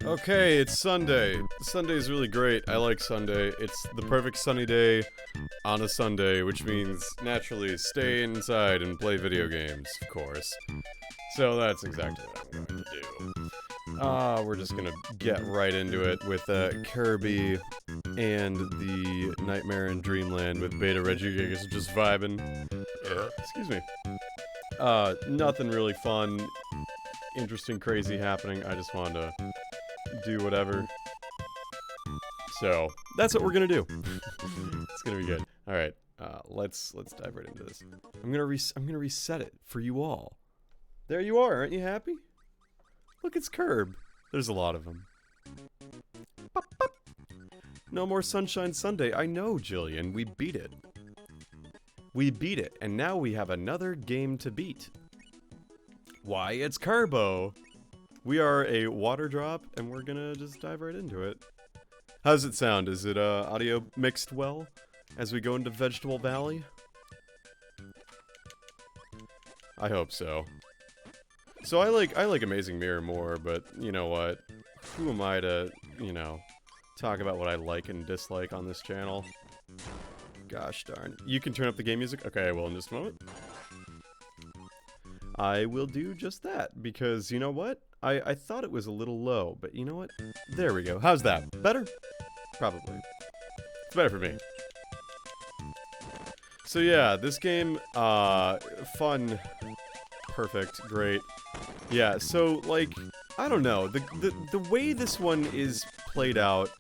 Okay, it's Sunday. Sunday's really great. I like Sunday. It's the perfect sunny day on a Sunday, which means naturally stay inside and play video games, of course. So that's exactly what I'm going to do. We're just gonna get right into it with Kirby and the Nightmare in Dreamland with Beta Regigigas just vibing. Excuse me. Nothing really fun, interesting, crazy happening. I just wanted to do whatever. So that's what we're gonna do. It's gonna be good. All right, let's dive right into this. I'm gonna reset it for you all. There you are. Aren't you happy? Look, it's Kirb. There's a lot of them. Pop, pop. No more Sunshine Sunday. I know, Jillian. We beat it. We beat it, and now we have another game to beat. Why, it's Kirbo. We are a water drop, and we're gonna just dive right into it. How's it sound? Is it audio mixed well as we go into Vegetable Valley? I hope so. So I like Amazing Mirror more, but you know what? Who am I to, you know, talk about what I like and dislike on this channel? Gosh darn. You can turn up the game music? Okay, I will in just a moment. I will do just that, because you know what? I thought it was a little low, but you know what? There we go. How's that? Better? Probably. It's better for me. So yeah, this game, fun, perfect, great. Yeah, so, like, I don't know, the way this one is played out,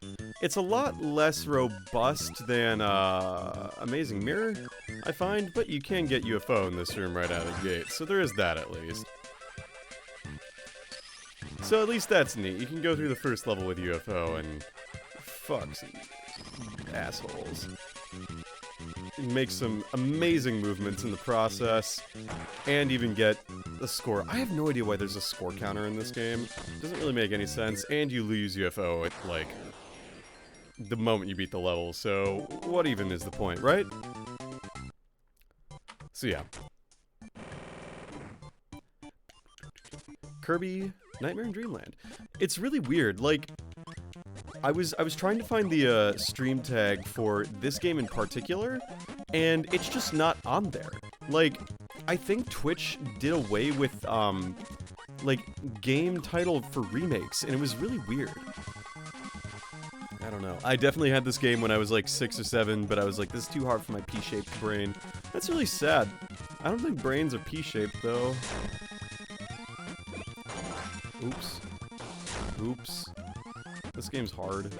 it's a lot less robust than, Amazing Mirror, I find, but you can get UFO in this room right out of the gate, so there is that at least. So at least that's neat. You can go through the first level with UFO and fuck some assholes. Make some amazing movements in the process, and even get a score. I have no idea why there's a score counter in this game. Doesn't really make any sense, and you lose UFO at, like, the moment you beat the level, so what even is the point, right? So yeah. Kirby Nightmare in Dreamland. It's really weird, like, I was trying to find the stream tag for this game in particular, and it's just not on there. Like, I think Twitch did away with, like, game title for remakes, and it was really weird. I don't know. I definitely had this game when I was like 6 or 7, but I was like, this is too hard for my P-shaped brain. That's really sad. I don't think brains are P-shaped, though. Oops. Oops. This game's hard.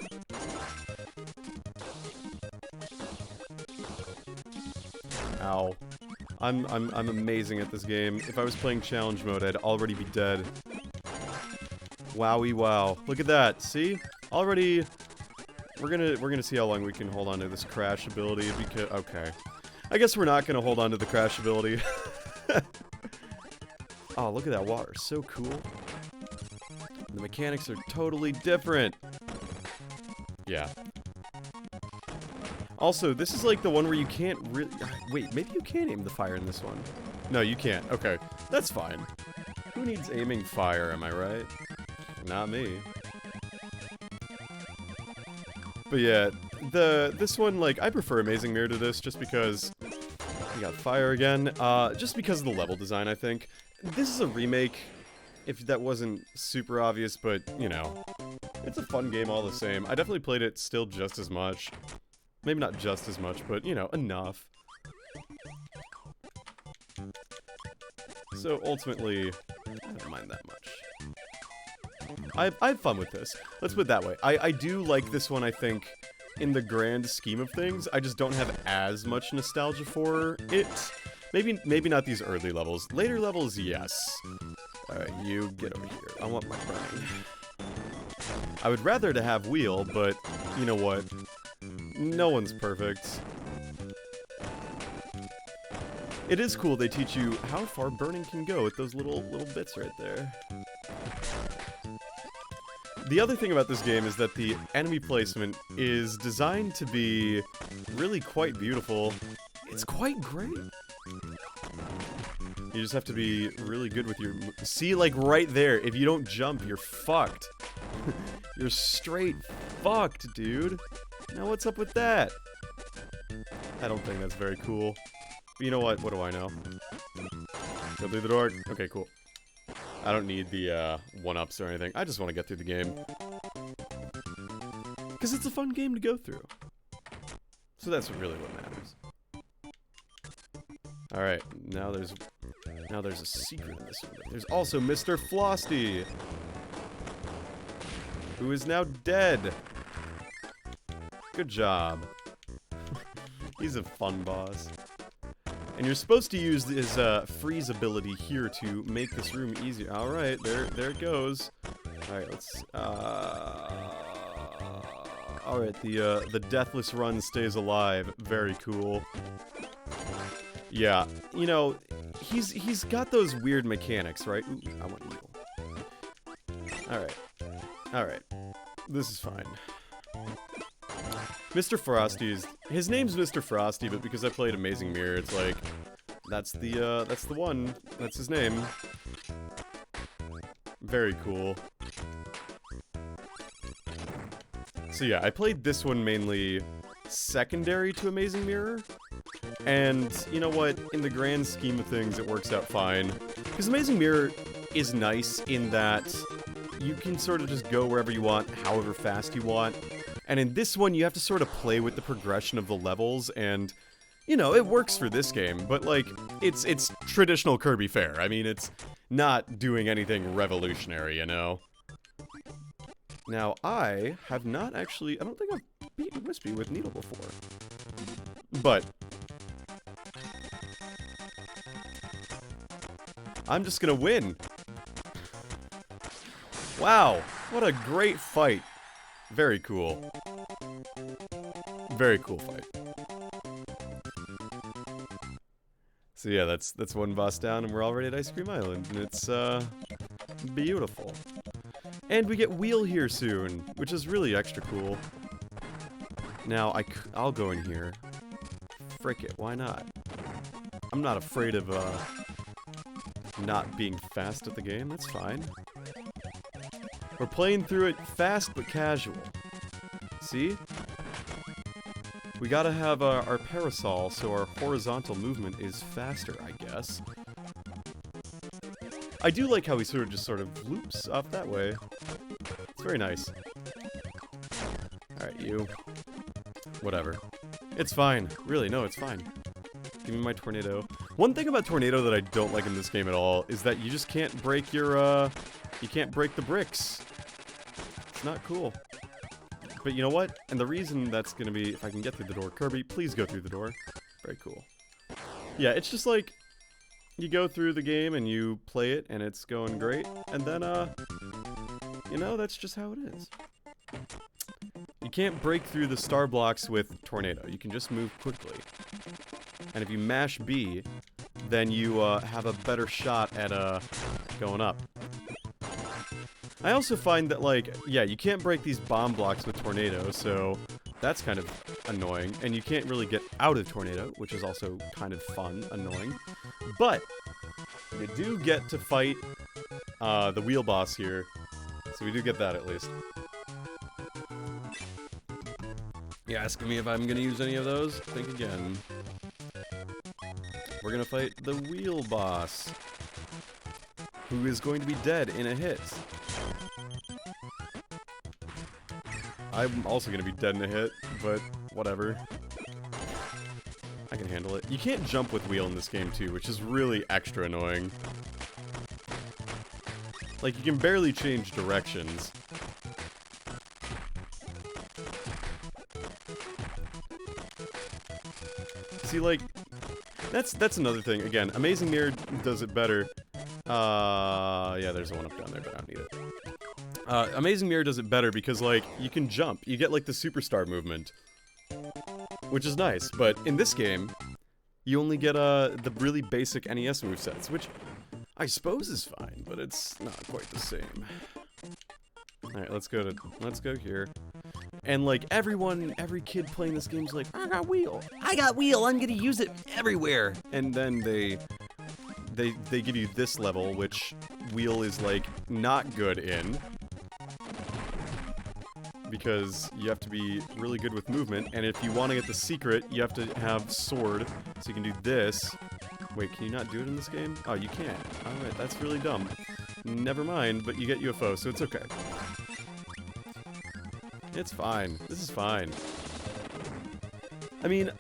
Ow. I'm amazing at this game. If I was playing challenge mode, I'd already be dead. Wowie wow. Look at that. See? Already we're gonna see how long we can hold on to this crash ability because okay. I guess we're not gonna hold on to the crash ability. Oh, look at that water. So cool. The mechanics are totally different. Yeah. Also, this is like the one where you can't really... Wait, maybe you can aim the fire in this one. No, you can't. Okay, that's fine. Who needs aiming fire, am I right? Not me. But yeah, this one, like, I prefer Amazing Mirror to this just because... You got fire again. Just because of the level design, I think. This is a remake, if that wasn't super obvious, but, you know, it's a fun game all the same. I definitely played it still just as much. Maybe not just as much, but, you know, enough. So, ultimately, I don't mind that much. I have fun with this. Let's put it that way. I do like this one, I think, in the grand scheme of things. I just don't have as much nostalgia for it. Maybe not these early levels. Later levels, yes. Alright, you get over here. I want my brain. I would rather to have wheel, but you know what? No one's perfect. It is cool they teach you how far burning can go with those little bits right there. The other thing about this game is that the enemy placement is designed to be really quite beautiful. It's quite great. You just have to be really good with your... See, like, right there, if you don't jump, you're fucked. You're straight fucked, dude. Now what's up with that? I don't think that's very cool. But you know what? What do I know? Go through the door. Okay, cool. I don't need the, one-ups or anything. I just want to get through the game. Because it's a fun game to go through. So that's really what matters. Alright, now there's a secret in this one. There's also Mr. Flosty, who is now dead. Good job. He's a fun boss. And you're supposed to use his freeze ability here to make this room easier. Alright, there it goes. Alright, let's alright, the deathless run stays alive. Very cool. Yeah, you know, he's got those weird mechanics, right? Ooh, I want you. Alright. This is fine. Mr. Frosty is... His name's Mr. Frosty, but because I played Amazing Mirror, it's like... That's the one. That's his name. Very cool. So yeah, I played this one mainly secondary to Amazing Mirror. And, you know what, in the grand scheme of things, it works out fine. Because Amazing Mirror is nice in that you can sort of just go wherever you want, however fast you want. And in this one, you have to sort of play with the progression of the levels, and, you know, it works for this game, but, like, it's traditional Kirby fare. I mean, it's not doing anything revolutionary, you know? Now, I have not actually... I don't think I've beaten Wispy with Needle before. But... I'm just gonna win! Wow! What a great fight! Very cool. Very cool fight. So yeah, that's one boss down, and we're already at Ice Cream Island, and it's, beautiful. And we get Wheel here soon, which is really extra cool. Now, I'll go in here. Frick it, why not? I'm not afraid of, not being fast at the game, that's fine. We're playing through it fast but casual. See? We gotta have our parasol, so our horizontal movement is faster, I guess. I do like how he sort of loops up that way. It's very nice. Alright, you. Whatever. It's fine. Really, no, it's fine. Give me my tornado. One thing about tornado that I don't like in this game at all is that you just can't break your, you can't break the bricks. It's not cool. But you know what? And the reason that's gonna be, if I can get through the door, Kirby, please go through the door. Very cool. Yeah, it's just like, you go through the game and you play it and it's going great, and then, you know, that's just how it is. You can't break through the star blocks with Tornado. You can just move quickly. And if you mash B, then you, have a better shot at, going up. I also find that, like, yeah, you can't break these bomb blocks with Tornado, so that's kind of annoying. And you can't really get out of Tornado, which is also kind of fun, annoying. But you do get to fight the wheel boss here, so we do get that at least. You asking me if I'm gonna use any of those? Think again. We're gonna fight the wheel boss, who is going to be dead in a hit. I'm also gonna be dead in a hit, but whatever. I can handle it. You can't jump with wheel in this game too, which is really extra annoying. Like, you can barely change directions. See, like, that's another thing. Again, Amazing Mirror does it better. Yeah, there's one up down there, but I don't need it. Amazing Mirror does it better because, like, you can jump. You get, like, the superstar movement, which is nice. But in this game, you only get, the really basic NES movesets, which I suppose is fine, but it's not quite the same. Alright, let's go here. And, like, every kid playing this game's like, I got wheel, I'm gonna use it everywhere! And then they give you this level, which wheel is, like, not good in. Because you have to be really good with movement, and if you want to get the secret, you have to have sword, so you can do this. Wait, can you not do it in this game? Oh, you can't. Alright, that's really dumb. Never mind, but you get UFO, so it's okay. It's fine. This is fine. I mean,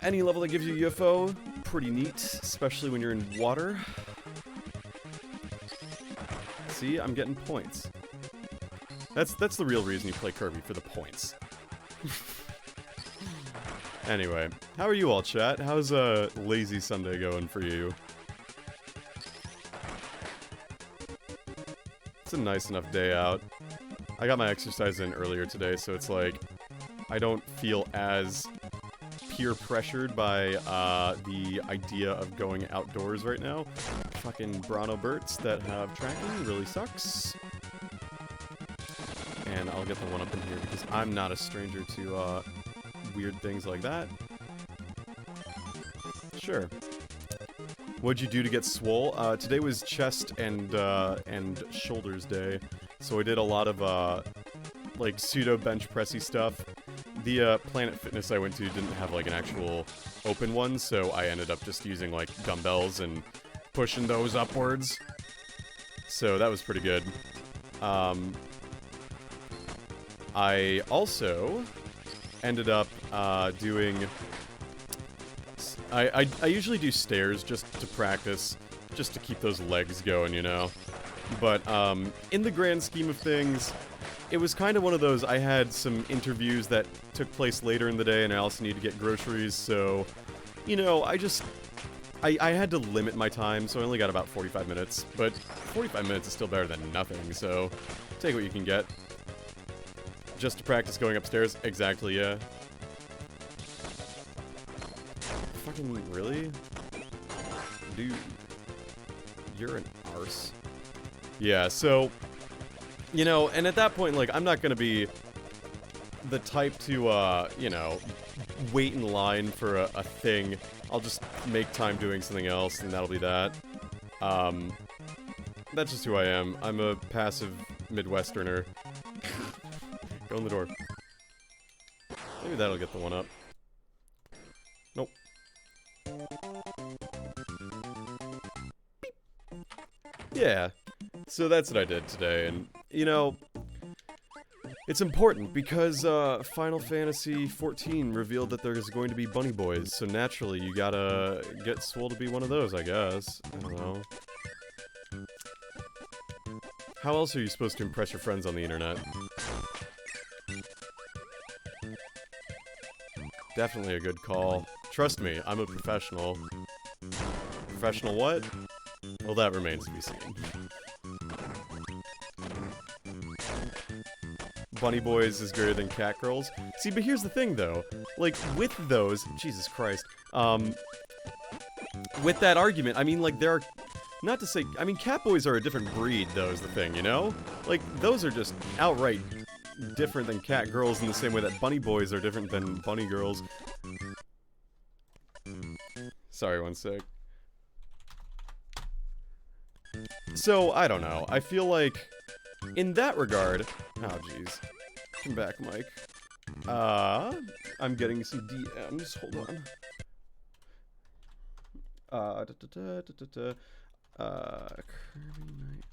any level that gives you UFO, pretty neat, especially when you're in water. See, I'm getting points. That's the real reason you play Kirby, for the points. Anyway, how are you all, chat? How's a lazy Sunday going for you? It's a nice enough day out. I got my exercise in earlier today, so it's like, I don't feel as peer pressured by the idea of going outdoors right now. Fucking Brano Berts that have tracking really sucks. And I'll get the one up in here because I'm not a stranger to weird things like that. Sure. What'd you do to get swole? Today was chest and shoulders day, so I did a lot of like pseudo bench pressy stuff. The Planet Fitness I went to didn't have like an actual open one, so I ended up just using like dumbbells and pushing those upwards. So that was pretty good. I also ended up doing... I usually do stairs just to practice, just to keep those legs going, you know? But in the grand scheme of things, it was kind of one of those, I had some interviews that took place later in the day, and I also need to get groceries, so, you know, I had to limit my time, so I only got about 45 minutes, but 45 minutes is still better than nothing, so take what you can get. Just to practice going upstairs? Exactly, yeah. Fucking, really? Dude. You're an arse. Yeah, so, you know, and at that point, like, I'm not gonna be the type to, you know, wait in line for a thing. I'll just make time doing something else, and that'll be that. That's just who I am. I'm a passive Midwesterner. Go in the door. Maybe that'll get the one up. Nope. Beep. Yeah. So that's what I did today, and, you know, it's important because Final Fantasy XIV revealed that there's going to be bunny boys, so naturally you gotta get Swole to be one of those, I guess. I don't know. How else are you supposed to impress your friends on the internet? Definitely a good call. Trust me, I'm a professional. Professional what? Well, that remains to be seen. Bunny boys is greater than cat girls. See, but here's the thing, though. Like, with those... Jesus Christ. With that argument, I mean, like, there are... Not to say... I mean, cat boys are a different breed, though, is the thing, you know? Like, those are just outright different than cat girls in the same way that bunny boys are different than bunny girls. Sorry, one sec. So, I don't know. I feel like, in that regard... Oh, jeez. Come back, Mike. I'm getting some DMs. Hold on. Kirby Nightmare.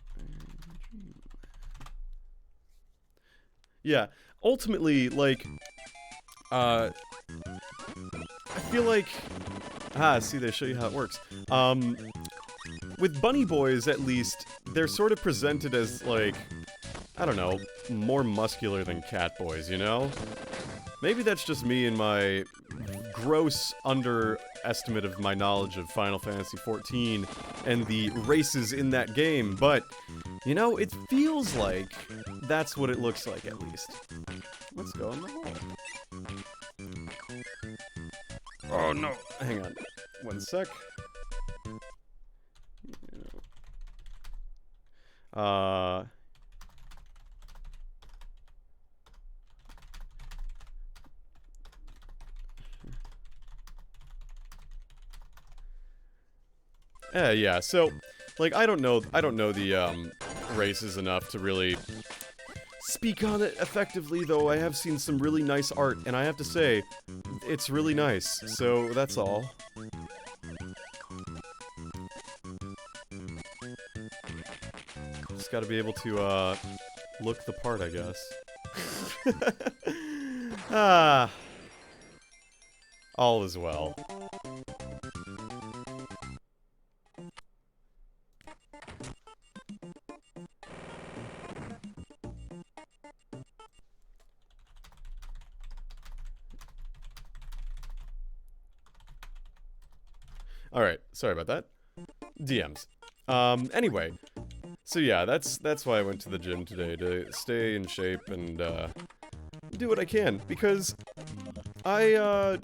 Yeah, ultimately, like, I feel like... see, they show you how it works. With bunny boys, at least, they're sort of presented as, like, I don't know, more muscular than cat boys, you know? Maybe that's just me and my gross underestimate of my knowledge of Final Fantasy XIV and the races in that game, but, you know, it feels like that's what it looks like, at least. Let's go in the hole. Oh, no. Hang on. One sec. Yeah, so, like, I don't know the, races enough to really speak on it effectively, though I have seen some really nice art, and I have to say, it's really nice, so that's all. Just gotta be able to, look the part, I guess. All is well. Alright, sorry about that. DMs. Anyway. So yeah, that's why I went to the gym today, to stay in shape and, do what I can, because I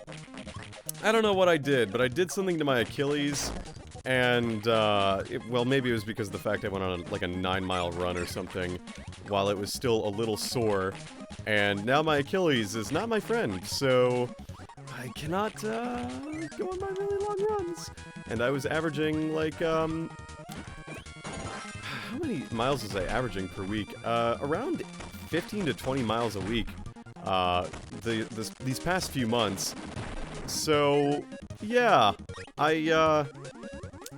don't know what I did, but I did something to my Achilles, and, well, maybe it was because of the fact I went on, like, a 9-mile run or something, while it was still a little sore, and now my Achilles is not my friend, so I cannot, go on my really long runs. And I was averaging, like, how many miles was I averaging per week? Around 15 to 20 miles a week, these past few months. So, yeah, I,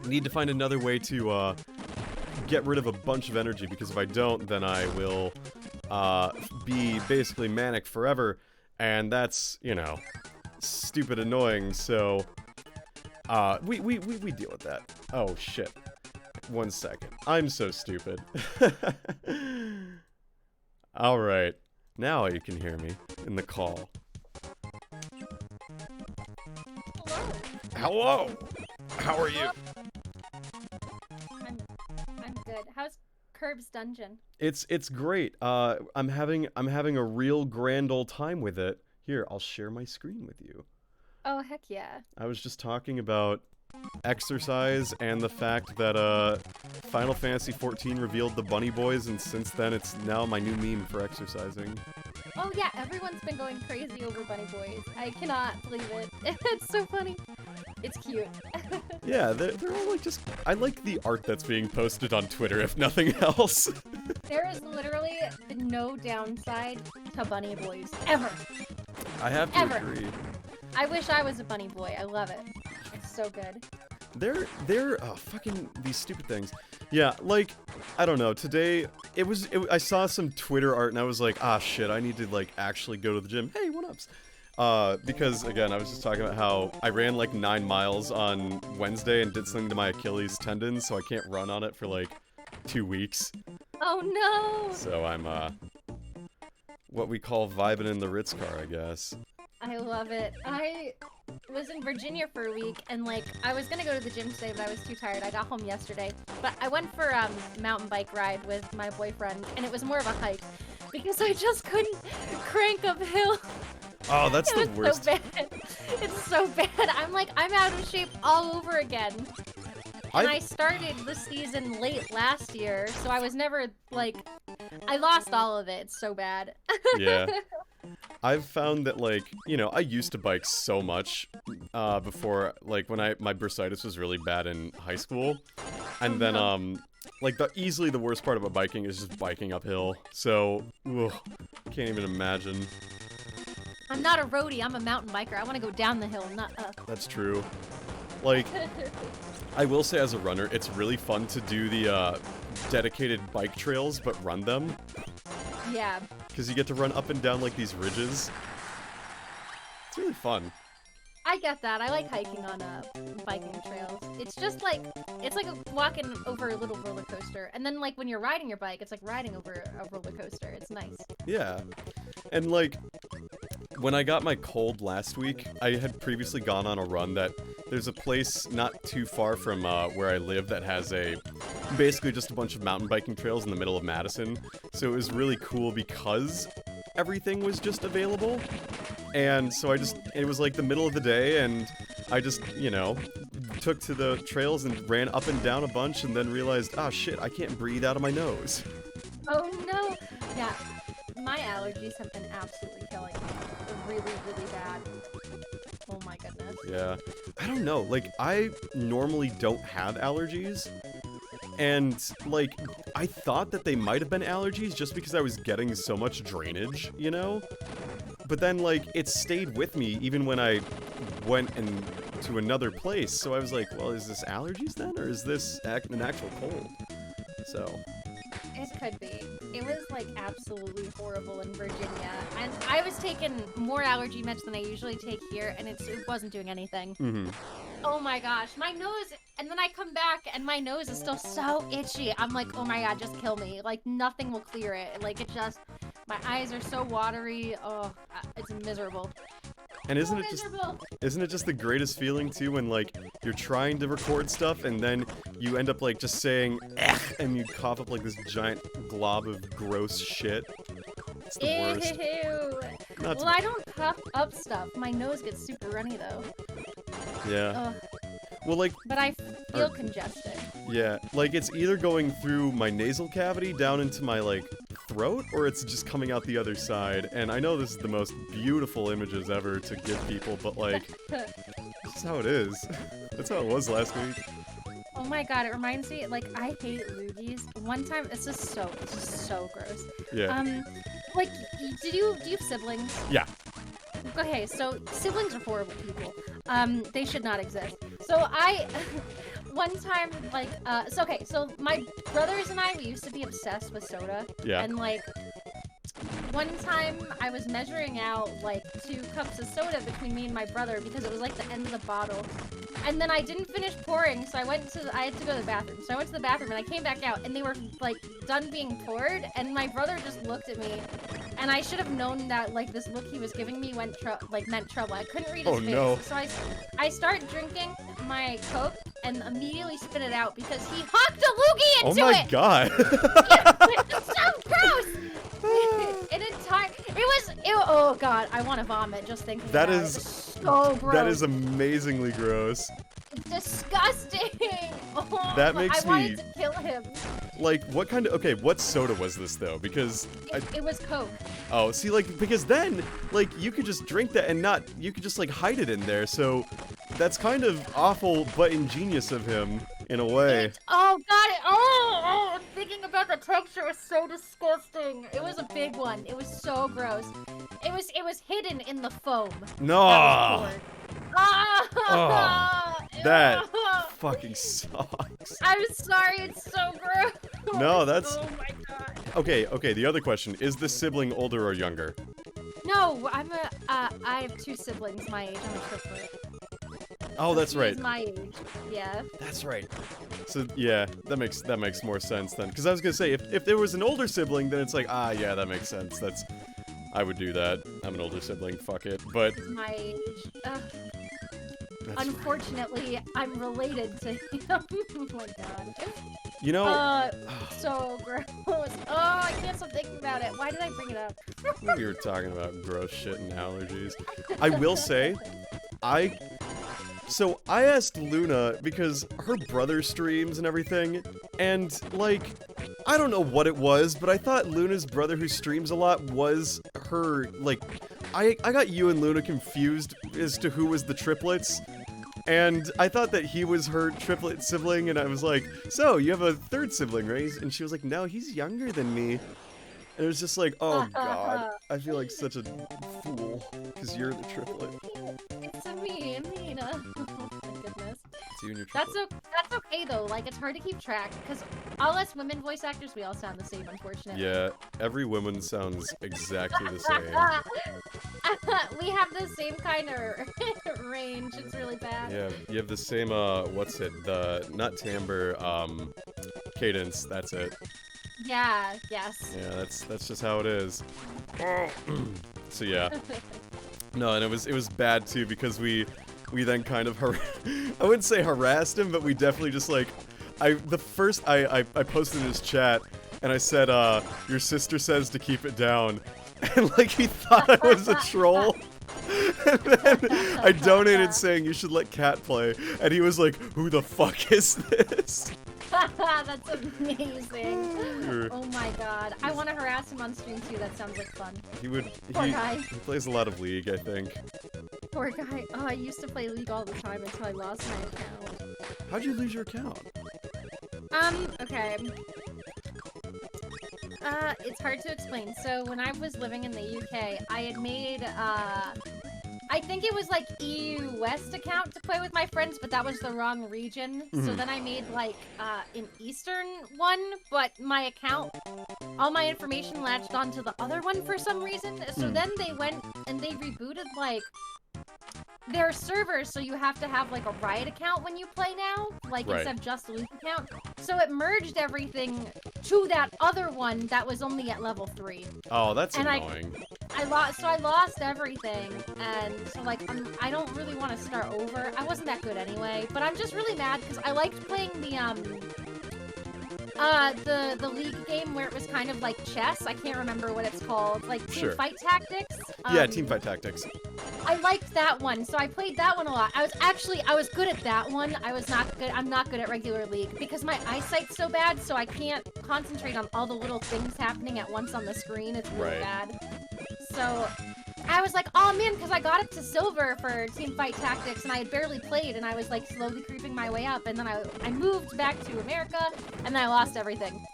need to find another way to, get rid of a bunch of energy, because if I don't, then I will be basically manic forever, and that's, you know, stupid annoying, so we deal with that. Oh shit. 1 second. I'm so stupid. Alright. Now you can hear me in the call. Hello! How are you? I'm good. How's Kirb's dungeon? It's great. I'm having a real grand old time with it. Here, I'll share my screen with you. Oh, heck yeah. I was just talking about exercise and the fact that Final Fantasy XIV revealed the bunny boys, and since then it's now my new meme for exercising. Oh yeah, everyone's been going crazy over bunny boys. I cannot believe it. It's so funny. It's cute. Yeah, they're all like just... I like the art that's being posted on Twitter, if nothing else. There is literally no downside to bunny boys, ever. I have to agree. I wish I was a bunny boy. I love it. It's so good. They're fucking these stupid things. Yeah, like, I don't know, today, I saw some Twitter art and I was like, ah shit, I need to like actually go to the gym. Hey, what ups? Because again, I was just talking about how I ran like 9 miles on Wednesday and did something to my Achilles tendon, so I can't run on it for like 2 weeks. Oh no! So I'm, what we call vibing in the Ritz car, I guess. I love it. I was in Virginia for a week, and like, I was gonna go to the gym today, but I was too tired. I got home yesterday. But I went for a mountain bike ride with my boyfriend, and it was more of a hike, because I just couldn't crank uphill. Oh, that's the worst. So bad. It's so bad. I'm like, I'm out of shape all over again. And I started the season late last year, so I was never, like, I lost all of it. It's so bad. Yeah. I've found that, like, you know, I used to bike so much before, like, when my bursitis was really bad in high school. And then, like, easily the worst part about biking is just biking uphill. So, ugh, can't even imagine. I'm not a roadie, I'm a mountain biker. I want to go down the hill, not up. That's true. Like, I will say as a runner, it's really fun to do the dedicated bike trails, but run them. Yeah. Because you get to run up and down, like, these ridges. It's really fun. I get that. I like hiking on biking trails. It's just like, it's like walking over a little roller coaster. And then, like, when you're riding your bike, it's like riding over a roller coaster. It's nice. Yeah. And, like, when I got my cold last week, I had previously gone on a run that there's a place not too far from where I live that has basically just a bunch of mountain biking trails in the middle of Madison. So it was really cool because everything was just available. And so it was like the middle of the day, and I just, you know, took to the trails and ran up and down a bunch, and then realized, ah shit, I can't breathe out of my nose. Oh no! Yeah, my allergies have been absolutely killing me. They're really, really bad. Oh my goodness. Yeah. I don't know, like, I normally don't have allergies, and, like, I thought that they might have been allergies just because I was getting so much drainage, you know? But then, like, it stayed with me even when I went to another place, so I was like, well, is this allergies then, or is this an actual cold? So... It could be. It was, like, absolutely horrible in Virginia, and I was taking more allergy meds than I usually take here, and it wasn't doing anything. Mm-hmm. Oh my gosh, my nose, and then I come back, and my nose is still so itchy. I'm like, oh my god, just kill me. Like, nothing will clear it. Like, it just... My eyes are so watery. Oh, it's miserable. And isn't it just the greatest feeling too when, like, you're trying to record stuff and then you end up, like, just saying "ech," and you cough up like this giant glob of gross shit? It's the worst. Ew. Well, I don't cough up stuff. My nose gets super runny though. Yeah. Ugh. Well, like... But I feel congested. Yeah, like, it's either going through my nasal cavity down into my, like, throat, or it's just coming out the other side. And I know this is the most beautiful images ever to give people, but, like, this is how it is. That's how it was last week. Oh my god, it reminds me, like, I hate loogies. One time, it's just so gross. Yeah. Like, do you have siblings? Yeah. Okay, so siblings are horrible people. They should not exist. So one time, like, so my brothers and I, we used to be obsessed with soda. Yeah. And, like, one time I was measuring out, like, 2 cups of soda between me and my brother because it was, like, the end of the bottle. And then I didn't finish pouring, so I had to go to the bathroom. So I went to the bathroom and I came back out and they were, like, done being poured. And my brother just looked at me. And I should have known that, like, this look he was giving me meant trouble. I couldn't read his face. No. So I start drinking my Coke and immediately spit it out because he hocked a loogie into it! Oh my god. It's so gross! Oh god, I want to vomit just thinking That about is it. It's so gross. That is amazingly gross. It's disgusting! Oh, That makes I wanted to kill him. Like, what kind of... Okay, what soda was this, though? Because... It was Coke. Oh, see, like, because then, like, you could just drink that and not... You could just, like, hide it in there, so... That's kind of awful, but ingenious of him, in a way. Oh, got it! Oh, thinking about the texture was so disgusting. It was a big one. It was so gross. It was hidden in the foam. No! That Oh, fucking sucks. I'm sorry, it's so gross. No, that's... Oh my god. Okay, the other question. Is this sibling older or younger? No, I have 2 siblings my age. I'm a triplet. Oh, that's right. He's my age. Yeah. That's right. So, yeah, that makes more sense then. Because I was gonna say, if there was an older sibling, then it's like, yeah, that makes sense. I would do that. I'm an older sibling, fuck it. But... My age. Unfortunately, I'm related to him. Oh my god. You know... so gross. Oh, I can't stop thinking about it. Why did I bring it up? We were talking about gross shit and allergies. I will say, So I asked Luna because her brother streams and everything, and, like, I don't know what it was, but I thought Luna's brother who streams a lot was her, like, I got you and Luna confused as to who was the triplets, and I thought that he was her triplet sibling, and I was like, so, you have a 3rd sibling, right? And she was like, no, he's younger than me. And it was just like, oh god, I feel like such a fool, because you're the triplet. It's me, Nina. Oh my goodness. It's you and your triplet. That's okay though, like it's hard to keep track, because all us women voice actors, we all sound the same, unfortunately. Yeah, every woman sounds exactly the same. We have the same kind of range, it's really bad. Yeah, you have the same, what's it, not timbre, cadence, that's it. Yeah, yes. Yeah, that's just how it is. So yeah. No, and it was bad too because we then kind of I wouldn't say harassed him, but we definitely just like I posted in his chat and I said your sister says to keep it down, and like he thought I was a troll. And then I donated saying you should let Cat play, and he was like, who the fuck is this? That's amazing. Oh my god. I want to harass him on stream too. That sounds like fun. Poor guy. He plays a lot of League, I think. Poor guy. Oh, I used to play League all the time until I lost my account. How'd you lose your account? Okay. It's hard to explain. So when I was living in the UK, I had made, I think it was like EU West account to play with my friends, but that was the wrong region. So then I made like an Eastern one, but my account, all my information latched onto the other one for some reason. So then they went and they rebooted like their servers, so you have to have like a Riot account when you play now, like instead of just a League account. So it merged everything to that other one that was only at level 3. Oh, that's annoying. I lost everything, and so like I don't really want to start over. I wasn't that good anyway, but I'm just really mad because I liked playing the League game where it was kind of like chess. I can't remember what it's called, like Team Fight Tactics. Yeah, Team Fight Tactics. I liked that one, so I played that one a lot. I was good at that one. I'm not good at regular League because my eyesight's so bad, so I can't concentrate on all the little things happening at once on the screen. It's really bad. So I was like, oh man, because I got up to silver for Team Fight Tactics and I had barely played and I was like slowly creeping my way up, and then I moved back to America and then I lost everything.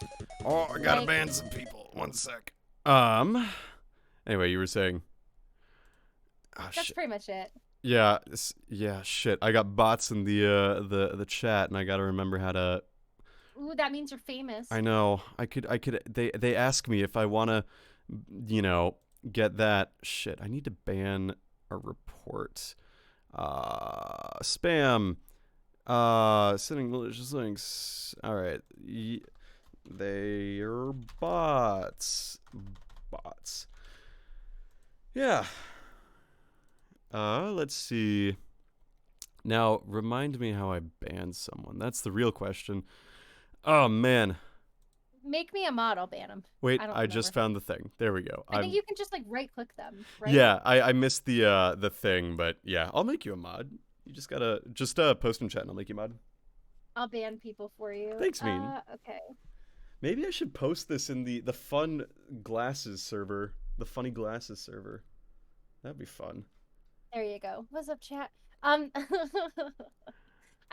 Oh, I gotta ban some people. One sec. Anyway, you were saying... Oh, That's pretty much it. Yeah, yeah, shit. I got bots in the chat, and I gotta remember how to. Ooh, that means you're famous. I know. I could. They ask me if I wanna, you know, get that shit. I need to ban a report. Spam. Sending malicious links. All right. They're bots. Bots. Yeah. Let's see. Now, remind me how I banned someone. That's the real question. Oh, man. Make me a mod, I'll ban him. Wait, I don't I just remember. found the thing. There we go. I think you can just like right click them, right? Yeah, I missed the thing, but yeah, I'll make you a mod. You just gotta post in chat and I'll make you a mod. I'll ban people for you. Thanks, Mean. Okay. Maybe I should post this in the fun glasses server. The funny glasses server. That'd be fun. There you go. What's up, chat?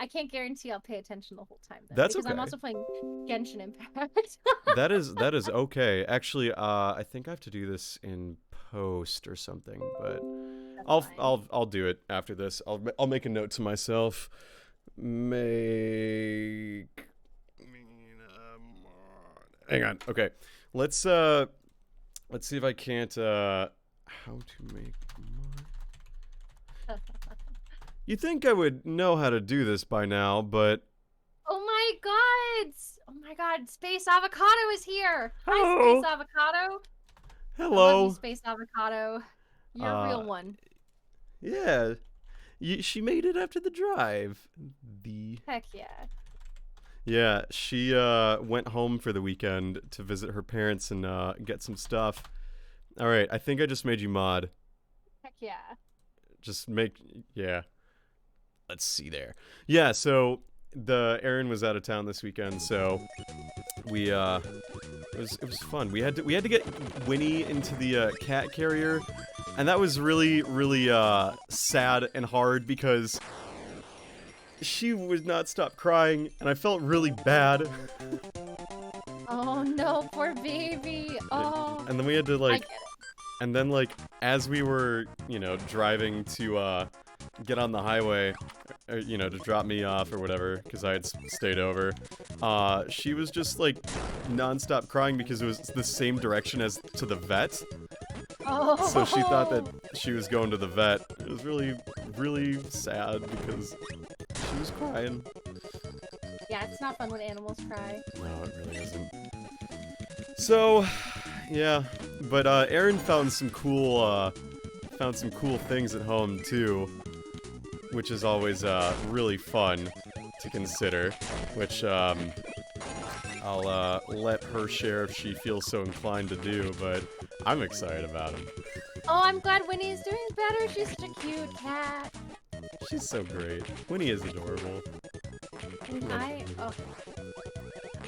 I can't guarantee I'll pay attention the whole time, though, That's because okay. I'm also playing Genshin Impact. that is okay. Actually, I think I have to do this in post or something, but I'll do it after this. I'll make a note to myself. Make hang on. Okay, let's see if I can't how to make mod. You think I would know how to do this by now, but Oh my god! Oh my god! Space Avocado is here. Hello. Hi, Space Avocado. Hello. I love you, Space Avocado. You're a real one. Yeah. She made it after the drive. Heck yeah. Yeah, she went home for the weekend to visit her parents and get some stuff. All right, I think I just made you mod. Heck yeah. Yeah. Let's see there. Yeah, so Aaron was out of town this weekend, so we it was fun. We had to get Winnie into the cat carrier, and that was really sad and hard because she would not stop crying, and I felt really bad. Oh no, poor baby. Oh. And then we had to I get it. and then as we were, driving to get on the highway, to drop me off or whatever, because I had stayed over, she was just non-stop crying because it was the same direction as to the vet. Oh. So she thought that she was going to the vet. It was really sad because she was crying. Yeah, it's not fun when animals cry. No, it really isn't. So, yeah, but Aaron found some cool things at home too, which is always really fun to consider. Which I'll let her share if she feels so inclined to do, but I'm excited about him. Oh, I'm glad Winnie's doing better. She's such a cute cat. She's so great. Winnie is adorable.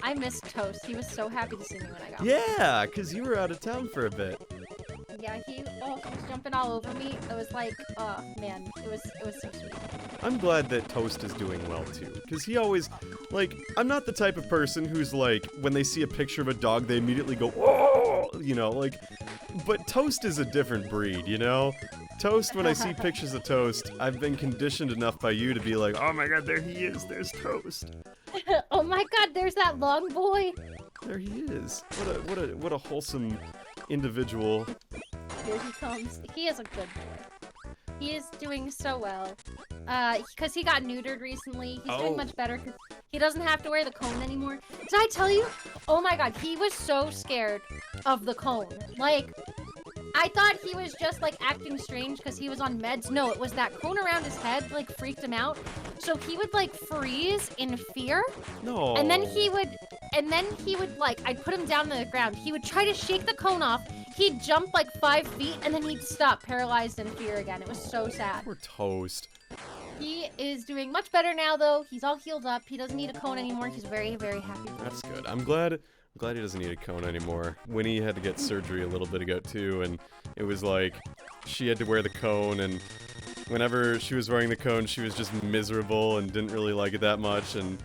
I missed Toast. He was so happy to see me when I got home. Yeah, because you were out of town for a bit. Yeah, he was jumping all over me. It was like, oh man, it was so sweet. I'm glad that Toast is doing well too, because he always, I'm not the type of person who's when they see a picture of a dog, they immediately go, oh, but Toast is a different breed, Toast, when I see pictures of Toast, I've been conditioned enough by you to be like, oh my god, there he is, there's Toast. Oh my god, there's that long boy. There he is. What a wholesome individual. Here he comes. He is a good boy. He is doing so well. Because he got neutered recently. He's doing much better because he doesn't have to wear the cone anymore. Did I tell you? Oh my god, he was so scared of the cone. I thought he was just acting strange because he was on meds. No, it was that cone around his head freaked him out. So he would freeze in fear. No. And then he would I'd put him down to the ground. He would try to shake the cone off. He'd jump 5 feet and then he'd stop, paralyzed in fear again. It was so sad. Poor Toast. He is doing much better now though. He's all healed up. He doesn't need a cone anymore. He's very, very happy. That's good. I'm glad he doesn't need a cone anymore. Winnie had to get surgery a little bit ago too, and it was she had to wear the cone, and whenever she was wearing the cone, she was just miserable and didn't really like it that much, and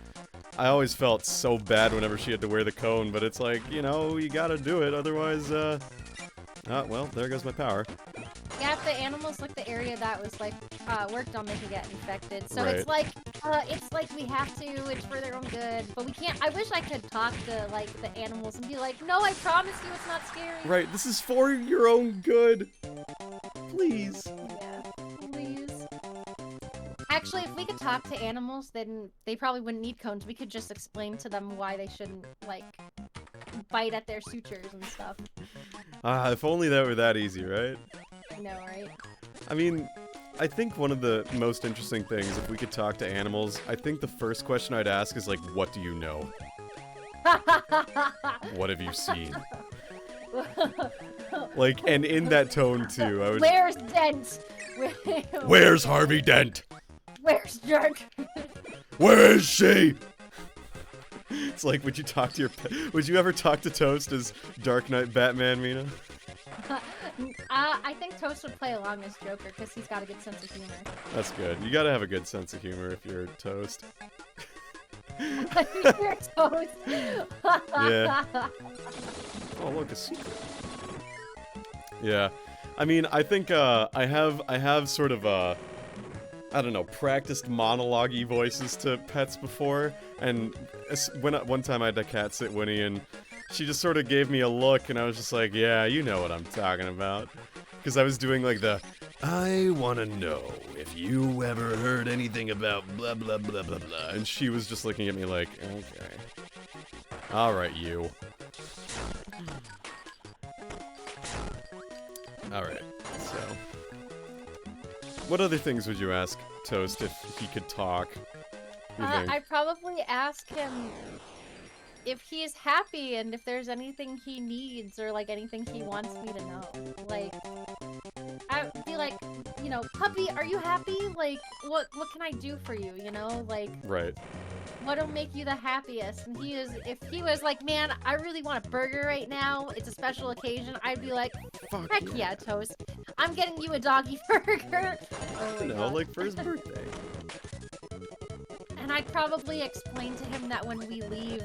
I always felt so bad whenever she had to wear the cone, but it's you gotta do it, otherwise, well, there goes my power. Yeah, if the animals lick the area that was like worked on, they could get infected. So Right. it's like we have to. It's for their own good, but we can't. I wish I could talk to like the animals and be like, no, I promise you, it's not scary. Right, this is for your own good. Please. Yeah, please. Actually, if we could talk to animals, then they probably wouldn't need cones. We could just explain to them why they shouldn't like bite at their sutures and stuff. If only that were that easy, right? I know, right? I mean, I think one of the most interesting things, if we could talk to animals, I think the first question I'd ask is like, what do you know? What have you seen? Like, and in that tone too, I would. Where's Dent? Where's Harvey Dent? Where's Dent? Where is she? It's like, would you talk to your would you ever talk to Toast as Dark Knight Batman, Mina? I think Toast would play along as Joker because he's got a good sense of humor. That's good. You gotta have a good sense of humor if you're Toast. You're Toast. Yeah. Oh, look, a secret. Yeah. I mean, I think I have sort of I don't know, practiced monologue-y voices to pets before, and one time I had a cat sit Winnie, and she just sort of gave me a look, and I was just like, yeah, you know what I'm talking about. Because I was doing like the, I want to know if you ever heard anything about blah blah blah blah blah, and she was just looking at me like, okay. Alright, you. Alright, so... What other things would you ask Toast if he could talk? You think? I'd probably ask him if he's happy and if there's anything he needs or like anything he wants me to know. Like, I'd be like, you know, puppy, are you happy? Like, what can I do for you? You know, like, Right. what'll make you the happiest? And if he was like, man, I really want a burger right now, it's a special occasion, I'd be like, Fuck heck yeah, Toast. I'm getting you a doggy burger. Oh my You know, God. like for his birthday. And I'd probably explain to him that when we leave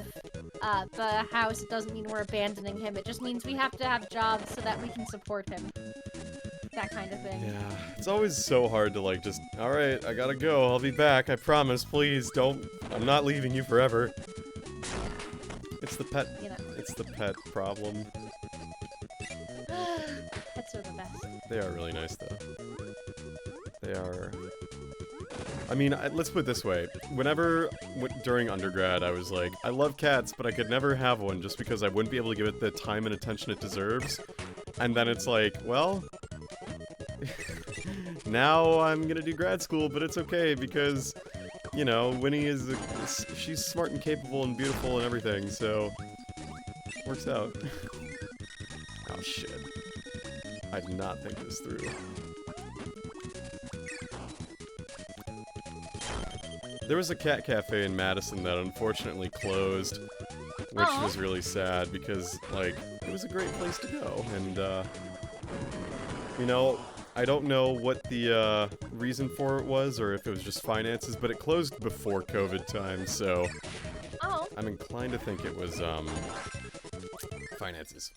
the house, it doesn't mean we're abandoning him. It just means we have to have jobs so that we can support him. That kind of thing. Yeah, it's always so hard to like just, alright, I gotta go, I'll be back, I promise, please, don't, I'm not leaving you forever. It's the pet, You know. it's the pet problem. Pets are the best. They are really nice though. They are... I mean, let's put it this way. Whenever, during undergrad, I was like, I love cats, but I could never have one just because I wouldn't be able to give it the time and attention it deserves. And then it's like, well... now I'm gonna do grad school, but it's okay because, you know, Winnie is, she's smart and capable and beautiful and everything, so... works out. Oh shit. I did not think this through. There was a cat cafe in Madison that unfortunately closed, which Aw. was really sad because, like, it was a great place to go, and, you know, I don't know what the, reason for it was, or if it was just finances, but it closed before COVID time, so Oh. I'm inclined to think it was, finances.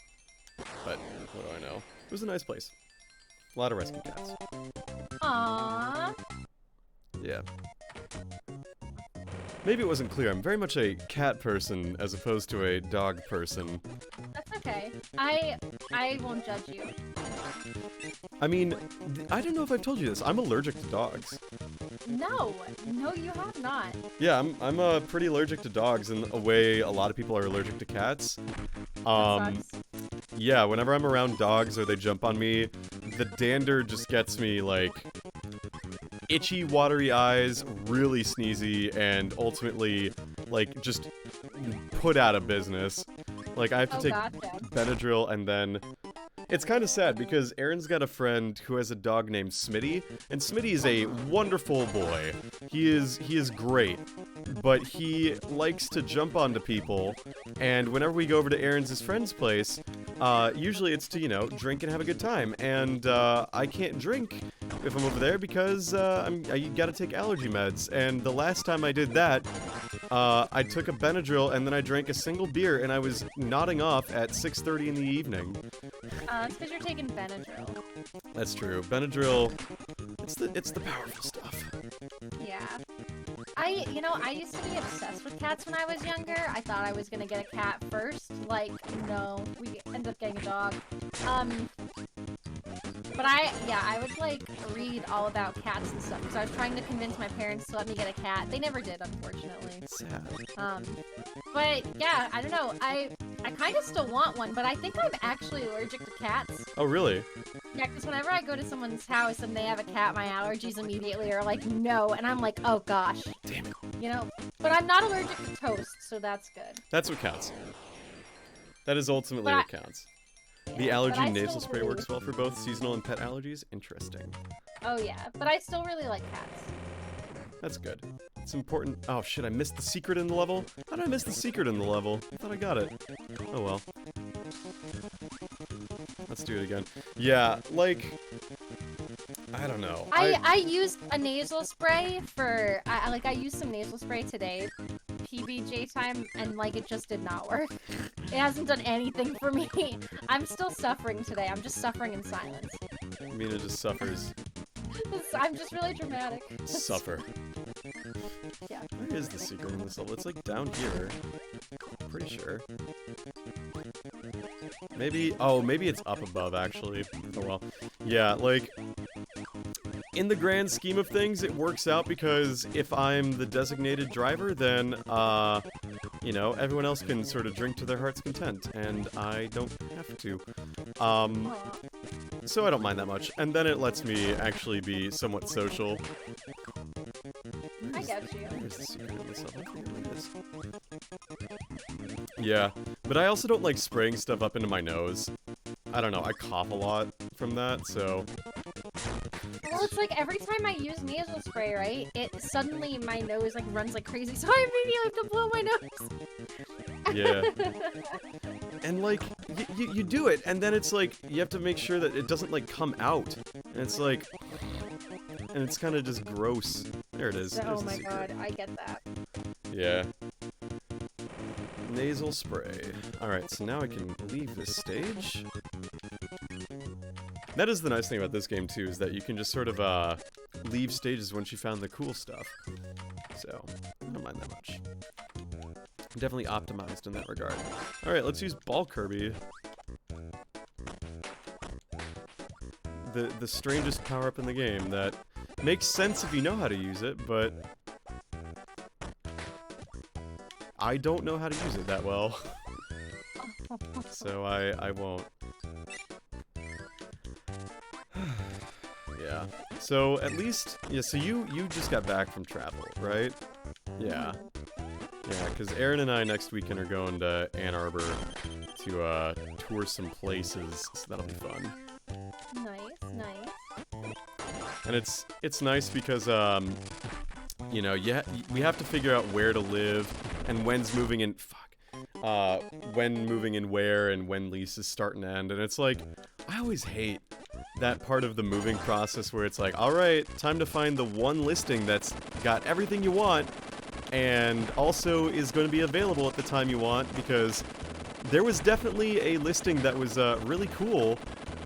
But, what do I know? It was a nice place. A lot of rescue cats. Aww. Yeah. Maybe it wasn't clear. I'm very much a cat person as opposed to a dog person. That's okay. I won't judge you. I mean, I don't know if I've told you this. I'm allergic to dogs. No, you have not. Yeah, I'm pretty allergic to dogs in a way a lot of people are allergic to cats. That sucks. Yeah, whenever I'm around dogs or they jump on me, the dander just gets me, like, itchy, watery eyes, really sneezy, and ultimately, like, just put out of business. Like, I have to Oh, take gotcha. Benadryl, and then... It's kind of sad, because Aaron's got a friend who has a dog named Smitty, and Smitty is a wonderful boy. He is great, but he likes to jump onto people, and whenever we go over to Aaron's his friend's place, usually it's to, you know, drink and have a good time, and I can't drink if I'm over there because I gotta take allergy meds, and the last time I did that, I took a Benadryl and then I drank a single beer and I was nodding off at 6:30 in the evening. It's because you're taking Benadryl. That's true. Benadryl, it's the powerful stuff. Yeah. I used to be obsessed with cats when I was younger. I thought I was gonna get a cat first. Like, no, we ended up getting a dog. But I would like read all about cats and stuff because I was trying to convince my parents to let me get a cat. They never did, unfortunately. Sad. But yeah, I don't know. I kind of still want one, but I think I'm actually allergic to cats. Oh, really? Yeah, because whenever I go to someone's house and they have a cat, my allergies immediately are like, no. And I'm like, oh gosh. Damn it. You know? But I'm not allergic to toast, so that's good. That's what counts. That is ultimately what counts. The allergy nasal spray works well for both seasonal and pet allergies. Interesting. Oh yeah, but I still really like cats. That's good. It's important. Oh shit, I missed the secret in the level? How did I miss the secret in the level? I thought I got it. Oh well. Let's do it again. Yeah, like... I don't know. I used a nasal spray for... I used some nasal spray today, PBJ time, and like it just did not work. It hasn't done anything for me. I'm still suffering today. I'm just suffering in silence. Mina just suffers. I'm just really dramatic. Suffer. Yeah. Where is the secret in this level? It's like down here. Pretty sure. Maybe... Oh, maybe it's up above, actually. Oh well. Yeah, like... In the grand scheme of things, it works out because if I'm the designated driver, then, you know, everyone else can sort of drink to their heart's content, and I don't have to. So I don't mind that much. And then it lets me actually be somewhat social. I get you. Where's the secret in this level? I forget what it is. Yeah, but I also don't like spraying stuff up into my nose. I don't know, I cough a lot from that, so... Well, it's like every time I use nasal spray, right, it suddenly my nose like runs like crazy, so I immediately have to blow my nose. Yeah. And like, you do it, and then it's like, you have to make sure that it doesn't like come out. And it's like, and it's kind of just gross. There it is. Oh my god, I get that. Yeah. Nasal spray. Alright, so now I can leave this stage. That is the nice thing about this game, too, is that you can just sort of, leave stages once you found the cool stuff. So, I don't mind that much. Definitely optimized in that regard. Alright, let's use Ball Kirby. The strangest power-up in the game that makes sense if you know how to use it, but... I don't know how to use it that well. So I won't. Yeah. So at least, yeah, so you just got back from travel, right? Yeah. Yeah, because Aaron and I next weekend are going to Ann Arbor to tour some places, so that'll be fun. Nice, nice. And it's nice because you know, we have to figure out where to live and when's moving in. When moving in where and when leases start and end, and it's like I always hate that part of the moving process where it's like, all right, time to find the one listing that's got everything you want and also is going to be available at the time you want, because there was definitely a listing that was really cool,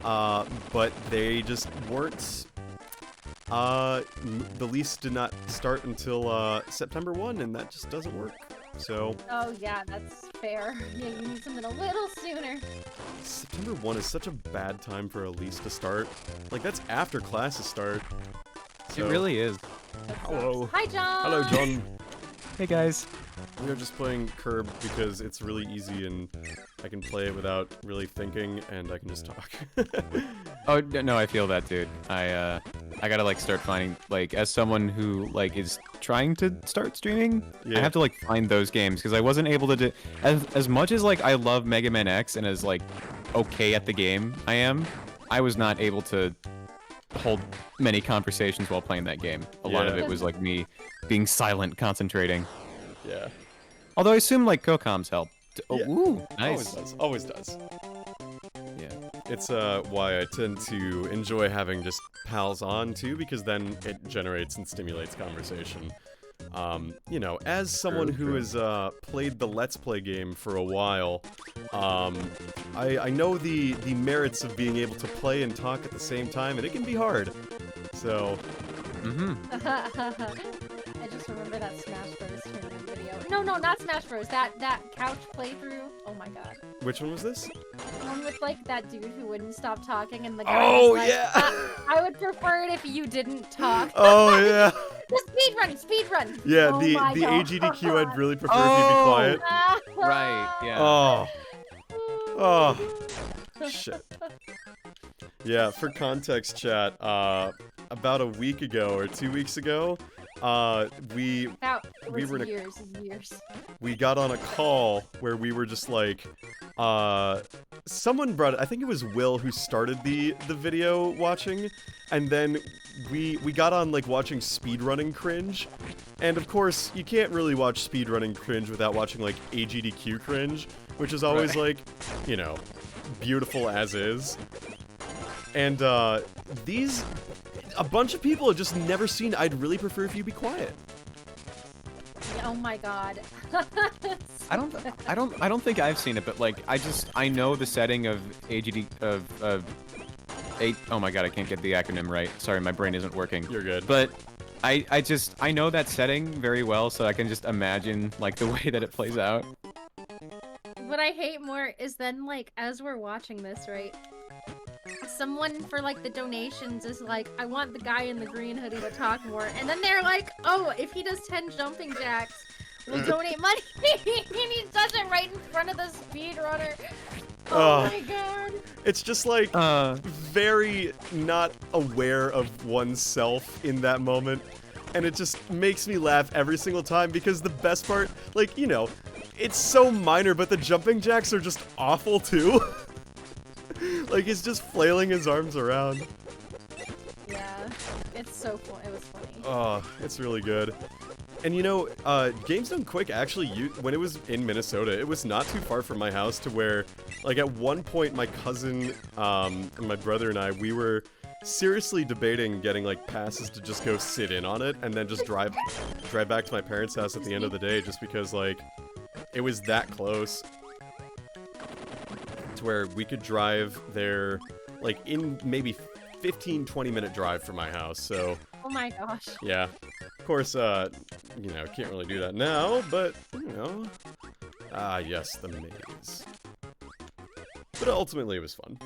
but they just weren't. The lease did not start until September 1, and that just doesn't work. So. Oh yeah, that's fair. Yeah, you need something a little sooner. September 1 is such a bad time for a lease to start. Like, that's after classes start. So. It really is. Hello. Hi, John. Hello, John. Hey, guys. We are just playing Kirb because it's really easy and I can play it without really thinking and I can just talk. Oh, no, I feel that, dude. I gotta, like, start finding, like, as someone who, like, is trying to start streaming, yeah. I have to, like, find those games, because I wasn't able to do... As much as, like, I love Mega Man X and as, like, okay at the game I was not able to hold many conversations while playing that game. A lot of it was, like, me being silent, concentrating. Yeah. Although I assume, like, co-coms help. Oh, yeah. Ooh, nice. Always does. Yeah. It's why I tend to enjoy having just pals on too, because then it generates and stimulates conversation. You know, as someone who has played the Let's Play game for a while, I know the merits of being able to play and talk at the same time, and it can be hard. So, I just remember that Smash Bros. Tournament video. No, not Smash Bros. That couch playthrough. Oh my god. Which one was this? The one with like that dude who wouldn't stop talking and the guy Oh, was like, yeah! I would prefer it if you didn't talk. Oh, yeah! The speed run! Yeah, Oh the my God. AGDQ I'd really prefer if you'd be quiet. Right, yeah. Oh. Oh. Shit. Yeah, for context, chat, about a week ago or 2 weeks ago, we were in a years. we got on a call where we were just like, someone brought it, I think it was Will who started the video watching, and then we got on like watching speedrunning cringe, and of course you can't really watch speedrunning cringe without watching like AGDQ cringe, which is always like, you know, beautiful as is. And a bunch of people have just never seen I'd really prefer if you be quiet. Oh my god. I don't think I've seen it, but like I know the setting of AGD of 8. Oh my god, I can't get the acronym right. Sorry, my brain isn't working. You're good. But I know that setting very well, so I can just imagine like the way that it plays out. What I hate more is then like as we're watching this, right? Someone for like the donations is like, I want the guy in the green hoodie to talk more, and then they're like, oh, if he does 10 jumping jacks, we'll donate money. And he does it right in front of the speedrunner. Oh my god. It's just like very not aware of oneself in that moment, and it just makes me laugh every single time because the best part, like, you know, it's so minor, but the jumping jacks are just awful too. Like, he's just flailing his arms around. Yeah, it's so fun. It was funny. Oh, it's really good. And you know, Games Done Quick actually, when it was in Minnesota, it was not too far from my house to where, like, at one point my cousin, and my brother and I, we were seriously debating getting, like, passes to just go sit in on it and then just drive back to my parents' house at the end of the day just because, like, it was that close. Where we could drive there, like, in maybe 15-20 minute drive from my house, so... Oh my gosh. Yeah. Of course, you know, can't really do that now, but, you know... Ah, yes, the maze. But ultimately, it was fun.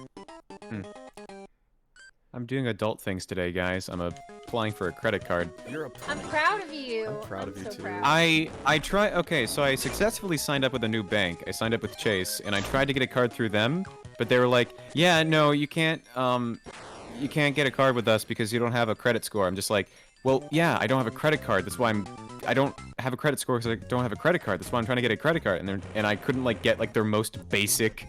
I'm doing adult things today, guys. I'm applying for a credit card. You're a I'm proud of you. I'm proud of you, so too. Proud. Okay, so I successfully signed up with a new bank. I signed up with Chase, and I tried to get a card through them, but they were like, yeah, no, you can't get a card with us because you don't have a credit score. I'm just like, well, yeah, I don't have a credit card. That's why I don't have a credit score because I don't have a credit card. That's why I'm trying to get a credit card. And I couldn't, like, get, like, their most basic,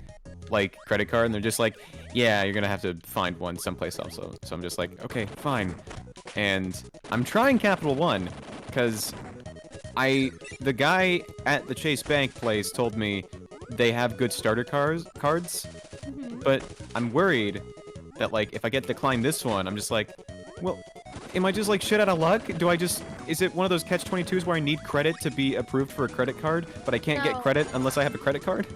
like, credit card, and they're just like, yeah, you're gonna have to find one someplace else. So I'm just like, okay, fine. And I'm trying Capital One, because the guy at the Chase Bank place told me they have good starter cards, but I'm worried that, like, if I get declined this one, I'm just like, well, am I just, like, shit out of luck? Is it one of those catch-22s where I need credit to be approved for a credit card, but I can't get credit unless I have a credit card?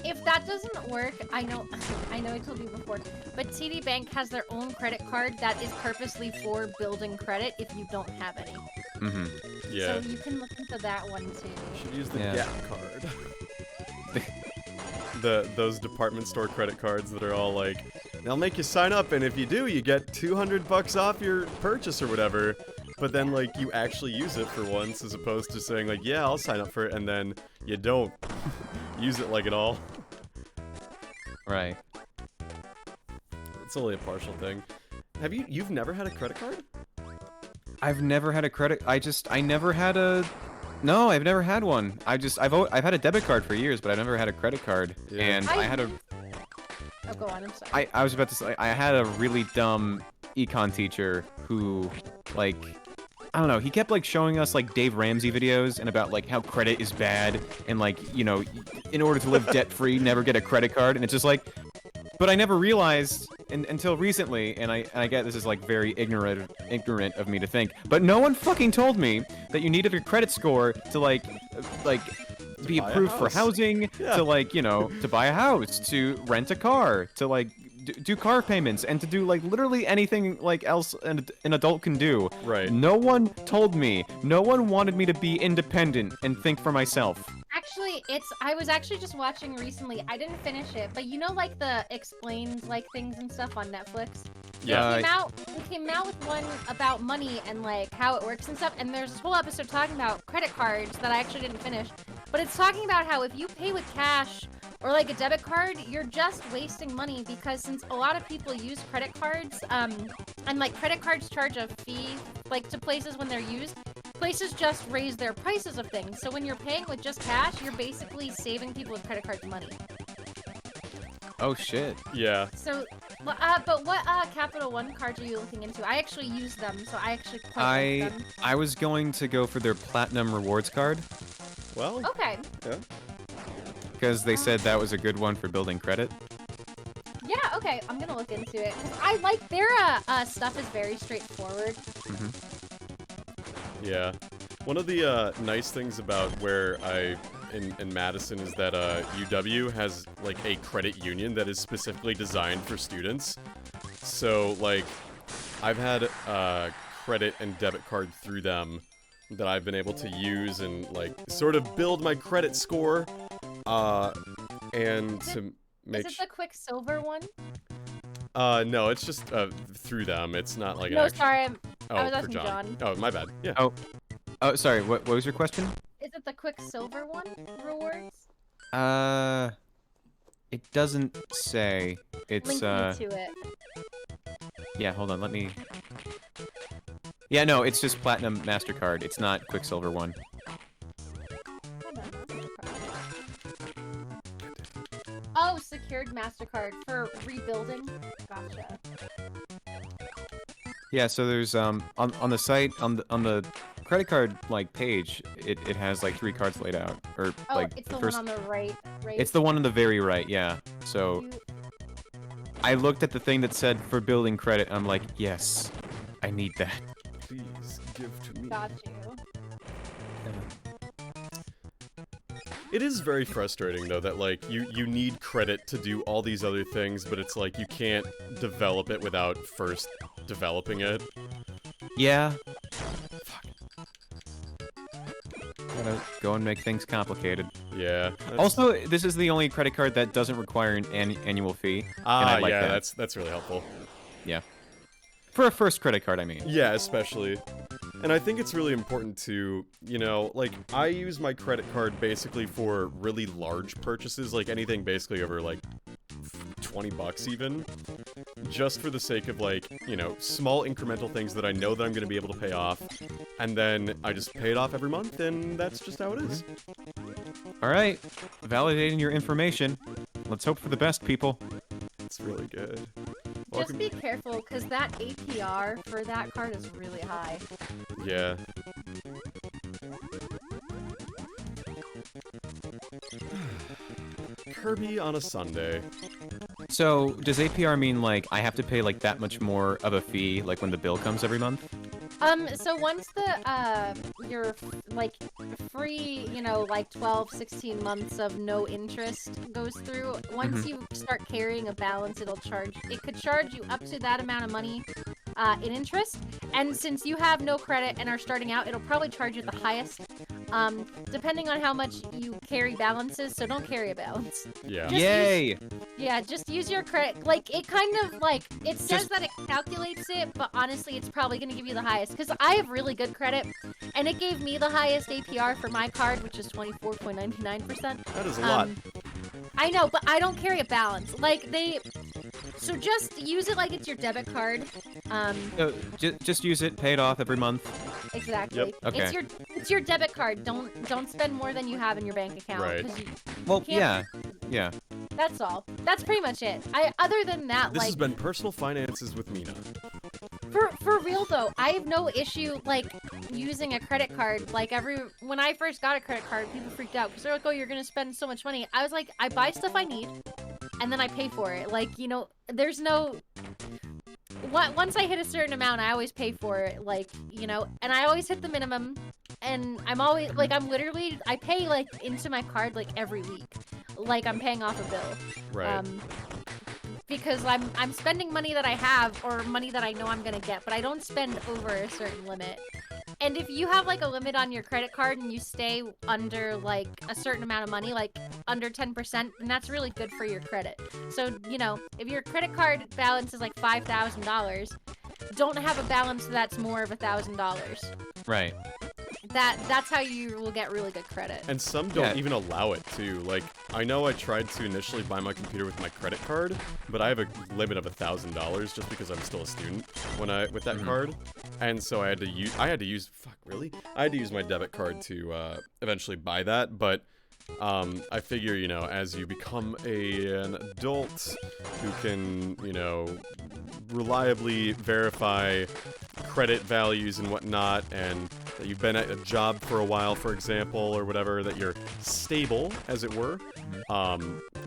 If that doesn't work, I know I told you before, but TD Bank has their own credit card that is purposely for building credit if you don't have any. Yeah. So you can look into that one too. You should use the Gap card. Those department store credit cards that are all like, they'll make you sign up, and if you do, you get $200 off your purchase or whatever. But then, like, you actually use it for once, as opposed to saying, like, yeah, I'll sign up for it, and then you don't use it, like, at all. Right. It's only a partial thing. You've never had a credit card? I've never had a credit. I never had a. No, I've never had one. I've had a debit card for years, but I've never had a credit card. Yeah. And I had a. Oh, go on. I'm sorry. I was about to say I had a really dumb econ teacher who, like, I don't know, he kept, like, showing us, like, Dave Ramsey videos and about, like, how credit is bad and, like, you know, in order to live debt-free, never get a credit card, and it's just like, but I never realized until recently, and I get this is like very ignorant of me to think, but no one fucking told me that you needed a credit score to like be approved for housing, Yeah. to like, you know, to buy a house, to rent a car, to like do car payments, and to do like literally anything like else an adult can do. Right. No one told me. No one wanted me to be independent and think for myself. Actually, I was actually just watching recently. I didn't finish it, but you know, like the explains like things and stuff on Netflix. Yeah. It came out with one about money and like how it works and stuff. And there's this whole episode talking about credit cards that I actually didn't finish. But it's talking about how if you pay with cash or like a debit card, you're just wasting money, because since a lot of people use credit cards, and like credit cards charge a fee like to places when they're used, places just raise their prices of things. So when you're paying with just cash, you're basically saving people with credit cards money. Oh shit. Yeah. So, but what Capital One cards are you looking into? I actually use them, so I actually quite like them. I was going to go for their platinum rewards card Well. Okay. Yeah. because they said that was a good one for building credit. Yeah, okay, I'm gonna look into it. 'Cause I like their stuff is very straightforward. Yeah. One of the nice things about where in Madison is that UW has like a credit union that is specifically designed for students. So like I've had credit and debit card through them that I've been able to use and like sort of build my credit score and to make Is it the Quicksilver one? no, it's just through them. It's not like an No, actual... sorry, I Oh, was for asking John. Oh, my bad. Yeah. Oh, sorry. What was your question? Is it the Quicksilver one rewards? It doesn't say. It's Link me to it. Yeah, hold on. Let me. Yeah, no, it's just Platinum MasterCard. It's not Quicksilver one. Hold on. Oh, secured MasterCard for rebuilding. Gotcha. Yeah, so there's on the site on the credit card like page, it has like 3 cards laid out, or Oh, like it's the first. one on the right. It's the one on the very right. Yeah. So You- I looked at the thing that said for building credit. I'm like, yes, I need that. Please give to me. Got you. It is very frustrating though that like you need credit to do all these other things, but it's like you can't develop it without first developing it. Yeah. Gotta go and make things complicated. Yeah. Also, this is the only credit card that doesn't require an annual fee. and I like yeah, that. that's really helpful. Yeah. For a first credit card, I mean. Yeah, especially. And I think it's really important to, you know, like, I use my credit card basically for really large purchases, like anything basically over, like, 20 bucks even. Just for the sake of, like, you know, small incremental things that I know that I'm going to be able to pay off. And then I just pay it off every month, and that's just how it is. Alright. Validating your information. Let's hope for the best, people. It's really good. Just be careful, because that APR for that card is really high. Yeah. Kirby on a Sunday. So, does APR mean, like, I have to pay, like, that much more of a fee, like, when the bill comes every month? So once the, your, like, free, you know, like 12, 16 months of no interest goes through, once you start carrying a balance, it could charge you up to that amount of money, in interest, and since you have no credit and are starting out, it'll probably charge you the highest, depending on how much you carry balances, so don't carry a balance. Yeah. Just Yay! Yeah, just use your credit. Like, it kind of, like, it says that it calculates it, but honestly, it's probably going to give you the highest. Because I have really good credit, and it gave me the highest APR for my card, which is 24.99%. That is a lot. I know, but I don't carry a balance. Like, so just use it like it's your debit card. Just use it, pay it off every month. Exactly. Yep. Okay. It's your debit card. Don't spend more than you have in your bank account. Right. 'Cause Well, can't- yeah. That's all. That's pretty much it. Other than that, This like, has been Personal Finances with Mina. For real though, I have no issue like using a credit card. Like when I first got a credit card, people freaked out because they're like, "Oh, you're gonna spend so much money." I was like, I buy stuff I need, and then I pay for it. Like, you know, there's no... Once I hit a certain amount, I always pay for it, like, you know, and I always hit the minimum, and I'm always, like, I pay, like, into my card, like, every week. Like, I'm paying off a bill. Right. Because I'm spending money that I have, or money that I know I'm gonna get, but I don't spend over a certain limit. And if you have, like, a limit on your credit card and you stay under, like, a certain amount of money, like, under 10%, then that's really good for your credit. So, you know, if your credit card balance is, like, $5,000, don't have a balance that's more of $1,000. Right. That's how you will get really good credit. And some don't even allow it too. Like, I know I tried to initially buy my computer with my credit card, but I have a limit of $1,000 just because I'm still a student with that card, and so I had to use I had to use my debit card to eventually buy that. But I figure, you know, as you become an adult who can, you know, reliably verify credit values and whatnot, and that you've been at a job for a while, for example, or whatever, that you're stable, as it were,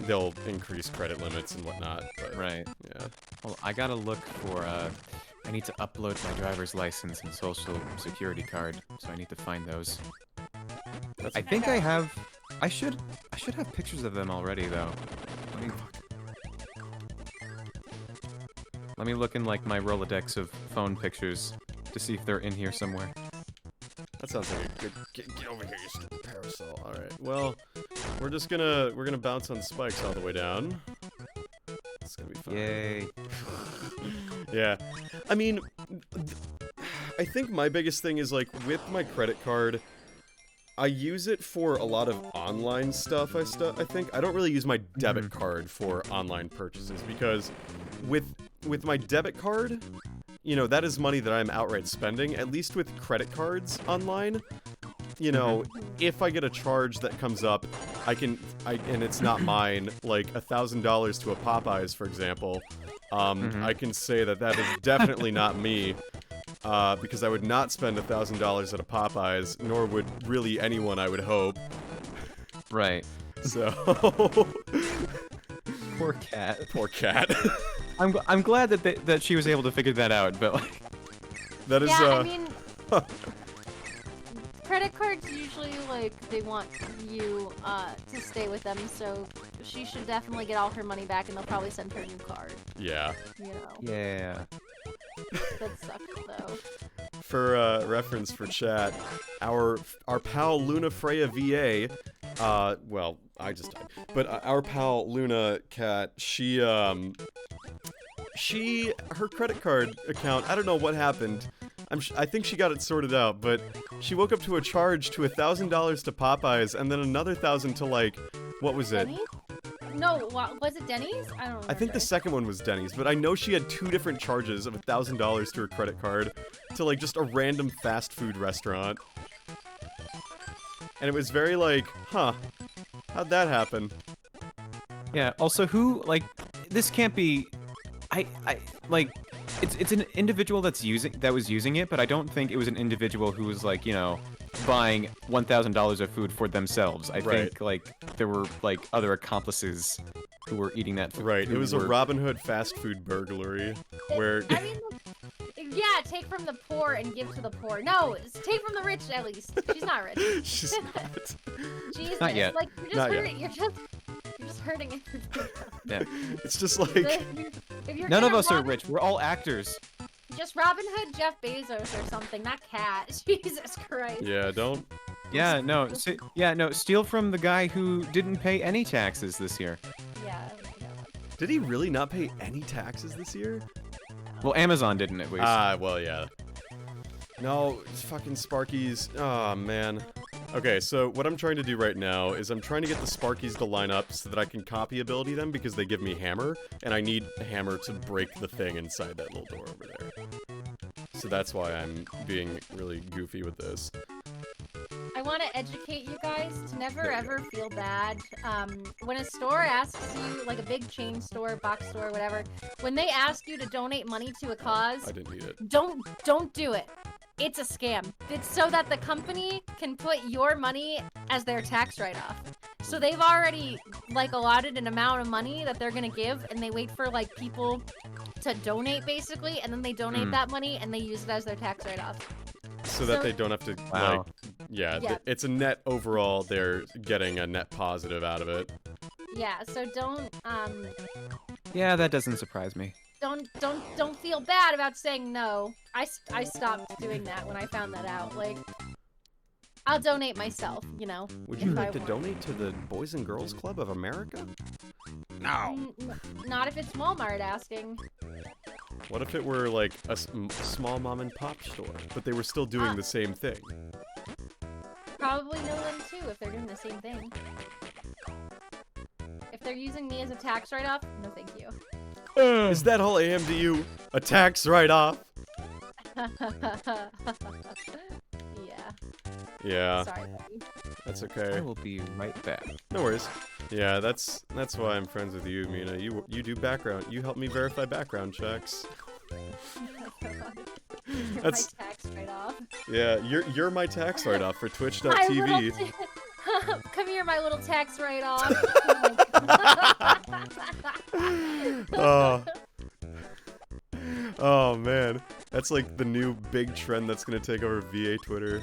they'll increase credit limits and whatnot. But, right. Yeah. Well, I gotta look for, I need to upload my driver's license and social security card, so I need to find those. I think I have... I should have pictures of them already, though. Let me look in, like, my Rolodex of phone pictures to see if they're in here somewhere. That sounds like a good... Get over here, you stupid parasol. Alright, well, we're gonna bounce on spikes all the way down. It's gonna be fun. Yay. Yeah. I mean, I think my biggest thing is, like, with my credit card, I use it for a lot of online stuff, I think. I don't really use my debit card for online purchases, because with my debit card, you know, that is money that I'm outright spending. At least with credit cards online, you know, if I get a charge that comes up, and it's not mine, like $1,000 to a Popeyes, for example, I can say that is definitely not me. Because I would not spend $1,000 at a Popeyes, nor would really anyone, I would hope. Right. So... Poor cat. Poor cat. I'm glad that she was able to figure that out, but like... That is, I mean... credit cards usually, like, they want you, to stay with them, so she should definitely get all her money back, and they'll probably send her a new card. Yeah. You know. Yeah. That sucks, though. For, reference for chat, our pal Luna Freya VA, well, I just died, but our pal Luna Cat, her credit card account, I don't know what happened. I think she got it sorted out, but she woke up to a charge to $1,000 to Popeyes, and then another $1,000 to, like, what was it? Denny's? No, was it Denny's? I don't remember. I think the second one was Denny's, but I know she had two different charges of $1,000 to her credit card to, like, just a random fast food restaurant. And it was very like, huh, how'd that happen? Yeah, also who, like, this can't be... like, it's an individual that was using it, but I don't think it was an individual who was, like, you know, buying $1,000 of food for themselves. I think, like, there were, like, other accomplices who were eating that food. Right, it was a Robin Hood fast food burglary, where... I mean, yeah, take from the poor and give to the poor. No, take from the rich, at least. She's not rich. She's not. Jesus, Not yet. like, you're just hurting everybody. Yeah. It's just like... None of us are rich. We're all actors. Just Robin Hood, Jeff Bezos or something, not Cat. Jesus Christ. Yeah, don't... Yeah, no, steal from the guy who didn't pay any taxes this year. Yeah. Did he really not pay any taxes this year? Well, Amazon didn't, at least. Ah, well, yeah. No, it's fucking Sparkies. Oh, man. Okay, so what I'm trying to do right now is I'm trying to get the Sparkies to line up so that I can copy ability them, because they give me hammer, and I need a hammer to break the thing inside that little door over there. So that's why I'm being really goofy with this. I want to educate you guys to never ever feel bad. When a store asks you, like a big chain store, box store, whatever, when they ask you to donate money to a cause, I didn't need it. Don't do it. It's a scam. It's so that the company can put your money as their tax write-off. So they've already like allotted an amount of money that they're gonna give, and they wait for like people to donate basically, and then they donate that money and they use it as their tax write-off. So that they don't have to, Wow. like, yeah, Yeah. it's a net overall, they're getting a net positive out of it. Yeah, so don't Yeah, that doesn't surprise me. don't feel bad about saying no. I stopped doing that when I found that out. Like, I'll donate myself, you know. Would if you I like to want. donate to the Boys and Girls Club of America? No. Not if it's Walmart asking. What if it were like a small mom and pop store, but they were still doing the same thing? Probably know them too if they're doing the same thing. If they're using me as a tax write-off, no thank you. Is that all I am to you? A tax write-off? Yeah. Yeah, Sorry, buddy. that's I okay. will be right back. No worries. Yeah, that's why I'm friends with you, Mina. You do background. You help me verify background checks. You're That's- my tax write-off. Yeah, you're my tax write-off for My Twitch.tv. little Come here, my little tax write-off. Oh. Oh man, that's like the new big trend that's gonna take over VA Twitter.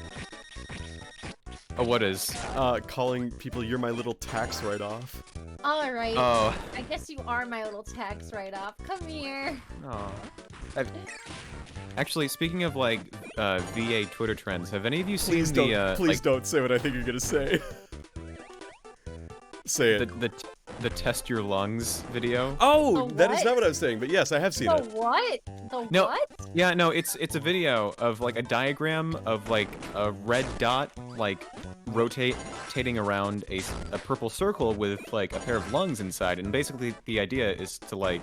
Oh, what is? Calling people "you're my little tax write-off." All right. Oh. I guess you are my little tax write-off. Come here. Oh. Actually, speaking of like VA Twitter trends, have any of you seen Please the please don't say what I think you're gonna say. Say it. the test your lungs video? Oh, The that is what? not what I was saying, but yes, I have seen The it. what? The No. what? Yeah, no, it's a video of like a diagram of like a red dot like rotating around a purple circle with like a pair of lungs inside, and basically the idea is to like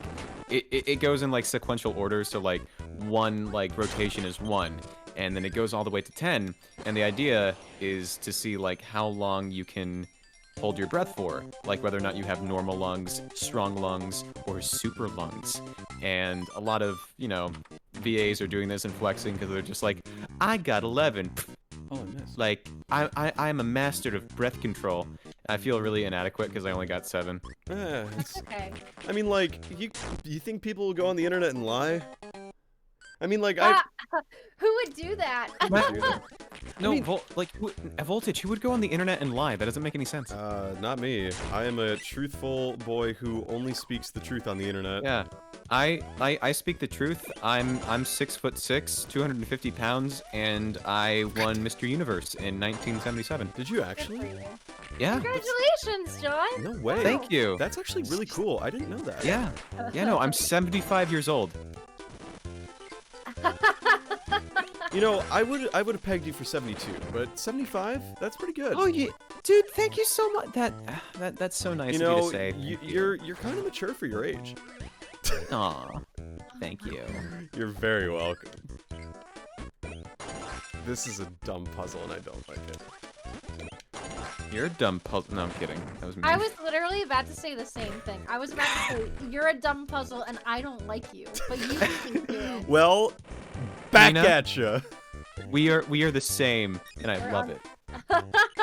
it goes in like sequential order, so like one like rotation is 1, and then it goes all the way to 10, and the idea is to see like how long you can hold your breath for, like whether or not you have normal lungs, strong lungs, or super lungs. And a lot of, you know, VAs are doing this and flexing because they're just like, I got 11. Oh, I missed. Like, I'm a master of breath control. I feel really inadequate because I only got 7. That's okay. I mean, like, you think people will go on the internet and lie? I mean, like, I. Who would do that? No, mean- Voltage, who would go on the internet and lie? That doesn't make any sense. Not me. I am a truthful boy who only speaks the truth on the internet. Yeah, I speak the truth. I'm 6'6", 250 pounds, and I won Mr. Universe in 1977. Did you Good for actually? you. Yeah. Congratulations, John. No way. Thank you. That's actually really cool. I didn't know that. Yeah. Yeah, no, I'm 75 years old. You know, I would have pegged you for 72, but 75? That's pretty good. Oh, yeah. Dude, thank you so much. That's so nice You of you know, to say. you're kind of mature for your age. Aw, thank you. You're very welcome. This is a dumb puzzle and I don't like it. You're a dumb puzzle. No, I'm kidding. That was me. I was literally about to say the same thing. I was about to say, you're a dumb puzzle and I don't like you, but you think you. Well, back Nina? at ya. We are the same, and I We're love on- it.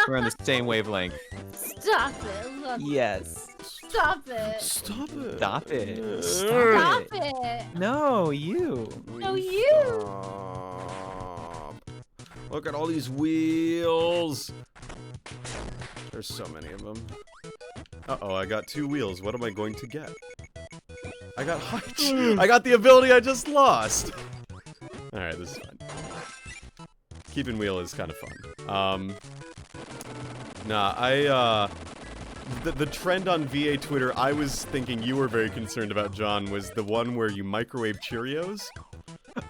We're on the same wavelength. Stop it. Yes. Stop it. Stop it. Stop it. Stop it. No, you. No, you. Stop. Look at all these wheels. There's so many of them. Uh-oh, I got 2 wheels. What am I going to get? I got Hutch. I got the ability I just lost. Alright, this is fine. Keeping wheel is kind of fun. The trend on VA Twitter, I was thinking you were very concerned about, John, was the one where you microwave Cheerios.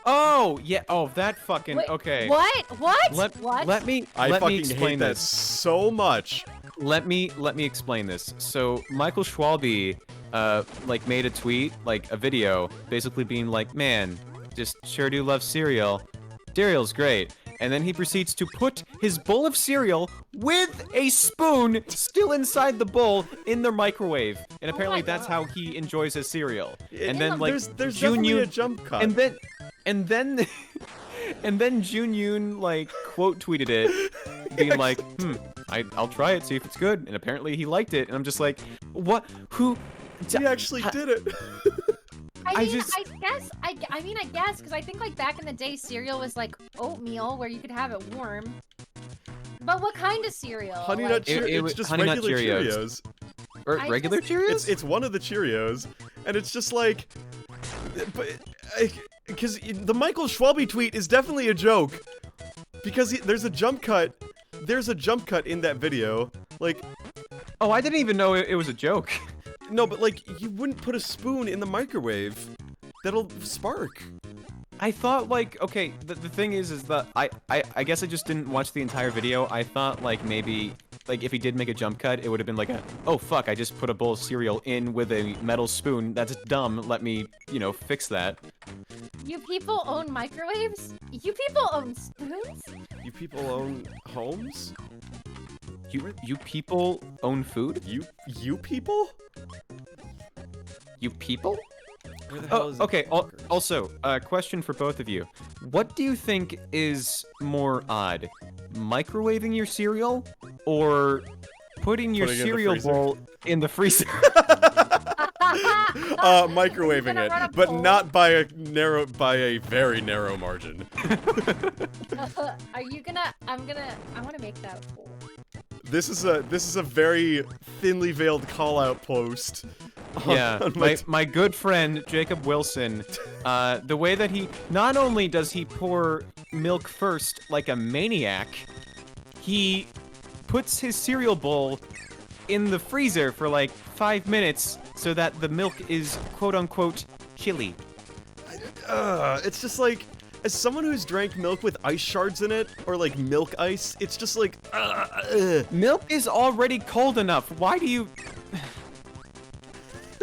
Oh, yeah. Oh, that fucking. Wait, Okay. What? What? Let What? me I let me fucking explain hate that this. so much. Let me explain this. So Michael Schwalbe, like made a tweet, like a video, basically being like, "Man, just sure do love cereal. Cereal's great." And then he proceeds to put his bowl of cereal with a spoon still inside the bowl in the microwave. And apparently that's how he enjoys his cereal. And then like there's Jun definitely a Yoon, jump cut. and then Jun Yoon like quote tweeted it, being like, I'll try it, see if it's good. And apparently he liked it, and I'm just like, what? Who? He actually did it. I guess, because I think, like, back in the day, cereal was, like, oatmeal, where you could have it warm. But what kind of cereal? Honey Nut Cheerios. It's just Honey Nut regular Cheerios. Cheerios. Or regular Cheerios? It's one of the Cheerios, and it's just like, because the Michael Schwalbe tweet is definitely a joke, because there's a jump cut. There's a jump cut in that video, like. Oh, I didn't even know it was a joke. No, but like, you wouldn't put a spoon in the microwave. That'll spark. I thought, like, okay, the thing is that I guess I just didn't watch the entire video. I thought, like, maybe, like, if he did make a jump cut, it would have been like oh, fuck, I just put a bowl of cereal in with a metal spoon. That's dumb. Let me, you know, fix that. You people own microwaves? You people own spoons? You people own homes? You people own food? You people? You people? Where the hell Oh, is okay. it? Also, question for both of you. What do you think is more odd? Microwaving your cereal or putting your cereal bowl in the freezer? Microwaving it, but not by a very narrow margin. Are you gonna? I want to make that poll. This is a very thinly veiled call out post. Yeah, my good friend Jacob Wilson, the way that he not only does he pour milk first like a maniac, he puts his cereal bowl in the freezer for like 5 minutes so that the milk is quote unquote chilly. It's just like, as someone who's drank milk with ice shards in it, or like milk ice, it's just like, Milk is already cold enough. Why do you?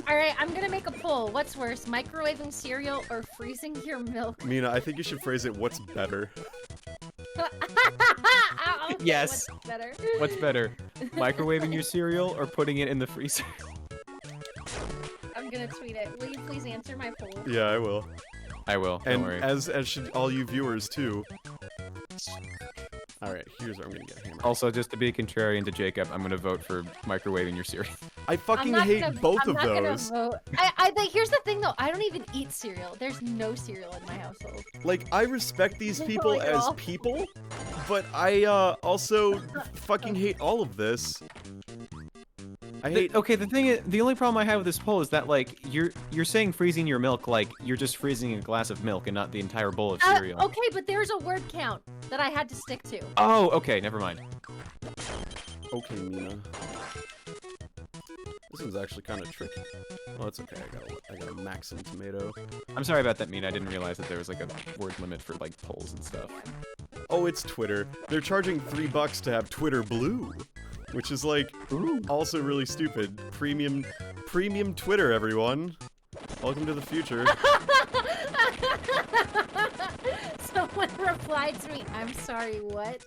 Alright, I'm gonna make a poll. What's worse, microwaving cereal or freezing your milk? Mina, I think you should phrase it, what's better? Yes. What's better? What's better, microwaving your cereal or putting it in the freezer? I'm gonna tweet it. Will you please answer my poll? Yeah, I will. I will. Don't And worry. as should all you viewers too. Alright, here's where I'm gonna get hammered. Also, just to be contrarian to Jacob, I'm gonna vote for microwaving your cereal. I fucking hate both of those. Here's the thing though, I don't even eat cereal. There's no cereal in my household. Like, I respect these people Like, as all- people, but I also fucking hate all of this. I hate. Okay, the only problem I have with this poll is that, like, you're saying freezing your milk like you're just freezing a glass of milk and not the entire bowl of cereal. Okay, but there's a word count that I had to stick to. Oh, okay, never mind. Okay, Mina. This one's actually kind of tricky. Oh, it's okay. I got a Maxim tomato. I'm sorry about that, Mina. I didn't realize that there was like a word limit for like polls and stuff. Oh, it's Twitter. They're charging $3 to have Twitter Blue, which is like also really stupid. Premium Twitter, everyone. Welcome to the future. Someone replied to me, I'm sorry, what?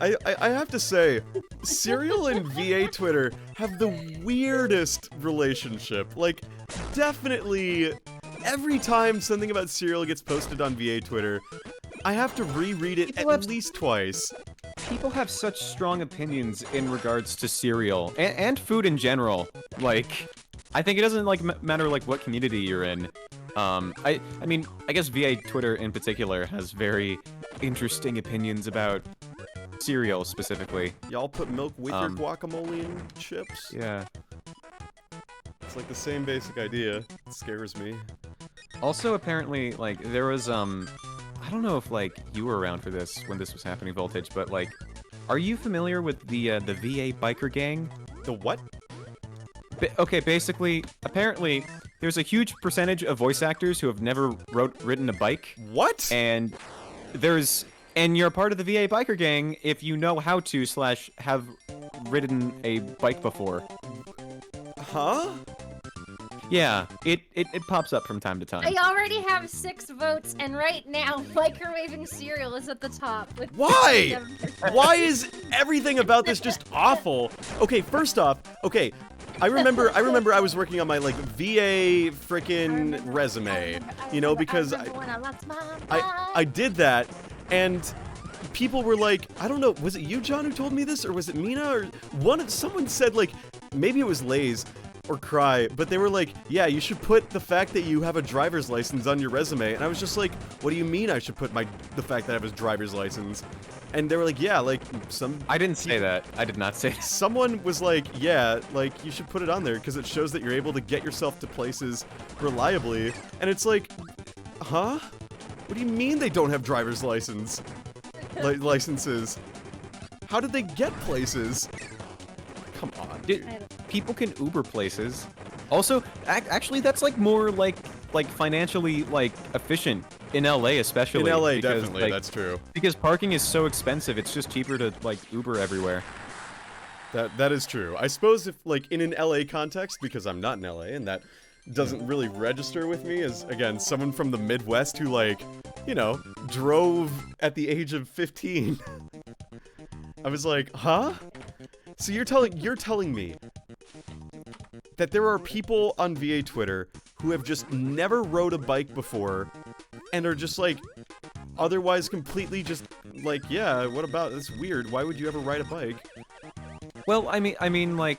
I have to say, Cereal and VA Twitter have the weirdest relationship. Like, definitely, every time something about Cereal gets posted on VA Twitter, I have to reread it at least twice. People have such strong opinions in regards to cereal and food in general. Like, I think it doesn't like matter like what community you're in. I mean, I guess VA Twitter in particular has very interesting opinions about cereal specifically. Y'all put milk with your guacamole and chips? Yeah. It's like the same basic idea. It scares me. Also, apparently, like, there was, I don't know if, like, you were around for this when this was happening, Voltage, but, like, are you familiar with the VA biker gang? The what? Okay, basically, apparently, there's a huge percentage of voice actors who have never ridden a bike. What? And you're a part of the VA biker gang if you know how to / have ridden a bike before. Huh? Yeah, it pops up from time to time. I already have 6 votes, and right now, microwaving cereal is at the top. With Why? 57%. Why is everything about this just awful? Okay, first off, okay, I remember I was working on my like VA frickin' resume, you know, because I did that, And people were like, I don't know, was it you, John, who told me this, or was it Mina, or someone said, like, maybe it was Lays or Cry, but they were like, yeah, you should put the fact that you have a driver's license on your resume. And I was just like, what do you mean I should put the fact that I have a driver's license? And they were like, yeah, like, I didn't say that. I did not say that. Someone was like, yeah, like, you should put it on there because it shows that you're able to get yourself to places reliably. And it's like, huh? What do you mean they don't have driver's licenses? How did they get places? Come on, dude. People can Uber places. Also, actually, that's like more like financially like efficient in LA, especially. In LA, because, definitely, like, that's true. Because parking is so expensive, it's just cheaper to like Uber everywhere. That is true. I suppose if like in an LA context, because I'm not in LA, and that doesn't really register with me as, again, someone from the Midwest who, like, you know, drove at the age of 15. I was like, huh? So you're telling me that there are people on VA Twitter who have just never rode a bike before and are just like otherwise completely just like, yeah, what about, that's weird, why would you ever ride a bike? Well, I mean, like,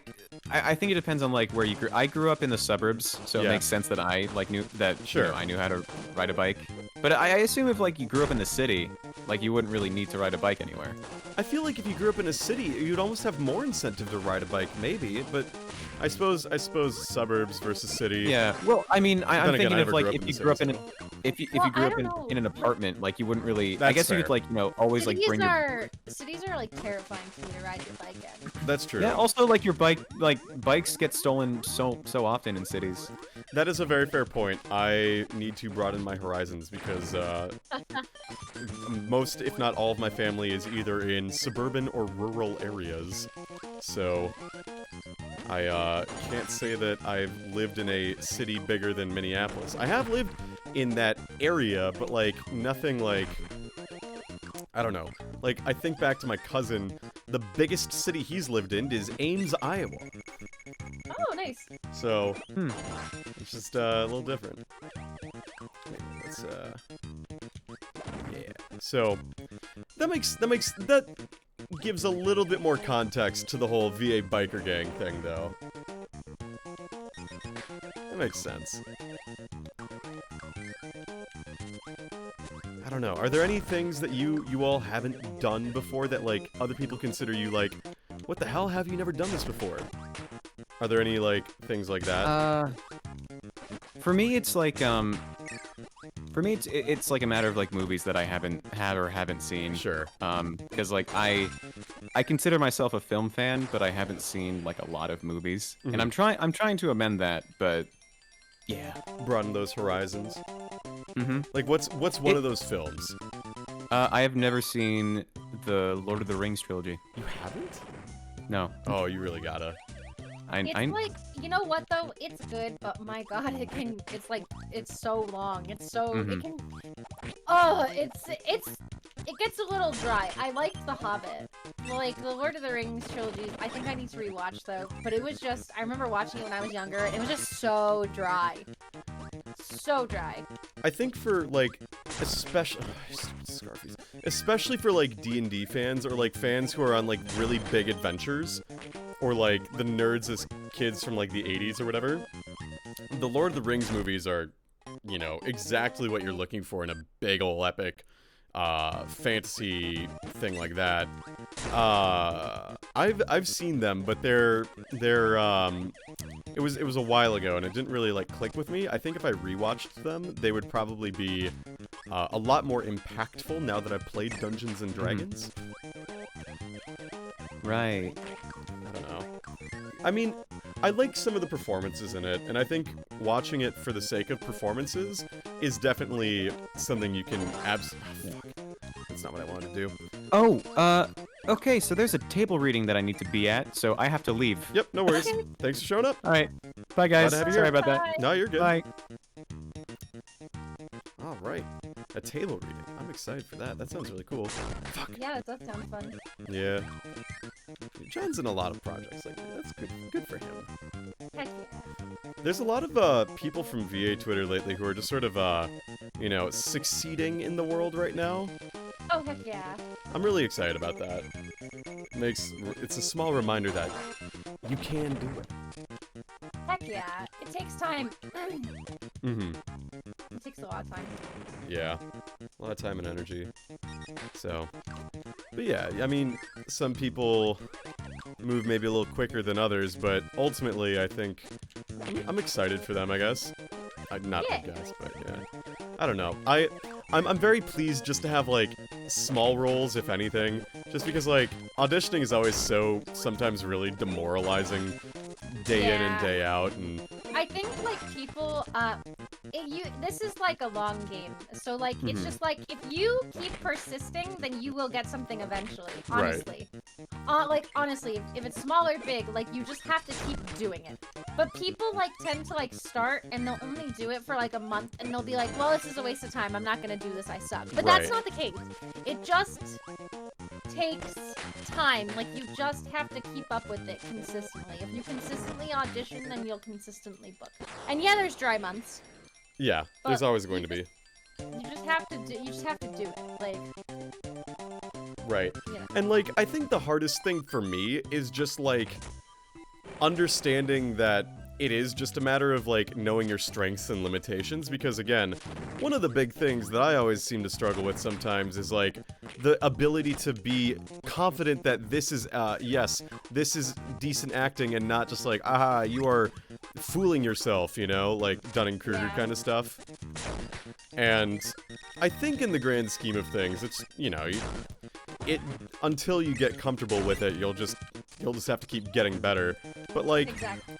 I think it depends on like where you grew. I grew up in the suburbs, so it makes sense that I like knew that. Sure. You know, I knew how to ride a bike. But I assume if like you grew up in the city, like you wouldn't really need to ride a bike anywhere. I feel like if you grew up in a city, you'd almost have more incentive to ride a bike, maybe. But I suppose suburbs versus city. Yeah. Well, I mean, I'm thinking I if never like grew up if in you the grew up city, in if you grew up in an apartment, like you wouldn't really. I That's guess you fair. could like always like bring your. Cities are like terrifying for me to ride your bike in. That's true. Yeah. Also, like your bike, like bikes get stolen so often in cities. That is a very fair point. I need to broaden my horizons because most, if not all, of my family is either in suburban or rural areas. So I can't say that I've lived in a city bigger than Minneapolis. I have lived in that area, but like nothing like, I don't know. Like, I think back to my cousin, the biggest city he's lived in is Ames, Iowa. Oh, nice. So, it's just a little different. Let's, yeah. So, that gives a little bit more context to the whole VA biker gang thing, though. That makes sense. I don't know. Are there any things that you all haven't done before that, like, other people consider you, like, what the hell, have you never done this before? Are there any, like, things like that? For me, it's like, for me, it's like a matter of, like, movies that I haven't seen. Sure. Because, like, I consider myself a film fan, but I haven't seen, like, a lot of movies. Mm-hmm. And I'm trying to amend that, but, yeah. Broaden those horizons. Mm-hmm. Like, what's one of those films? I have never seen the Lord of the Rings trilogy. You haven't? No. Oh, you really gotta. It's like, you know what though? It's good, but my god, it's like, it's so long. It's so, it can, oh, it gets a little dry. I liked The Hobbit. Like, the Lord of the Rings trilogy, I think I need to rewatch though, but it was just, I remember watching it when I was younger, and it was just so dry. So dry. I think for, like, especially for, like, D&D fans, or, like, fans who are on, like, really big adventures, or, like, the nerds as kids from, like, the 80s or whatever, the Lord of the Rings movies are, you know, exactly what you're looking for in a big ol' epic, fantasy thing like that. I've seen them, but they're it was a while ago, and it didn't really, like, click with me. I think if I rewatched them, they would probably be a lot more impactful now that I've played Dungeons and Dragons. Right. I don't know. I mean, I like some of the performances in it, and I think watching it for the sake of performances is definitely something you can That's not what I wanted to do. Oh, okay, so there's a table reading that I need to be at, so I have to leave. Yep, no worries. Thanks for showing up. Alright. Bye, guys. Glad to have you Sorry here. about that. No, you're good. Bye. All right. A table reading. I'm excited for that. That sounds really cool. Fuck. Yeah, that does sound fun. Yeah. John's in a lot of projects like that. That's good. Good for him. Heck yeah. There's a lot of people from VA Twitter lately who are just sort of, you know, succeeding in the world right now. Oh, heck yeah. I'm really excited about that. It's a small reminder that you can do it. Heck yeah. It takes time. Mm-hmm. It takes a lot of time. Yeah. A lot of time and energy. So. But yeah, I mean, some people move maybe a little quicker than others, but ultimately I think I'm excited for them, I guess. Not Yeah. big guys, but yeah. I don't know. I'm very pleased just to have, like, small roles, if anything. Just because, like, auditioning is always so sometimes really demoralizing day in and Yeah. day out, and I think, like, people, this is like a long game. So, like, it's Mhm. just like, if you keep persisting, then you will get something eventually. Right. Honestly. Like, honestly, if it's small or big, like, you just have to keep doing it. But people, like, tend to, like, start, and they'll only do it for, like, a month, and they'll be like, well, this is a waste of time. I'm not gonna do this. I suck. But that's Right. not the case. It just takes time. Like, you just have to keep up with it consistently. If you consistently audition, then you'll consistently book. And yeah, there's dry months. yeah, there's But always going to be. You just have to do it. Like, Right. you know. And, like, I think the hardest thing for me is just, like, understanding that it is just a matter of, like, knowing your strengths and limitations, because, again, one of the big things that I always seem to struggle with sometimes is, like, the ability to be confident that this is, yes, this is decent acting and not just like, you are fooling yourself, you know, like Dunning-Kruger Yeah. kind of stuff. And I think in the grand scheme of things, it's, you know, until you get comfortable with it, you'll just have to keep getting better. But, like, Exactly.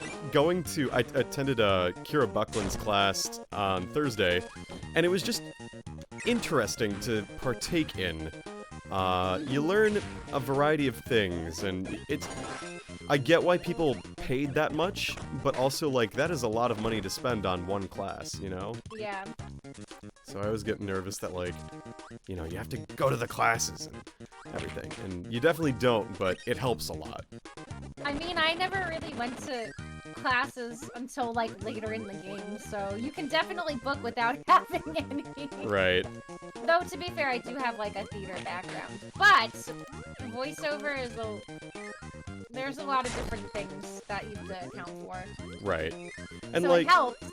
I attended Kira Buckland's class on Thursday, and it was just interesting to partake in. You learn a variety of things, and I get why people paid that much, but also, like, that is a lot of money to spend on one class, you know? Yeah. So I was getting nervous that, like, you know, you have to go to the classes and everything. And you definitely don't, but it helps a lot. I mean, I never really went to classes until, like, later in the game, so you can definitely book without having any. Right. Though, to be fair, I do have, like, a theater background. But voiceover is there's a lot of different things that you have to account for. Right. And, So like, it helps.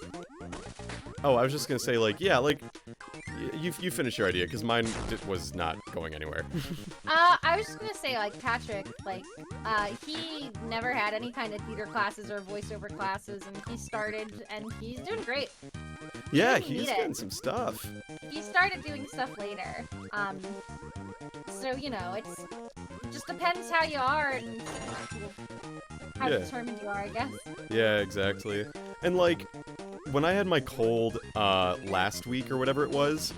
oh, I was just gonna say, like, yeah, like, you finish your idea, because mine was not going anywhere. I was just gonna say, like, Patrick, like, he never had any kind of theater classes or voiceover classes, and he started, and he's doing great. Yeah, didn't he's need it. getting some stuff. He started doing stuff later. So, you know, it just depends how you are and how Yeah. determined you are, I guess. Yeah, exactly. And, like, when I had my cold last week or whatever it was,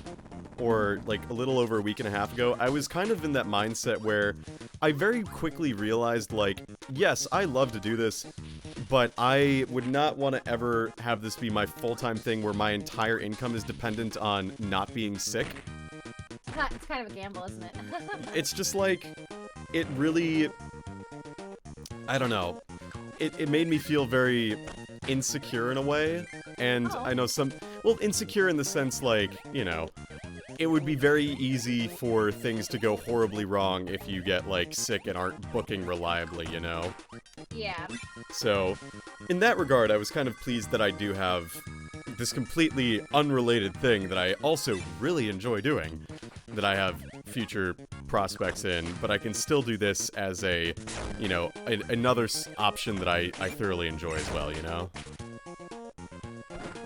or like a little over a week and a half ago, I was kind of in that mindset where I very quickly realized, like, yes, I love to do this, but I would not want to ever have this be my full-time thing where my entire income is dependent on not being sick. It's kind of a gamble, isn't it? It's just like, it really, I don't know, it made me feel very insecure in a way, and Oh. I know insecure in the sense, like, you know, it would be very easy for things to go horribly wrong if you get, like, sick and aren't booking reliably, you know? Yeah. So, in that regard, I was kind of pleased that I do have this completely unrelated thing that I also really enjoy doing, that I have future prospects in, but I can still do this as a, you know, another option that I thoroughly enjoy as well, you know?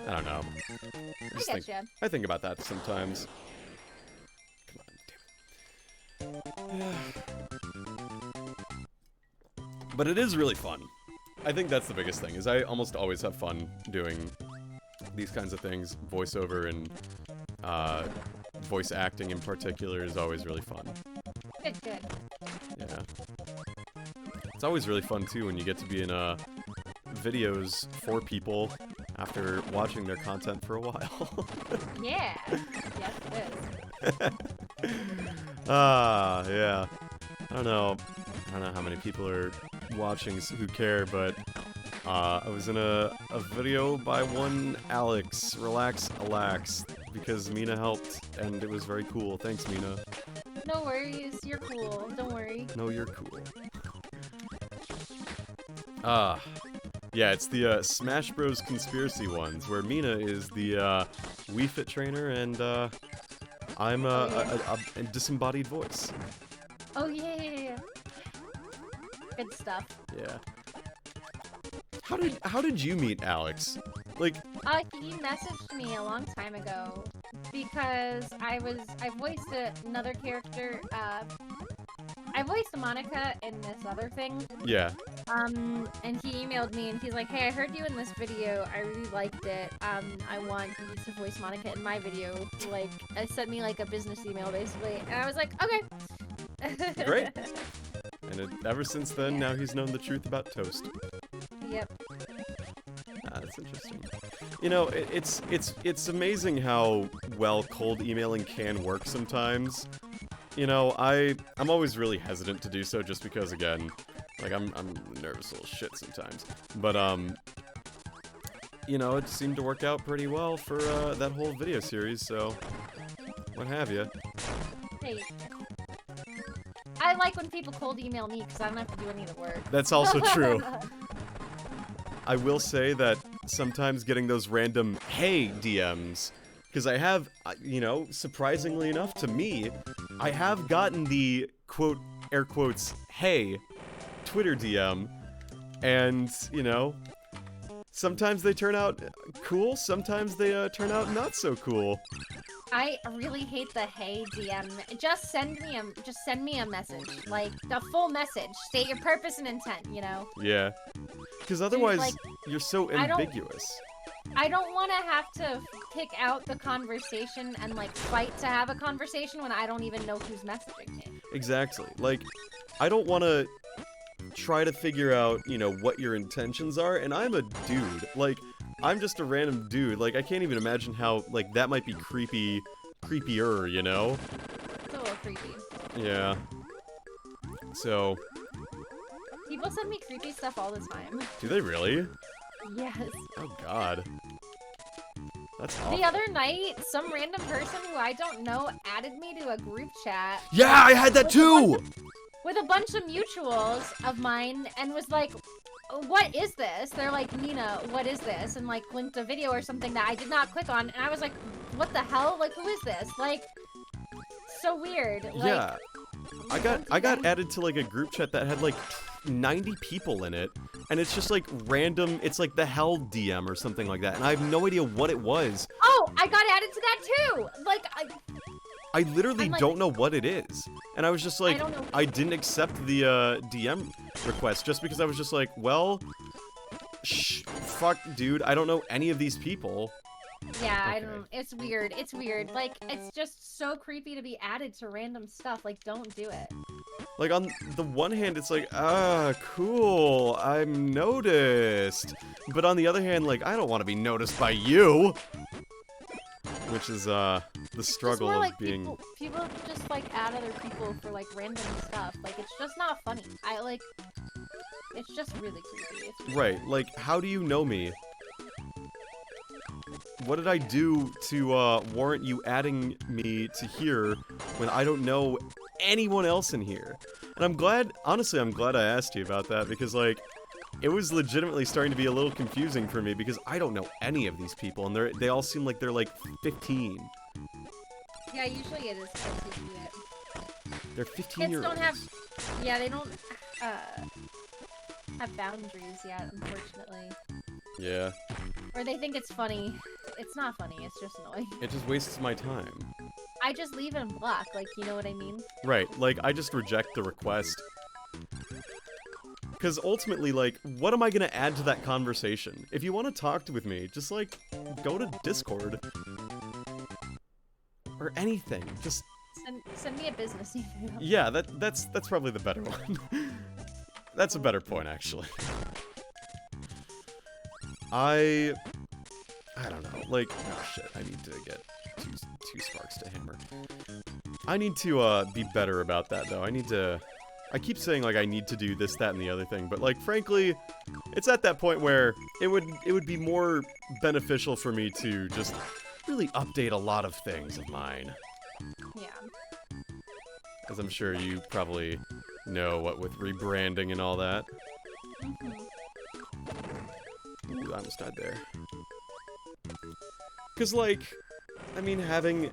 I don't know. I get you. I think about that sometimes. Come on, damn it. But it is really fun. I think that's the biggest thing, is I almost always have fun doing these kinds of things. Voiceover and voice acting in particular is always really fun. Good, good. Yeah. It's always really fun, too, when you get to be in videos for people after watching their content for a while. Yeah. Yes, it is. Yeah. I don't know how many people are watching who care, but I was in a video by one Alex, Relax Alax, because Mina helped, and it was very cool. Thanks, Mina. No worries, you're cool. Don't worry. No, you're cool. Yeah, it's the Smash Bros. Conspiracy ones, where Mina is the Wii Fit trainer, and I'm a disembodied voice. Oh yeah. Good stuff. Yeah. How did you meet Alex? Like, He messaged me a long time ago because I voiced another character. I voiced Monica in this other thing. yeah. And he emailed me and he's like, "Hey, I heard you in this video. I really liked it. I want you to voice Monica in my video." Like, sent me like a business email basically, and I was like, "Okay." Great. And ever since then, now he's known the truth about Toast. Yep. That's interesting. You know, it's amazing how well cold emailing can work sometimes. You know, I'm always really hesitant to do so just because, again, like I'm nervous little shit sometimes. But you know, it seemed to work out pretty well for that whole video series. So, what have you? Hey. I like when people cold email me because I don't have to do any of the work. That's also true. I will say that sometimes getting those random "Hey" DMs, because I have, you know, surprisingly enough to me, I have gotten the quote, air quotes, "Hey" Twitter DM, and, you know, sometimes they turn out cool, sometimes they turn out not so cool. I really hate the "Hey" DM. Just send me a message, like the full message. State your purpose and intent. You know. Yeah. Because otherwise, like, you're so ambiguous. I don't want to have to pick out the conversation and like fight to have a conversation when I don't even know who's messaging me. Exactly. Like, I don't want to try to figure out, you know, what your intentions are, and I'm a dude. Like, I'm just a random dude. Like, I can't even imagine how, like, that might be creepier, you know? It's a little creepy. Yeah. So, People send me creepy stuff all the time. do they really? Yes. Oh, God. That's awful. The other night, some random person who I don't know added me to a group chat. Yeah, I had that too! With a bunch of mutuals of mine and was like, "What is this?" They're like, "Nina, what is this?" And like linked a video or something that I did not click on, and I was like, "What the hell? Like, who is this?" Like, so weird. Like, Yeah. I got added to like a group chat that had like 90 people in it, and it's just like random, it's like the hell DM or something like that, and I have no idea what it was. Oh, I got added to that too! Like, I literally like, don't know what it is. And I was just like, I don't know. I didn't accept the DM request just because I was just like, well, fuck, dude, I don't know any of these people. Yeah, Okay. I don't. It's weird. It's weird. Like, it's just so creepy to be added to random stuff. Like, don't do it. Like, on the one hand, it's like, cool, I'm noticed. But on the other hand, like, I don't want to be noticed by you. Which is, the struggle more of like being... people just like add other people for like random stuff. Like, it's just not funny. It's just really creepy. It's weird. Right, like, how do you know me? What did I do to, warrant you adding me to here when I don't know anyone else in here? And I'm glad, honestly, I'm glad I asked you about that, because, like, it was legitimately starting to be a little confusing for me, because I don't know any of these people, and they all seem like they're, like, 15. Yeah, usually it is kids who do it. They're 15 years Kids don't have. Yeah, they don't have boundaries yet, unfortunately. Yeah. Or they think it's funny. It's not funny. It's just annoying. It just wastes my time. I just leave it in block. Like, you know what I mean? Right, like, I just reject the request. Because ultimately, like, what am I gonna add to that conversation? If you want to talk with me, just, like, go to Discord. Or anything. Just... Send me a business email. Yeah, that's probably the better one. That's a better point, actually. I don't know, like, oh shit, I need to get two sparks to hammer. I need to, be better about that, though. I keep saying, like, I need to do this, that, and the other thing, but, like, frankly, it's at that point where it would be more beneficial for me to just really update a lot of things of mine. Yeah. as I'm sure you probably know what with rebranding and all that. Ooh, I almost died there. Cause like, I mean, having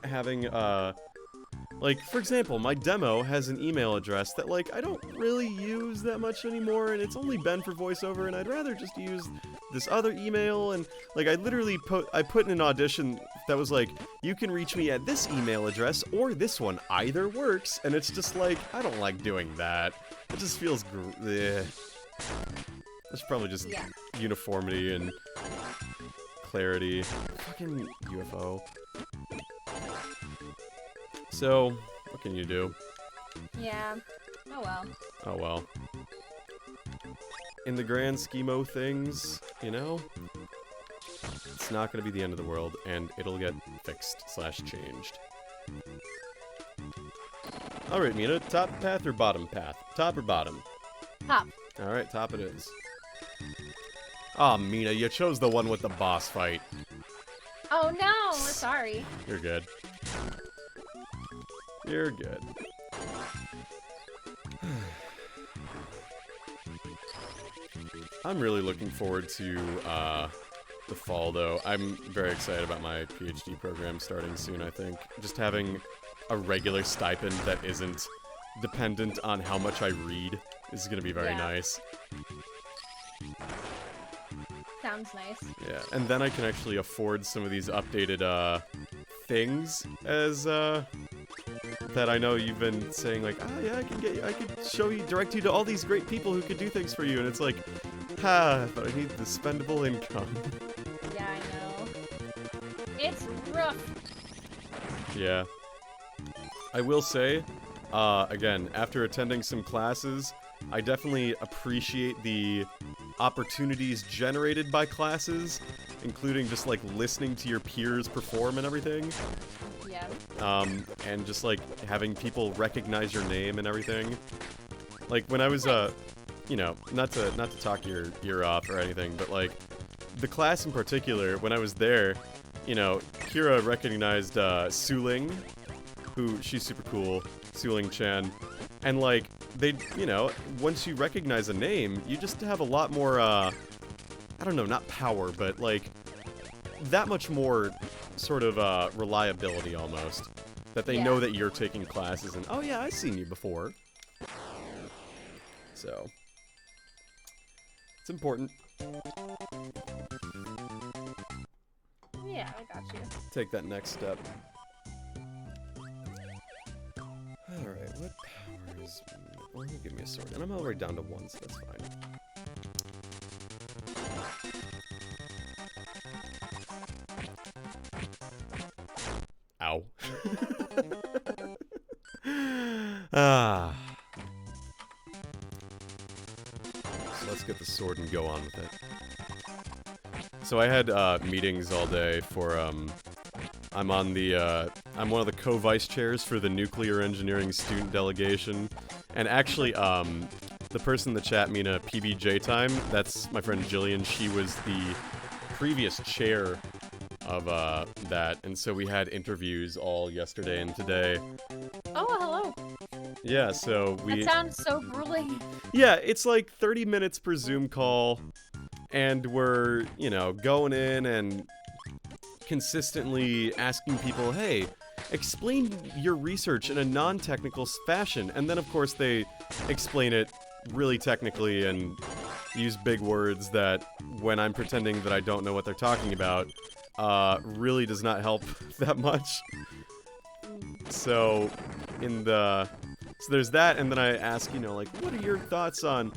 like, for example, my demo has an email address that, like, I don't really use that much anymore, and it's only been for voiceover, and I'd rather just use this other email, and, like, I literally put in an audition that was like, you can reach me at this email address, or this one, either works, and it's just like, I don't like doing that. It just feels It's probably just uniformity and clarity. Fucking UFO. So, what can you do? Yeah. Oh well. Oh well. In the grand scheme of things, you know, it's not gonna be the end of the world, and it'll get fixed / changed. Alright, Mina, top path or bottom path? Top or bottom? Top. Alright, top it is. Aw, Mina, you chose the one with the boss fight. Oh no, sorry. You're good. You're good. I'm really looking forward to the fall, though. I'm very excited about my PhD program starting soon, I think. Just having a regular stipend that isn't dependent on how much I read is going to be very nice. Sounds nice. Yeah, and then I can actually afford some of these updated things as that I know you've been saying, like, oh yeah, I could direct you to all these great people who could do things for you, and it's like, but I need the spendable income. Yeah, I know. It's rough. Yeah. I will say, again, after attending some classes, I definitely appreciate the opportunities generated by classes, including just, like, listening to your peers perform and everything. Yeah. And just, like, having people recognize your name and everything. Like, when I was, you know, not to talk your ear off or anything, but, like, the class in particular, when I was there, you know, Kira recognized, Suling, who, she's super cool, Suling-chan, and, like, they, you know, once you recognize a name, you just have a lot more, I don't know, not power, but, like, that much more sort of, reliability, almost. That they know that you're taking classes and, oh yeah, I've seen you before. So, it's important. Yeah, I got you. Take that next step. Alright, what powers... Well, he'll give me a sword. And I'm already down to 1, so that's fine. Ow. Ah. So let's get the sword and go on with it. So I had meetings all day for I'm on the I'm one of the co-vice chairs for the nuclear engineering student delegation, and actually the person in the chat, Mina, PBJ time, that's my friend Jillian. She was the previous chair of that, and so we had interviews all yesterday and today. Oh, hello. Yeah, so we... That sounds so grueling. Yeah, it's like 30 minutes per Zoom call, and we're, you know, going in and consistently asking people, hey, explain your research in a non-technical fashion. And then, of course, they explain it really technically and use big words that, when I'm pretending that I don't know what they're talking about, really does not help that much. So, so there's that, and then I ask, you know, like, what are your thoughts on,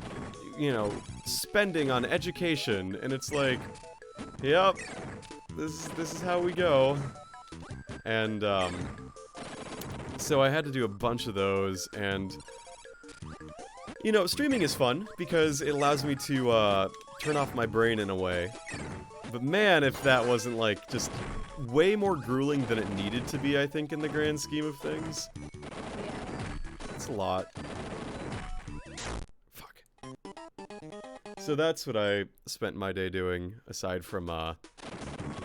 you know, spending on education? And it's like, yep, this is how we go. And, so I had to do a bunch of those, and, you know, streaming is fun, because it allows me to, turn off my brain in a way. But man, if that wasn't, like, just way more grueling than it needed to be, I think, in the grand scheme of things. It's a lot. Fuck. So that's what I spent my day doing, aside from,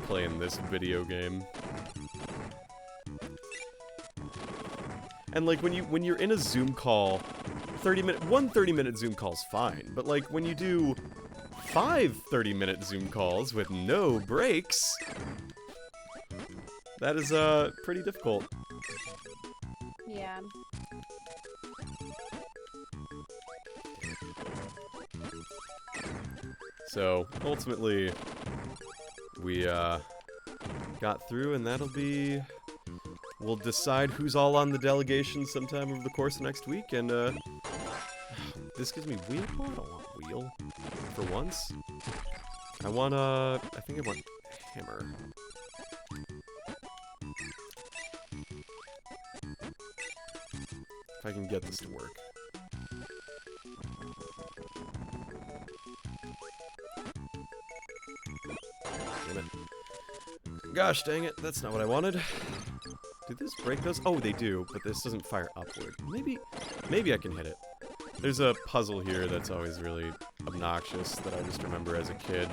playing this video game. And like when you're in a Zoom call, 30-minute Zoom call's fine. But like when you do 5 30-minute Zoom calls with no breaks, that is pretty difficult. Yeah. So ultimately, we got through, and that'll be. We'll decide who's all on the delegation sometime over the course of next week, and this gives me wheel. I don't want wheel for once. I want I think I want hammer. If I can get this to work. Damn it. Gosh dang it, that's not what I wanted. Did this break those? Oh, they do, but this doesn't fire upward. Maybe I can hit it. There's a puzzle here that's always really obnoxious that I just remember as a kid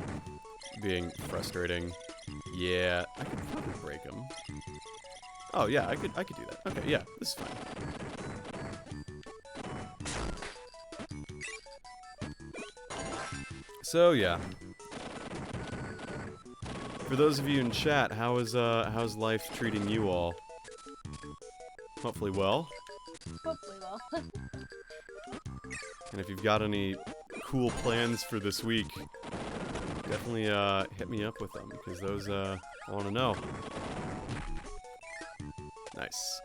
being frustrating. Yeah, I could probably break them. Oh yeah, I could do that. Okay, yeah, this is fine. So yeah. For those of you in chat, how's life treating you all? Hopefully well. Hopefully well. And if you've got any cool plans for this week, definitely hit me up with them, because those I want to know. Nice.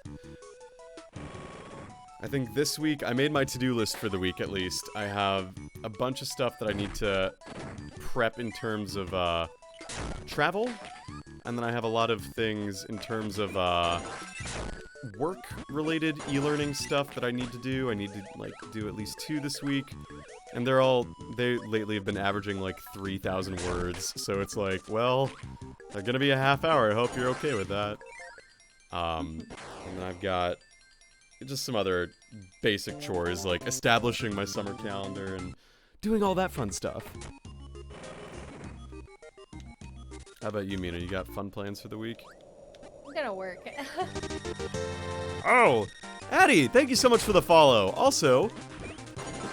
I think this week, I made my to-do list for the week at least. I have a bunch of stuff that I need to prep in terms of travel, and then I have a lot of things in terms of work-related e-learning stuff that I need to do. I need to like do at least 2 this week, and they lately have been averaging like 3,000 words, so it's like, well, they're gonna be a half hour. I hope you're okay with that. And then I've got just some other basic chores like establishing my summer calendar and doing all that fun stuff. How about you, Mina? You got fun plans for the week? I'm gonna work. Oh, Addie, thank you so much for the follow. Also,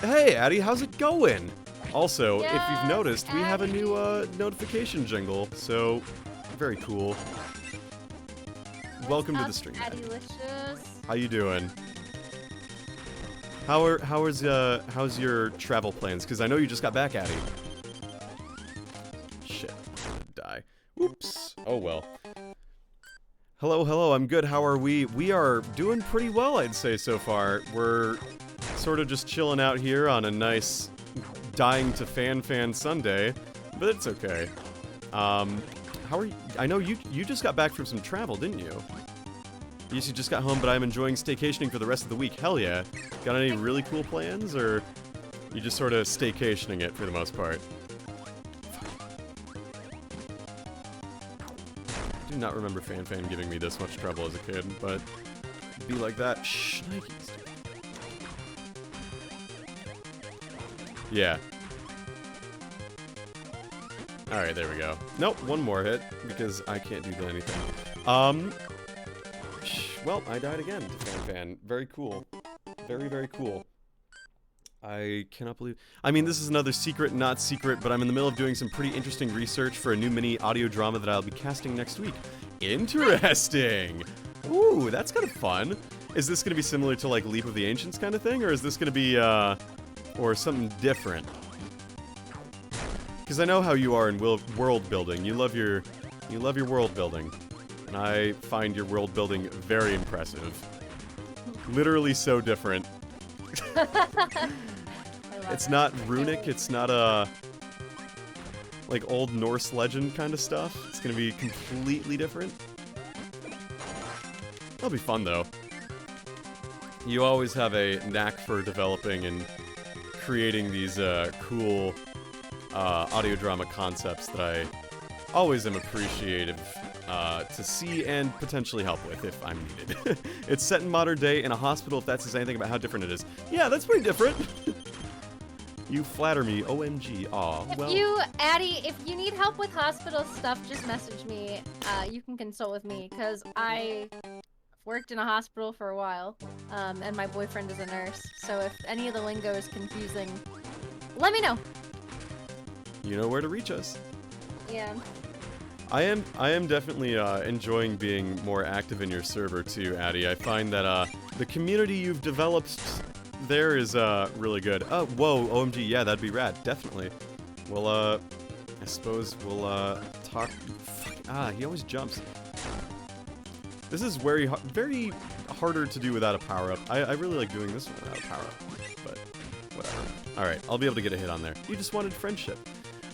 hey, Addie, how's it going? Also, if you've noticed, we have a new notification jingle, so very cool. Welcome to the stream. Addie-licious. How you doing? How's your travel plans? Because I know you just got back, Addie. Shit, I'm gonna die. Oops. Oh well. Hello, I'm good. How are we? We are doing pretty well, I'd say, so far. We're sort of just chilling out here on a nice dying to fan Sunday, but it's okay. How are you? I know you just got back from some travel, didn't you? Yes, you just got home, but I'm enjoying staycationing for the rest of the week. Hell yeah. Got any really cool plans, or you just sort of staycationing it for the most part? I do not remember Fan giving me this much trouble as a kid, but it'd be like that. Shh, Nikes. Yeah. Alright, there we go. Nope, one more hit, because I can't do anything. Well, I died again to Fan. Very cool. Very cool. I cannot believe... I mean, this is another secret, not secret, but I'm in the middle of doing some pretty interesting research for a new mini audio drama that I'll be casting next week. Interesting! Ooh, that's kind of fun. Is this going to be similar to, like, Leap of the Ancients kind of thing, or is this going to be, or something different? Because I know how you are in world building. You love your world building. And I find your world building very impressive. Literally so different. It's not runic, it's not like old Norse legend kind of stuff. It's gonna be completely different. That'll be fun though. You always have a knack for developing and creating these cool audio drama concepts that I always am appreciative to see and potentially help with if I'm needed. It's set in modern day in a hospital, if that says anything about how different it is. Yeah, that's pretty different. You flatter me, OMG. Aw, well... Addie, if you need help with hospital stuff, just message me. You can consult with me, because worked in a hospital for a while, and my boyfriend is a nurse. So if any of the lingo is confusing, let me know. You know where to reach us. Yeah. I am definitely enjoying being more active in your server too, Addy. I find that the community you've developed there is really good. Oh, whoa, OMG, yeah, that'd be rad, definitely. Well, I suppose we'll talk. Fuck, he always jumps. This is very harder to do without a power up. I really like doing this one without a power up, but whatever. All right, I'll be able to get a hit on there. You just wanted friendship.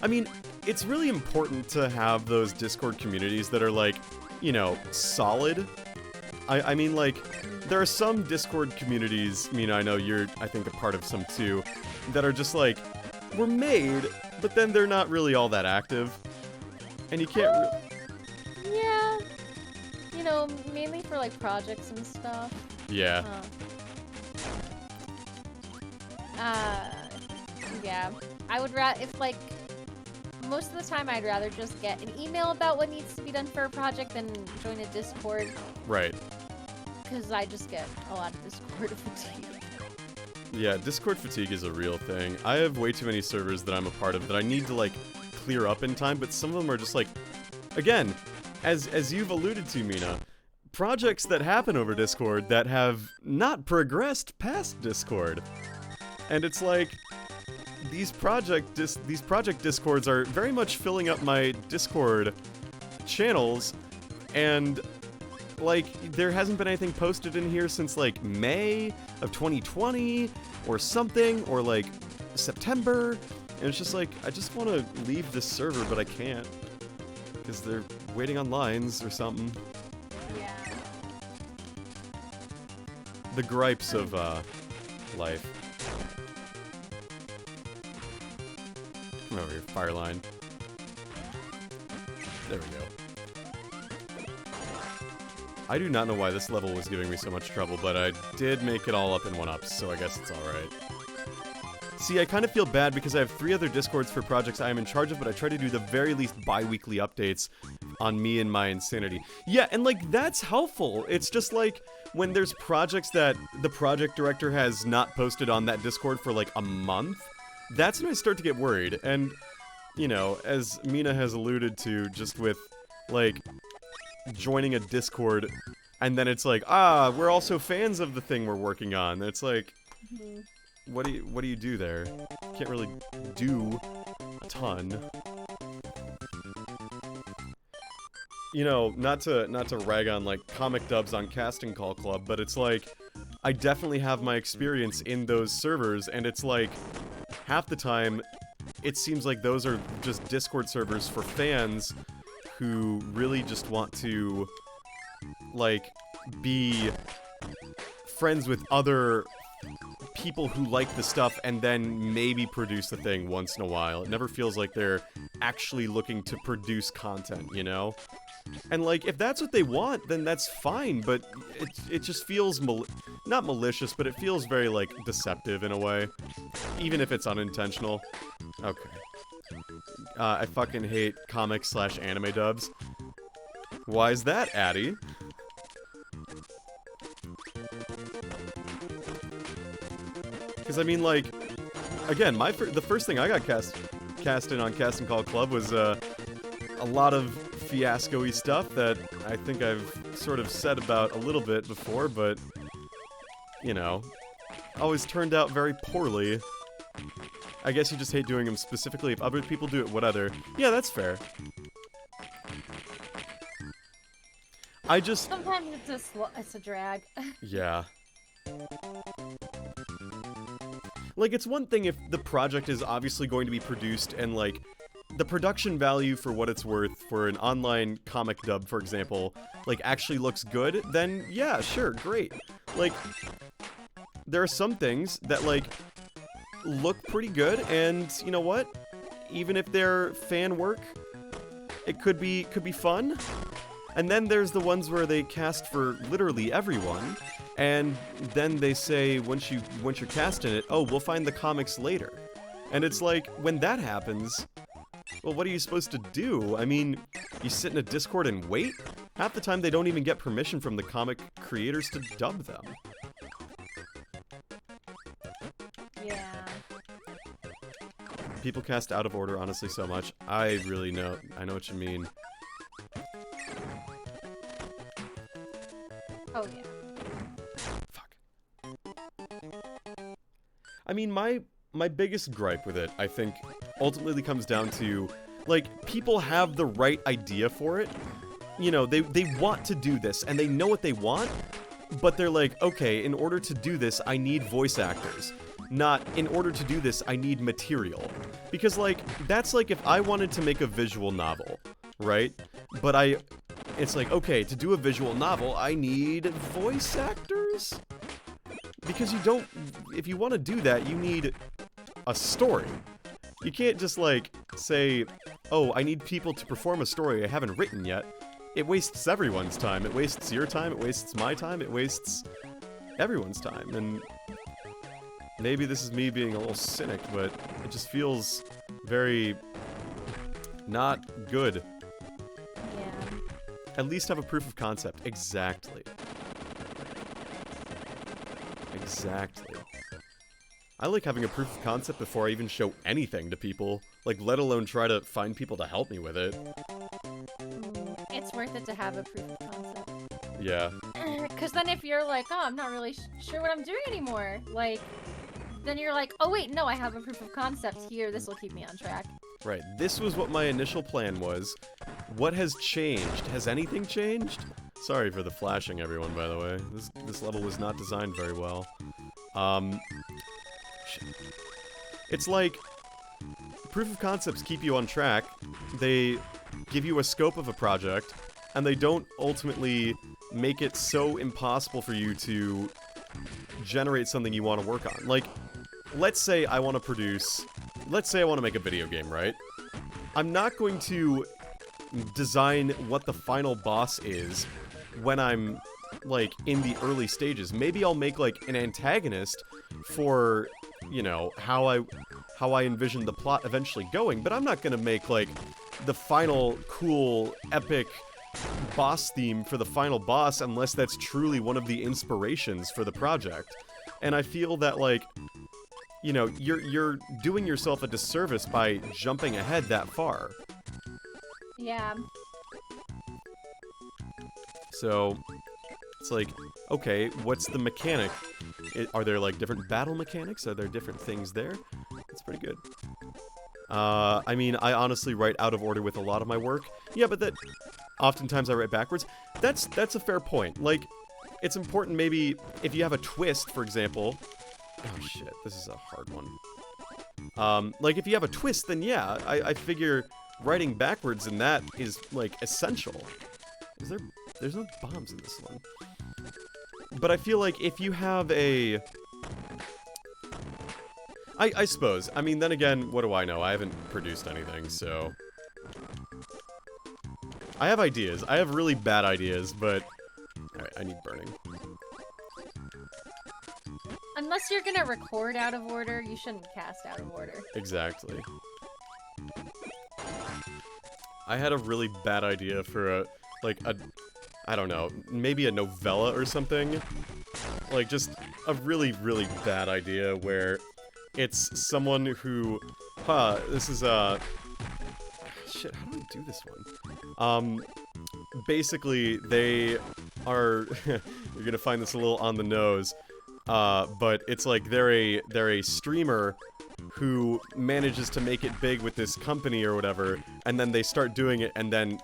I mean, it's really important to have those Discord communities that are like, you know, solid. I mean, like, there are some Discord communities, I mean, I know you're, I think, a part of some too, that are just like, we're made, but then they're not really all that active. And you can't Yeah. You know, mainly for like projects and stuff. Yeah. Yeah. I would rather, if like, most of the time I'd rather just get an email about what needs to be done for a project than join a Discord. Right. Because I just get a lot of Discord fatigue. Yeah, Discord fatigue is a real thing. I have way too many servers that I'm a part of that I need to, like, clear up in time, but some of them are just like, again, as you've alluded to, Mina, projects that happen over Discord that have not progressed past Discord. And it's like, these project Discords are very much filling up my Discord channels, and like, there hasn't been anything posted in here since like May of 2020 or something, or like September, and it's just like, I just want to leave this server, but I can't because they're waiting on lines or something. Yeah. The gripes of life. Come over here, fire line. There we go. I do not know why this level was giving me so much trouble, but I did make it all up in 1-ups, so I guess it's alright. See, I kind of feel bad because I have 3 other Discords for projects I am in charge of, but I try to do the very least bi-weekly updates on me and my insanity. Yeah, and like, that's helpful. It's just like, when there's projects that the project director has not posted on that Discord for like a month, that's when I start to get worried. And, you know, as Mina has alluded to, just with, like, joining a Discord, and then it's like, we're also fans of the thing we're working on. It's like, what do you do there? Can't really do a ton. You know, not to rag on like comic dubs on Casting Call Club, but it's like, I definitely have my experience in those servers, and it's like, half the time, it seems like those are just Discord servers for fans who really just want to, like, be friends with other people who like the stuff and then maybe produce the thing once in a while. It never feels like they're actually looking to produce content, you know? And, like, if that's what they want, then that's fine, but it just feels, not malicious, but it feels very, like, deceptive in a way. Even if it's unintentional. Okay. I fucking hate comic/anime dubs. Why is that, Addy? Because, I mean, like, again, the first thing I got cast in on Casting Call Club was, a lot of fiasco-y stuff that I think I've sort of said about a little bit before, but, you know, always turned out very poorly. I guess you just hate doing them specifically. If other people do it, whatever. Yeah, that's fair. I just... Sometimes it's a drag. Yeah. Like, it's one thing if the project is obviously going to be produced and, like, the production value for what it's worth for an online comic dub, for example, like, actually looks good, then yeah, sure, great. Like, there are some things that, like, look pretty good, and you know what? Even if they're fan work, it could be fun. And then there's the ones where they cast for literally everyone, and then they say once you're casting it, oh, we'll find the comics later. And it's like, when that happens, well, what are you supposed to do? I mean, you sit in a Discord and wait? half the time they don't even get permission from the comic creators to dub them. Yeah. People cast out of order, honestly, so much. I know what you mean. Oh, yeah. Fuck. I mean, my biggest gripe with it, I think, ultimately comes down to, like, people have the right idea for it. You know, they want to do this, and they know what they want, but they're like, okay, in order to do this, I need voice actors. Not, in order to do this, I need material. Because, like, that's like if I wanted to make a visual novel, right? But it's like, okay, to do a visual novel, I need voice actors? Because if you want to do that, you need a story. You can't just, like, say, oh, I need people to perform a story I haven't written yet. It wastes everyone's time. It wastes your time, it wastes my time, it wastes everyone's time. And maybe this is me being a little cynic, but it just feels very not good. Yeah. At least have a proof of concept. Exactly. Exactly. I like having a proof of concept before I even show anything to people. Like, let alone try to find people to help me with it. It's worth it to have a proof of concept. Yeah. Because then if you're like, oh, I'm not really sure what I'm doing anymore, like, then you're like, oh wait, no, I have a proof of concept here, this will keep me on track. Right. This was what my initial plan was. What has changed? Has anything changed? Sorry for the flashing, everyone, by the way. This level was not designed very well. Shit. It's like, proof of concepts keep you on track. They give you a scope of a project, and they don't ultimately make it so impossible for you to generate something you want to work on. Like, let's say I want to make a video game, right? I'm not going to design what the final boss is when I'm, like, in the early stages. Maybe I'll make, like, an antagonist for, you know, how I envision the plot eventually going, but I'm not gonna make, like, the final cool, epic boss theme for the final boss unless that's truly one of the inspirations for the project. And I feel that, like, you know, you're doing yourself a disservice by jumping ahead that far. Yeah. So, it's like, okay, what's the mechanic? Are there, like, different battle mechanics? Are there different things there? It's pretty good. I mean, I honestly write out of order with a lot of my work. Yeah, but oftentimes I write backwards. That's a fair point. Like, it's important maybe if you have a twist, for example. Oh shit, this is a hard one. Like, if you have a twist, then yeah, I figure writing backwards in that is, like, essential. There's no bombs in this one. But I feel like if you have a... I suppose. I mean, then again, what do I know? I haven't produced anything, so... I have ideas. I have really bad ideas, but... Alright, I need burning. Unless you're gonna record out of order, you shouldn't cast out of order. Exactly. I had a really bad idea for I don't know, maybe a novella or something. Like, just a really, really bad idea where it's someone who... this is, shit, how do I do this one? Basically, they are... You're gonna find this a little on the nose. But it's like they're a streamer who manages to make it big with this company or whatever, and then they start doing it, and then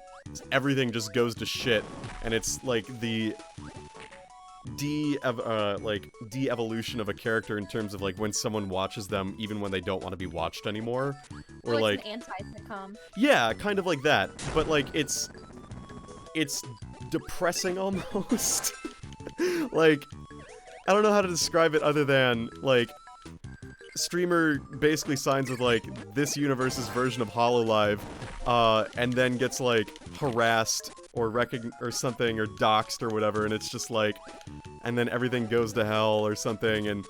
everything just goes to shit, and it's like the de-evolution of a character in terms of, like, when someone watches them even when they don't want to be watched anymore, or like an anti-sitcom. Yeah, kind of like that, but like it's depressing almost. Like, I don't know how to describe it other than, like, streamer basically signs with, like, this universe's version of HoloLive, and then gets, like, harassed or or something, or doxxed or whatever, and it's just like, and then everything goes to hell or something, and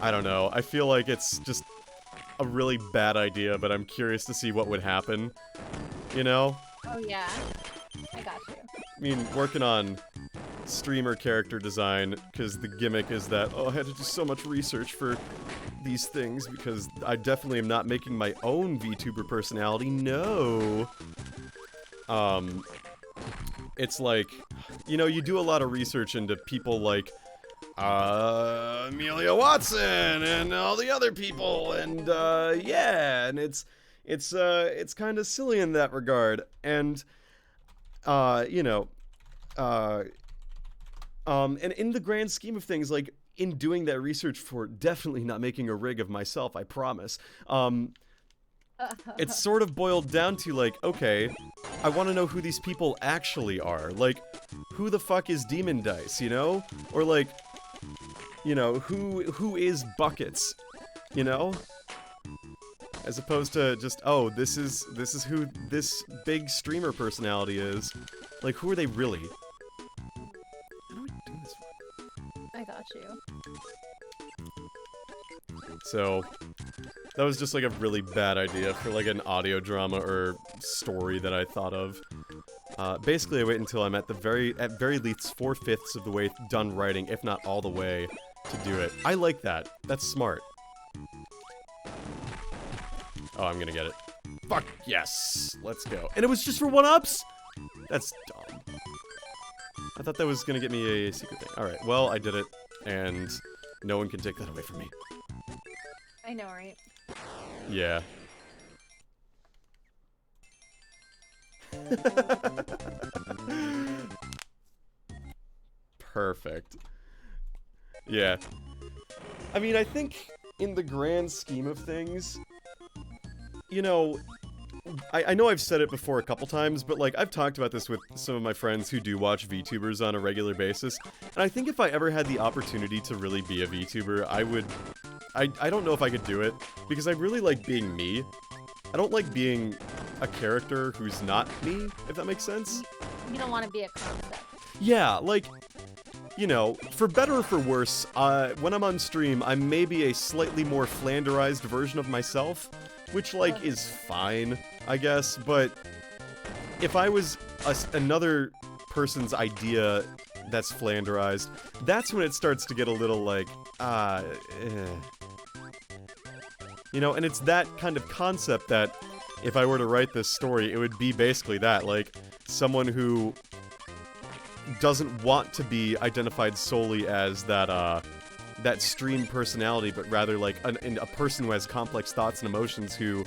I don't know. I feel like it's just a really bad idea, but I'm curious to see what would happen, you know? Oh, yeah. I got you. I mean, working on streamer character design, because the gimmick is that, oh, I had to do so much research for these things, because I definitely am not making my own VTuber personality. No. It's like, you know, you do a lot of research into people like, Amelia Watson and all the other people, and, yeah, and it's kind of silly in that regard, and, you know, and in the grand scheme of things, like, in doing that research for definitely not making a rig of myself, I promise, it's sort of boiled down to, like, okay, I want to know who these people actually are. Like, who the fuck is Demon Dice, you know? Or, like, you know, who is Buckets, you know? As opposed to just, oh, this is who this big streamer personality is. Like, who are they really? How do I do this? I got you. So, that was just like a really bad idea for like an audio drama or story that I thought of. Basically, I wait until I'm at very least 4/5 of the way done writing, if not all the way, to do it. I like that. That's smart. Oh, I'm gonna get it. Fuck, yes! Let's go. And it was just for 1-ups? That's dumb. I thought that was gonna get me a secret thing. Alright, well, I did it, and no one can take that away from me. I know, right? Yeah. Perfect. Yeah. I mean, I think in the grand scheme of things, you know, I know I've said it before a couple times, but like I've talked about this with some of my friends who do watch VTubers on a regular basis, and I think if I ever had the opportunity to really be a VTuber, I would. I don't know if I could do it, because I really like being me. I don't like being a character who's not me, if that makes sense. You don't want to be a concept. Yeah, like, you know, for better or for worse, when I'm on stream, I'm maybe a slightly more flanderized version of myself, which, like, is fine, I guess, but if I was another person's idea that's flanderized, that's when it starts to get a little, like, You know, and it's that kind of concept that, if I were to write this story, it would be basically that, like, someone who doesn't want to be identified solely as that, that stream personality, but rather, like, a person who has complex thoughts and emotions who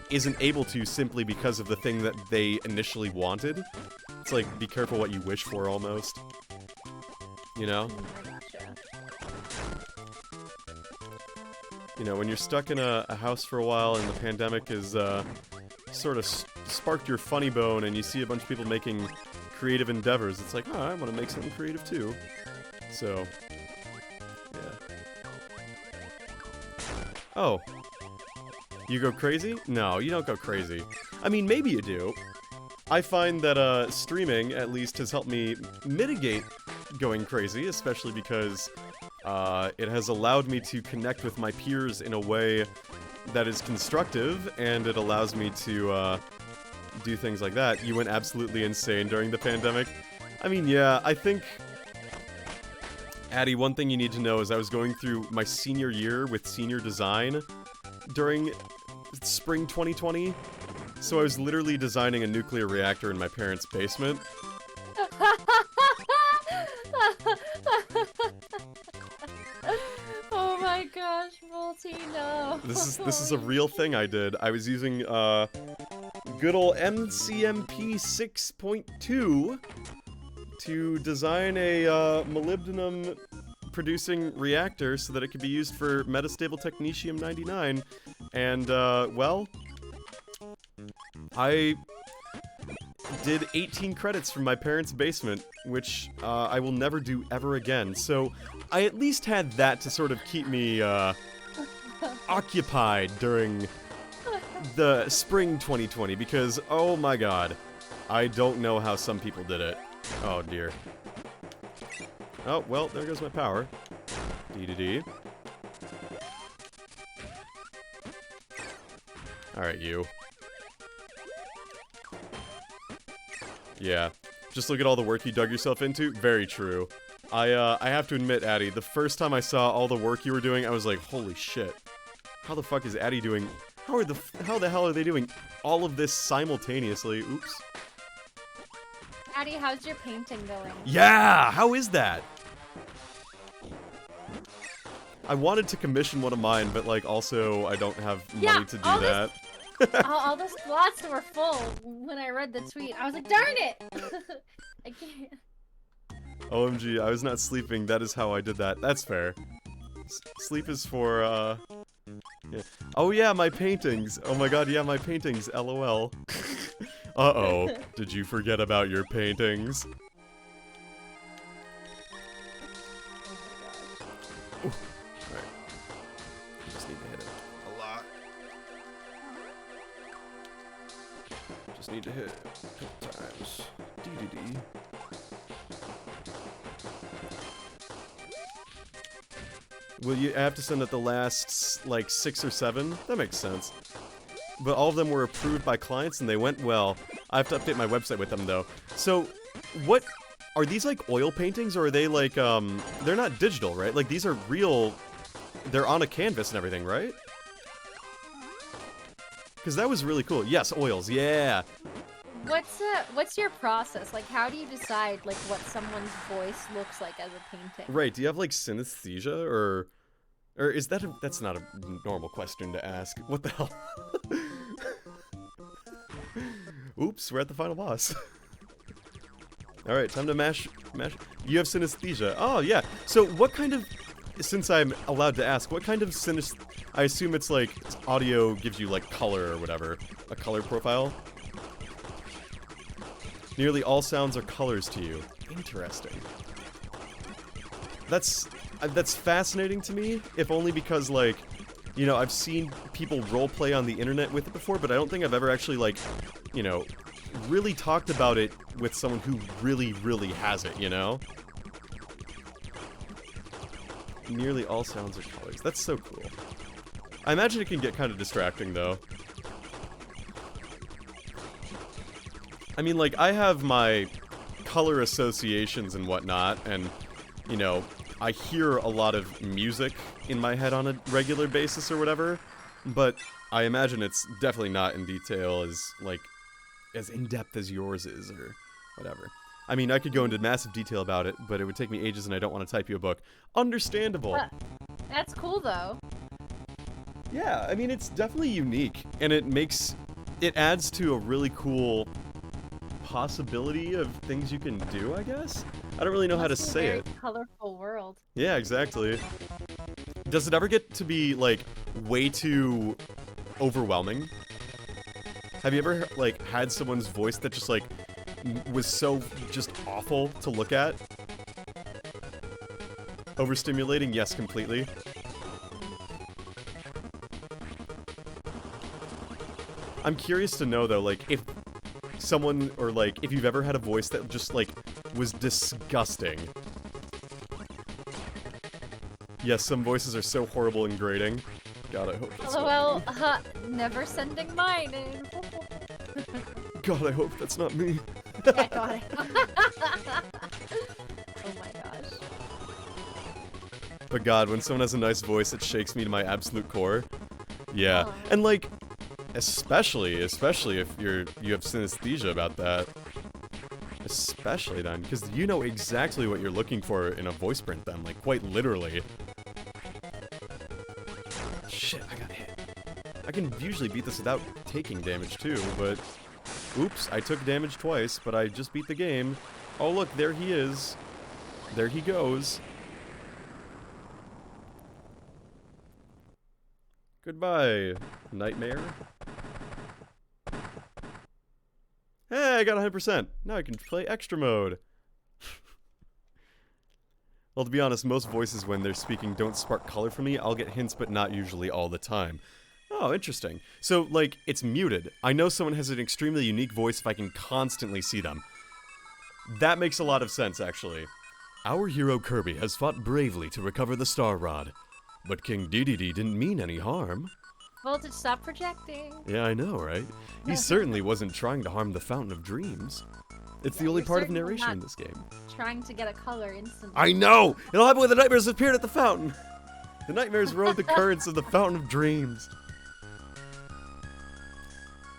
isn't able to simply because of the thing that they initially wanted. It's like, be careful what you wish for, almost. You know? I gotcha. You know, when you're stuck in a house for a while and the pandemic is, sort of sparked your funny bone and you see a bunch of people making creative endeavors, it's like, oh, I want to make something creative too. So, yeah. Oh. You go crazy? No, you don't go crazy. I mean, maybe you do. I find that, streaming, at least, has helped me mitigate going crazy, especially because it has allowed me to connect with my peers in a way that is constructive, and it allows me to do things like that. You went absolutely insane during the pandemic. I mean, yeah, I think... Addie, one thing you need to know is I was going through my senior year with senior design during spring 2020, so I was literally designing a nuclear reactor in my parents' basement. Oh my gosh, Volty, no. This is a real thing I did. I was using good old MCMP 6.2 to design a molybdenum producing reactor so that it could be used for metastable technetium-99, and well, I did 18 credits from my parents' basement, which I will never do ever again, so I at least had that to sort of keep me occupied during the spring 2020, because, oh my god, I don't know how some people did it. Oh dear. Oh, well, there goes my power. Dee-dee-dee. Alright, you. Yeah. Just look at all the work you dug yourself into. Very true. I have to admit, Addy, the first time I saw all the work you were doing, I was like, holy shit. How the fuck is Addy doing... How the hell are they doing all of this simultaneously? Oops. Addy, how's your painting going? Yeah! How is that? I wanted to commission one of mine, but, like, also I don't have money to do that. All the slots were full when I read the tweet. I was like, darn it! I can't. OMG, I was not sleeping. That is how I did that. That's fair. Sleep is for, yeah. Oh yeah, my paintings. Oh my god, yeah, my paintings. LOL. Uh-oh. Did you forget about your paintings? Ooh. Alright. Just need to hit it a lot. Just need to hit it a couple times. Dee-dee-dee. Will you have to send out the last, like, 6 or 7? That makes sense. But all of them were approved by clients and they went well. I have to update my website with them, though. So, what... Are these, like, oil paintings, or are they, like, they're not digital, right? Like, these are real... They're on a canvas and everything, right? Because that was really cool. Yes, oils, yeah! What's your process? Like, how do you decide, like, what someone's voice looks like as a painting? Right, do you have, like, synesthesia, or is that that's not a normal question to ask. What the hell? Oops, we're at the final boss. Alright, time to mash. You have synesthesia. Oh, yeah. So, what kind of, since I'm allowed to ask, what kind of I assume it's, like, audio gives you, like, color or whatever. A color profile? Nearly all sounds are colors to you. Interesting. That's fascinating to me, if only because, like, you know, I've seen people roleplay on the internet with it before, but I don't think I've ever actually, like, you know, really talked about it with someone who really, really has it, you know? Nearly all sounds are colors. That's so cool. I imagine it can get kind of distracting, though. I mean, like, I have my color associations and whatnot, and, you know, I hear a lot of music in my head on a regular basis or whatever, but I imagine it's definitely not in detail as, like, as in-depth as yours is, or whatever. I mean, I could go into massive detail about it, but it would take me ages and I don't want to type you a book. Understandable. That's cool, though. Yeah, I mean, it's definitely unique, and it adds to a really cool possibility of things you can do, I guess? I don't really know how to say it. Colorful world. Yeah, exactly. Does it ever get to be, like, way too overwhelming? Have you ever, like, had someone's voice that just, like, was so just awful to look at? Overstimulating? Yes, completely. I'm curious to know, though, like, if someone, or, like, if you've ever had a voice that just, like, was disgusting. Yes, some voices are so horrible and grating. God, I hope that's LOL, never sending mine in. God, I hope that's not me. Yeah, got it. Oh my gosh. But God, when someone has a nice voice, it shakes me to my absolute core. Yeah, Oh. and, like, especially if you have synesthesia about that. Especially then, because you know exactly what you're looking for in a voice print then, like, quite literally. Shit, I got hit. I can usually beat this without taking damage too, but... Oops, I took damage twice, but I just beat the game. Oh look, there he is. There he goes. Goodbye, Nightmare. Hey, I got 100%. Now I can play extra mode. Well, to be honest, most voices when they're speaking don't spark color for me. I'll get hints, but not usually all the time. Oh, interesting. So, like, it's muted. I know someone has an extremely unique voice if I can constantly see them. That makes a lot of sense, actually. Our hero Kirby has fought bravely to recover the Star Rod. But King Dedede didn't mean any harm. Voltage, stop projecting. Yeah, I know, right? He certainly wasn't trying to harm the Fountain of Dreams. It's Yeah, the only you're part of certainly narration not- in this game. Trying to get a color instantly. I know! It'll happen when the nightmares appeared at the fountain! The nightmares rode the currents of the fountain of dreams.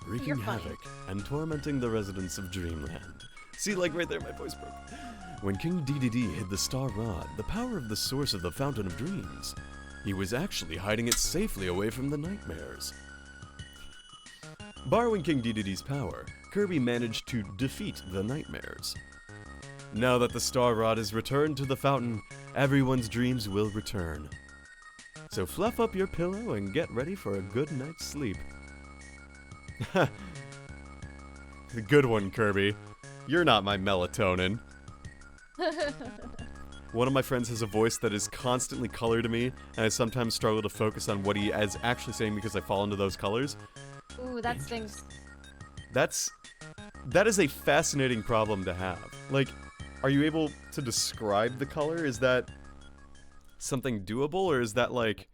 Wreaking You're funny. havoc and tormenting the residents of Dreamland. See, like right there, my voice broke. When King DDD hid the Star Rod, the power of the source of the Fountain of Dreams, he was actually hiding it safely away from the nightmares. Borrowing King DDD's power, Kirby managed to defeat the nightmares. Now that the Star Rod is returned to the fountain, everyone's dreams will return. So fluff up your pillow and get ready for a good night's sleep. Good one, Kirby. You're not my melatonin. One of my friends has a voice that is constantly color to me, and I sometimes struggle to focus on what he is actually saying because I fall into those colors. Ooh, that stings. That is a fascinating problem to have. Like, are you able to describe the color? Is that something doable, or is that like...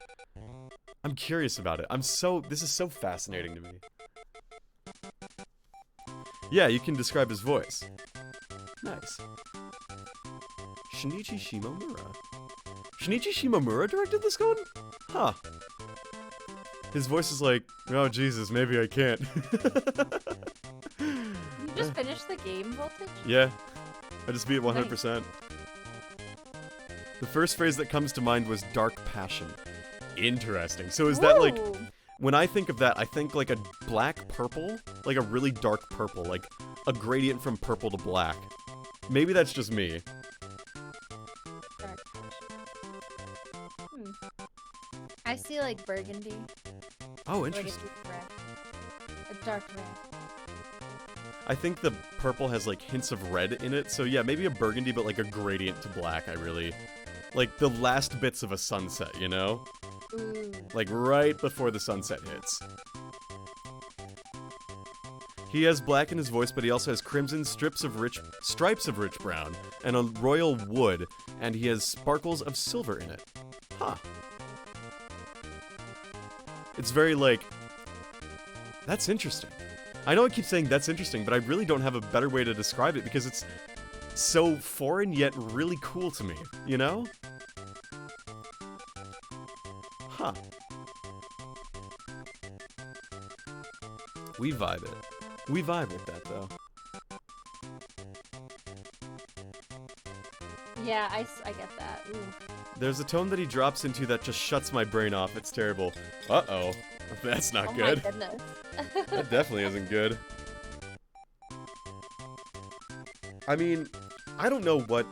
I'm curious about it. This is so fascinating to me. Yeah, you can describe his voice. Nice. Shinichi Shimomura. Shinichi Shimomura directed this one? Huh. His voice is like, oh Jesus, maybe I can't. You just finished the game, Voltage? Yeah. I just beat 100%. The first phrase that comes to mind was dark passion. Interesting. So is that like... Ooh. When I think of that, I think like a black purple, like a really dark purple, like a gradient from purple to black. Maybe that's just me. Dark passion. I see like burgundy. Oh, Like a interesting. deep red. A dark red. I think the purple has like hints of red in it, so yeah, maybe a burgundy, but like a gradient to black. I really like the last bits of a sunset, you know? Ooh. Like right before the sunset hits. He has black in his voice, but he also has crimson stripes of rich brown and a royal wood, and he has sparkles of silver in it. Huh. It's very like... That's interesting. I know I keep saying that's interesting, but I really don't have a better way to describe it because it's so foreign yet really cool to me, you know? Huh. We vibe it. We vibe with that, though. Yeah, I get that. Ooh. There's a tone that he drops into that just shuts my brain off. It's terrible. Uh-oh. That's not Oh good. my goodness. That definitely isn't good. I mean, I don't know what...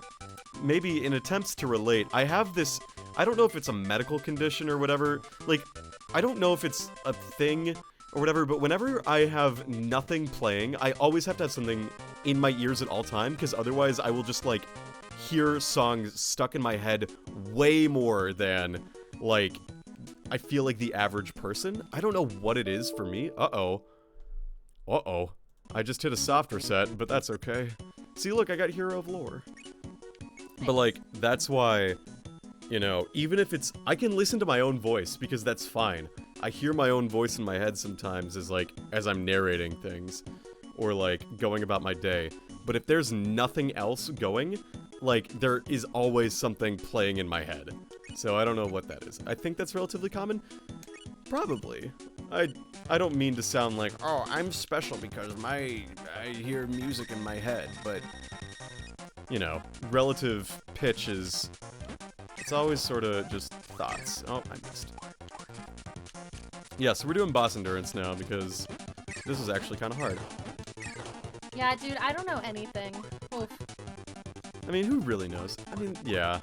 Maybe in attempts to relate, I have this... I don't know if it's a medical condition or whatever. Like, I don't know if it's a thing or whatever, but whenever I have nothing playing, I always have to have something in my ears at all time, because otherwise I will just, like, hear songs stuck in my head way more than, like, I feel like the average person. I don't know what it is for me. Uh-oh. Uh-oh. I just hit a soft reset, but that's okay. See, look, I got Hero of Lore. But, like, that's why... You know, even if it's... I can listen to my own voice, because that's fine. I hear my own voice in my head sometimes as I'm narrating things. Or, like, going about my day. But if there's nothing else going, like, there is always something playing in my head. So I don't know what that is. I think that's relatively common. Probably. I don't mean to sound like, oh, I'm special because I hear music in my head, but... You know, relative pitch is... It's always sort of just thoughts. Oh, I missed. Yeah, so we're doing boss endurance now because this is actually kind of hard. Yeah, dude, I don't know anything. Oof. I mean, who really knows? I mean, yeah.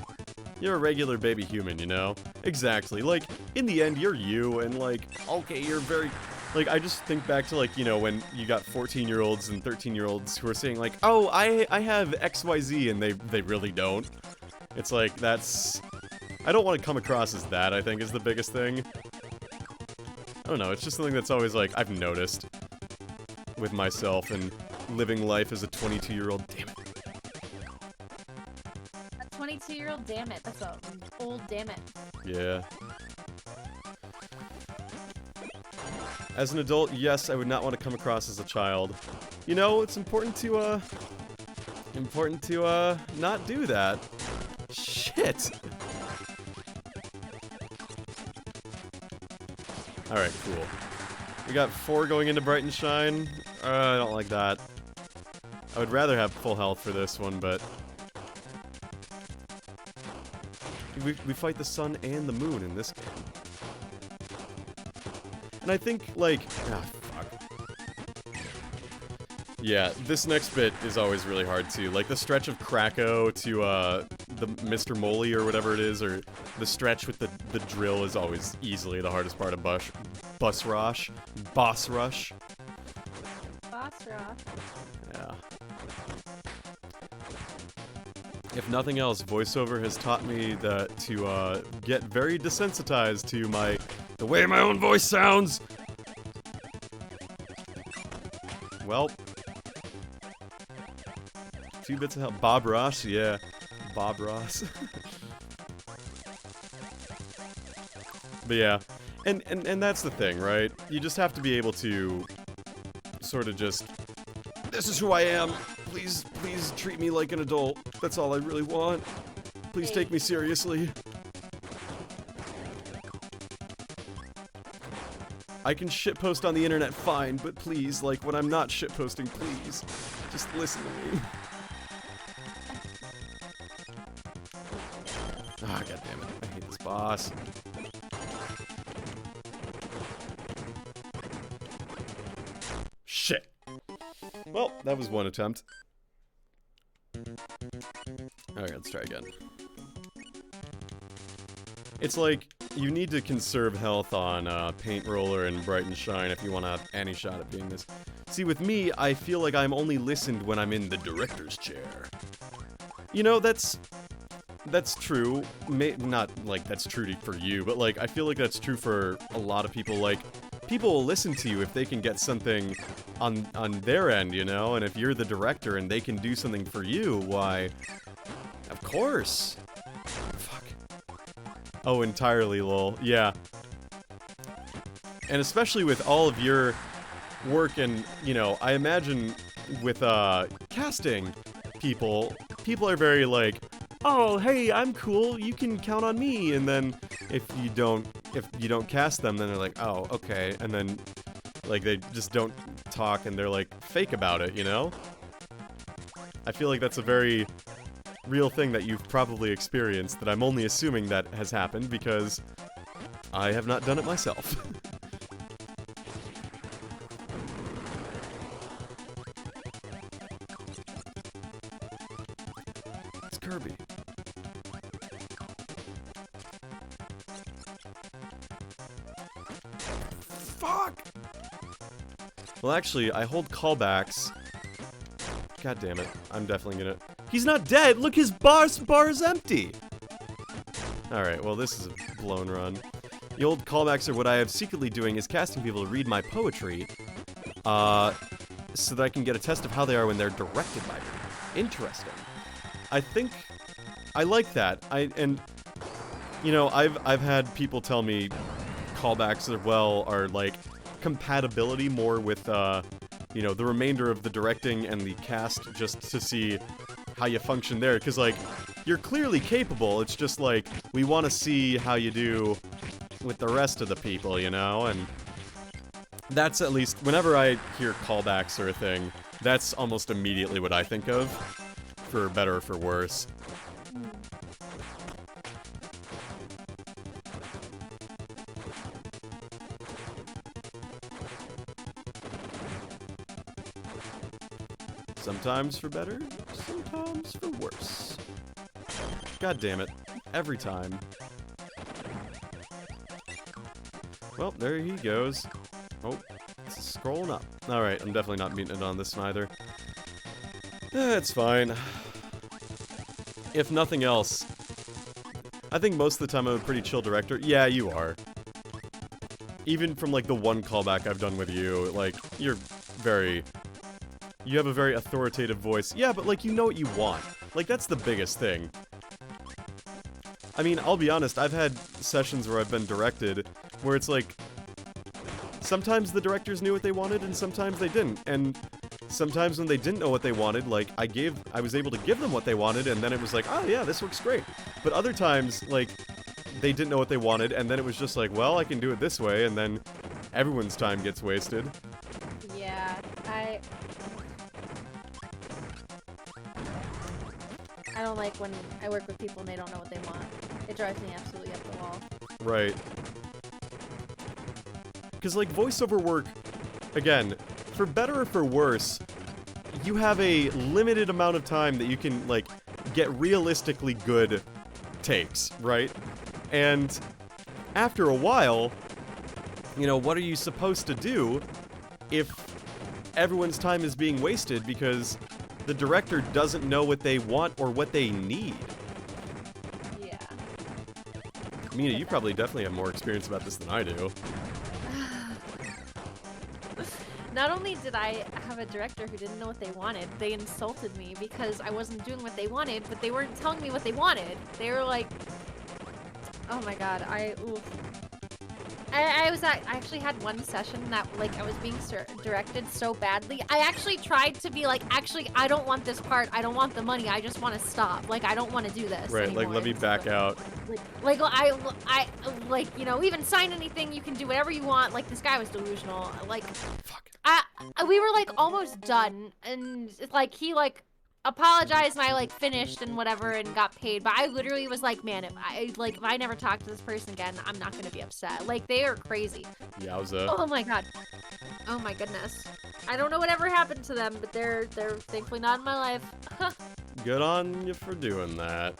You're a regular baby human, you know? Exactly. Like, in the end, you're you, and like, okay, you're very... Like, I just think back to, like, you know, when you got 14-year-olds and 13-year-olds who are saying, like, oh, I have XYZ, and they really don't. It's like, that's... I don't want to come across as that, I think, is the biggest thing. I don't know, it's just something that's always, like, I've noticed with myself and living life as a 22-year-old. Damn it. A 22-year-old, damn it. That's an old damn it. Yeah. As an adult, yes, I would not want to come across as a child. You know, it's important to, Important to, not do that. Shit! Alright, cool. We got 4 going into Bright and Shine. I don't like that. I would rather have full health for this one, but... We fight the sun and the moon in this game. And I think, like... Ah, fuck. Yeah, this next bit is always really hard, too. Like, the stretch of Krakow to, the Mr. Moley or whatever it is, or the stretch with the drill is always easily the hardest part of Boss Rush. Boss Rush. Yeah. If nothing else, voiceover has taught me that to get very desensitized to the way my own voice sounds. Well, 2 bits of help. Bob Ross, yeah, Bob Ross. But yeah, and that's the thing, right? You just have to be able to sort of just, this is who I am. Please treat me like an adult. That's all I really want. Please take me seriously. I can shitpost on the internet fine, but please, like, when I'm not shitposting, please, just listen to me. Ah, goddammit. I hate this boss. Shit. Well, that was one attempt. Alright, let's try again. It's like, you need to conserve health on Paint Roller and Bright and Shine if you want to have any shot at being this. See, with me, I feel like I'm only listened when I'm in the director's chair. You know, that's true. Not, like, that's true for you, but, like, I feel like that's true for a lot of people. Like, people will listen to you if they can get something on their end, you know? And if you're the director and they can do something for you, why... Of course! Fuck. Oh, entirely, lol. Yeah. And especially with all of your work and, you know, I imagine with, casting people are very like, oh, hey, I'm cool, you can count on me, and then if you don't cast them, then they're like, oh, okay, and then, like, they just don't talk, and they're, like, fake about it, you know? I feel like that's a very real thing that you've probably experienced, that I'm only assuming that has happened, because I have not done it myself. It's Kirby. Fuck! Well, actually, I hold callbacks. God damn it. I'm definitely gonna... He's not dead! Look, his bar's empty! Alright, well, this is a blown run. The old callbacks are what I am secretly doing is casting people to read my poetry, so that I can get a test of how they are when they're directed by me. Interesting. I think... I like that. And, you know, I've had people tell me callbacks as well are, like, compatibility more with, you know, the remainder of the directing and the cast, just to see how you function there, because, like, you're clearly capable, it's just, like, we want to see how you do with the rest of the people, you know, and that's at least, whenever I hear callbacks or a thing, that's almost immediately what I think of, for better or for worse. Sometimes for better, sometimes for worse. God damn it. Every time. Well, there he goes. Oh, it's scrolling up. Alright, I'm definitely not beating it on this one either. It's fine. If nothing else, I think most of the time I'm a pretty chill director. Yeah, you are. Even from, like, the one callback I've done with you, like, you're very... You have a very authoritative voice. Yeah, but, like, you know what you want. Like, that's the biggest thing. I mean, I'll be honest, I've had sessions where I've been directed, where it's like, sometimes the directors knew what they wanted, and sometimes they didn't. And sometimes when they didn't know what they wanted, like, I was able to give them what they wanted, and then it was like, oh yeah, this works great. But other times, like, they didn't know what they wanted, and then it was just like, well, I can do it this way, and then everyone's time gets wasted. Yeah, I don't like when I work with people and they don't know what they want. It drives me absolutely up the wall. Right. Because, like, voiceover work, again, for better or for worse, you have a limited amount of time that you can, like, get realistically good takes, right? And after a while, you know, what are you supposed to do if everyone's time is being wasted because the director doesn't know what they want or what they need? Yeah. Mina, you probably definitely have more experience about this than I do. Not only did I have a director who didn't know what they wanted, they insulted me because I wasn't doing what they wanted, but they weren't telling me what they wanted. They were like, oh my god, I actually had one session that, like, I was being directed so badly. I actually tried to be like, actually, I don't want this part. I don't want the money. I just want to stop. Like, I don't want to do this Right, anymore. like, let me back out. Like, I, like, you know, even sign anything, you can do whatever you want. Like, this guy was delusional. Like, Fuck. we were, like, almost done, and, like, he, like, apologized, and I, like, finished and whatever and got paid, but I literally was like, man, if I never talk to this person again, I'm not gonna be upset. Like, they are crazy. Yowza. Oh my god. Oh my goodness. I don't know whatever happened to them, but they're thankfully not in my life. Good on you for doing that.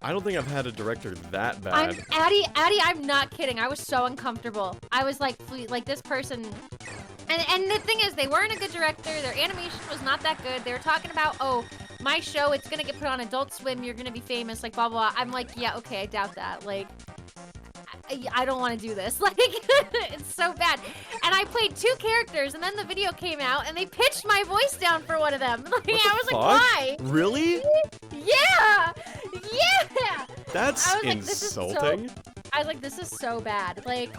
I don't think I've had a director that bad. Addie, I'm not kidding. I was so uncomfortable. I was like this person. And the thing is, they weren't a good director. Their animation was not that good. They were talking about, oh, my show, it's gonna get put on Adult Swim. You're gonna be famous, like, blah, blah, blah. I'm like, yeah, okay, I doubt that. Like, I don't want to do this. Like, it's so bad. And I played 2 characters, and then the video came out, and they pitched my voice down for one of them. Like, I was like, why? Really? Yeah! Yeah! That's I was like, insulting. I was like, this is so bad. Like,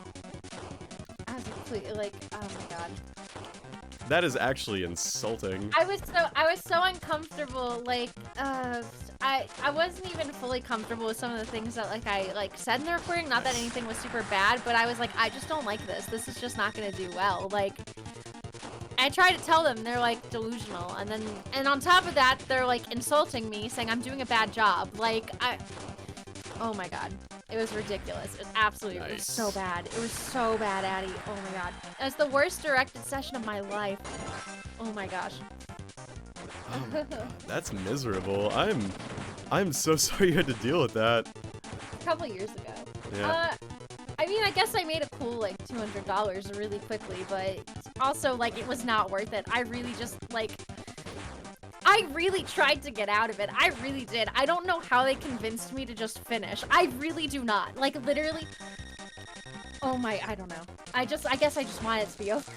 I was like, oh my god. That is actually insulting. I was so uncomfortable. Like, I wasn't even fully comfortable with some of the things that, like, I said in the recording. Not that anything was super bad, but I was like, I just don't like this. This is just not gonna do well. Like, I tried to tell them, they're like delusional, and on top of that, they're like insulting me, saying I'm doing a bad job. Like, oh my god. It was ridiculous. It was absolutely, Nice. It was so bad. It was so bad, Addie. Oh my god. It was the worst directed session of my life. Oh my gosh. Oh my God, that's miserable. I'm so sorry you had to deal with that. A couple years ago. Yeah. I mean, I guess I made a cool, like, $200 really quickly, but also, like, it was not worth it. I really just, like, I really tried to get out of it. I really did. I don't know how they convinced me to just finish. I really do not. Like, literally. Oh my, I don't know. I guess I just wanted it to be over.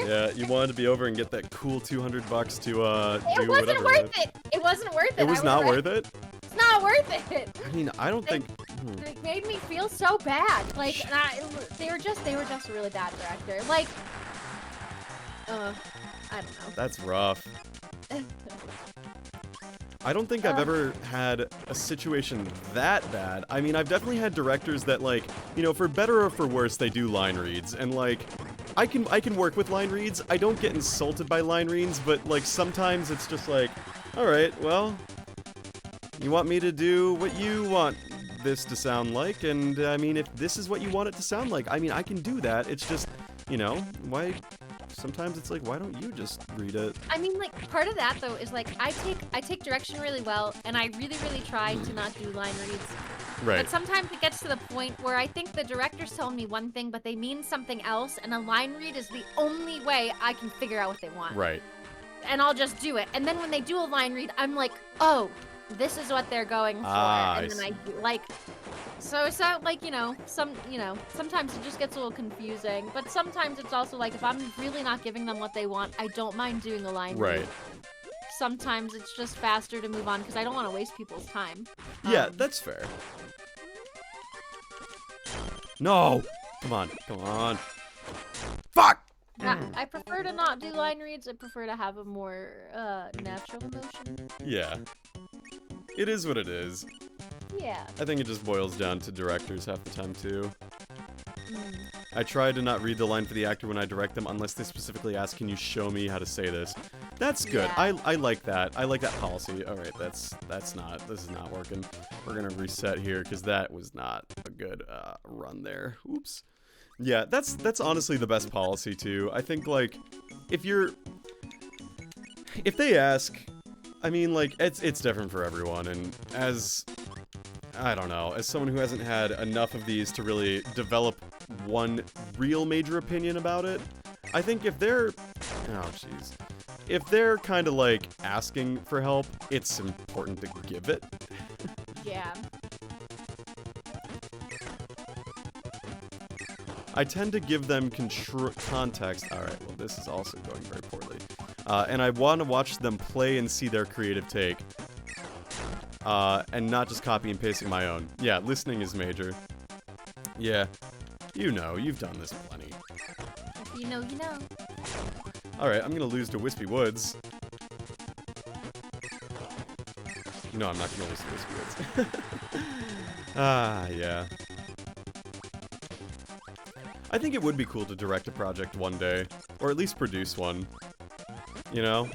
Yeah, you wanted to be over and get that cool $200 to do It wasn't whatever. worth it. It wasn't worth it. It was not worth it? It's not worth it. I mean, I don't think... It made me feel so bad. Like, they were just a really bad director. Like, I don't know. That's rough. I don't think I've ever had a situation that bad. I mean, I've definitely had directors that, like, you know, for better or for worse, they do line reads, and, like, I can work with line reads. I don't get insulted by line reads, but, like, sometimes it's just like, all right, well, you want me to do what you want this to sound like, and I mean, if this is what you want it to sound like, I mean, I can do that. It's just, you know, why? Sometimes it's like, why don't you just read it? I mean, like, part of that though is like I take direction really well, and I really try to not do line reads. Right. But sometimes it gets to the point where I think the director's telling me one thing, but they mean something else, and a line read is the only way I can figure out what they want. Right. And I'll just do it. And then when they do a line read, I'm like, oh, this is what they're going for. And then I do, like, so like, sometimes it just gets a little confusing, but sometimes it's also like, if I'm really not giving them what they want, I don't mind doing a line read. Right. Sometimes it's just faster to move on because I don't want to waste people's time. Yeah, that's fair. No! Come on, come on. Fuck! I prefer to not do line reads. I prefer to have a more natural emotion. Yeah. It is what it is. Yeah. I think it just boils down to directors half the time, too. Mm. I try to not read the line for the actor when I direct them unless they specifically ask, can you show me how to say this? That's good. Yeah. I like that. I like that policy. All right, this is not working. We're going to reset here because that was not a good run there. Oops. Yeah, that's honestly the best policy, too. I think, like, if they ask, I mean, like, it's different for everyone, and I don't know, as someone who hasn't had enough of these to really develop one real major opinion about it, I think if they're kind of like asking for help, it's important to give it. Yeah. I tend to give them context. Alright, well, this is also going very poorly. And I want to watch them play and see their creative take. And not just copy and pasting my own. Yeah, listening is major. Yeah. You know, you've done this plenty. If you know, you know. Alright, I'm gonna lose to Wispy Woods. No, I'm not gonna lose to Wispy Woods. Yeah. I think it would be cool to direct a project one day. Or at least produce one. You know?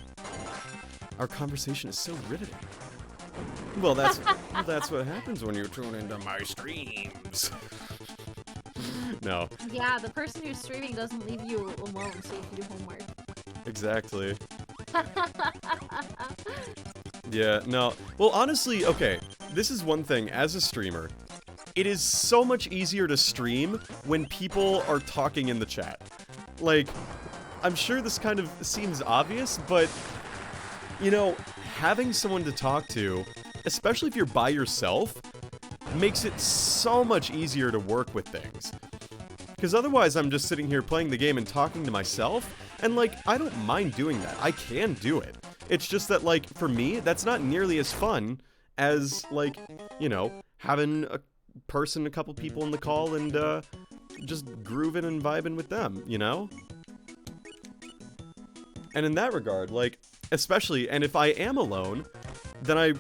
Our conversation is so riveting. Well, that's what happens when you tune into my streams. No. Yeah, the person who's streaming doesn't leave you alone so you can do homework. Exactly. Yeah, no. Well, honestly, okay, this is one thing, as a streamer, it is so much easier to stream when people are talking in the chat. Like, I'm sure this kind of seems obvious, but, you know, having someone to talk to, especially if you're by yourself, makes it so much easier to work with things. Because otherwise I'm just sitting here playing the game and talking to myself, and like, I don't mind doing that. I can do it. It's just that, like, for me, that's not nearly as fun as, like, you know, having a couple people in the call and just grooving and vibing with them, you know? And in that regard, like, especially, and if I am alone, then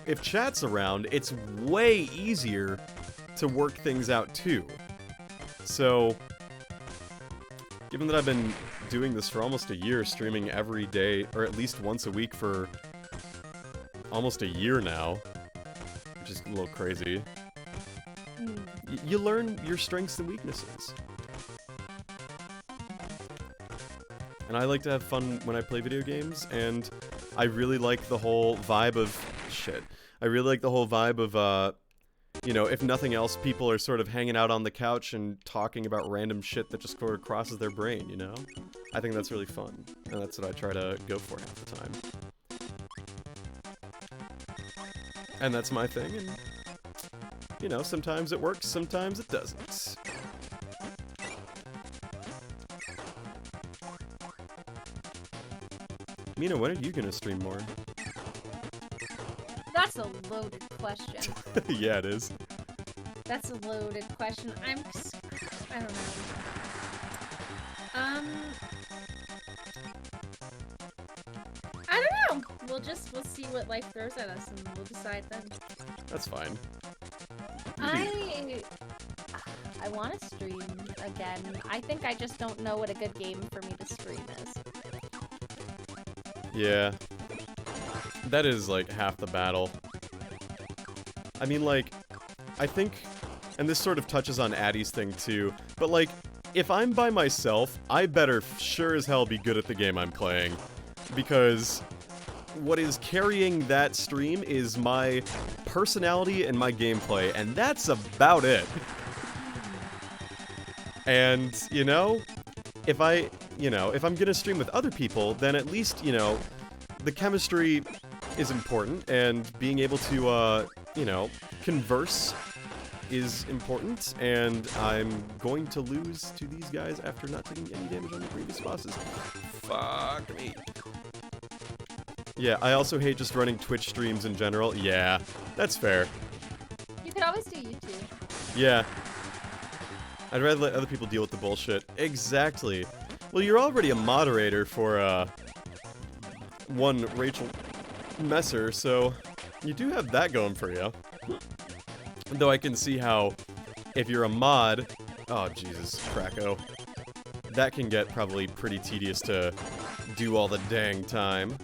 if chat's around, it's way easier to work things out too. So, given that I've been doing this for almost a year, streaming every day, or at least once a week for almost a year now, which is a little crazy, you learn your strengths and weaknesses. And I like to have fun when I play video games, and I really like the whole vibe of... I really like the whole vibe of, you know, if nothing else, people are sort of hanging out on the couch and talking about random shit that just sort of crosses their brain, you know? I think that's really fun, and that's what I try to go for half the time. And that's my thing, and, you know, sometimes it works, sometimes it doesn't. Mina, when are you gonna stream more? That's a loaded question. Yeah, it is. That's a loaded question. I don't know. I don't know. We'll see what life throws at us, and we'll decide then. That's fine. I want to stream again. I think I just don't know what a good game for me to stream is. Yeah. That is, like, half the battle. I mean, like, I think, and this sort of touches on Addie's thing too, but, like, if I'm by myself, I better sure as hell be good at the game I'm playing. Because what is carrying that stream is my personality and my gameplay, and that's about it. And, you know, if I'm gonna stream with other people, then at least, you know, the chemistry is important, and being able to, you know, converse is important, and I'm going to lose to these guys after not taking any damage on the previous bosses. Fuck me. Yeah, I also hate just running Twitch streams in general. Yeah, that's fair. You could always do YouTube. Yeah. I'd rather let other people deal with the bullshit. Exactly. Well, you're already a moderator for, one Rachel Messer, so you do have that going for you. Though I can see how, if you're a mod... Oh, Jesus, Kracko. That can get probably pretty tedious to do all the dang time.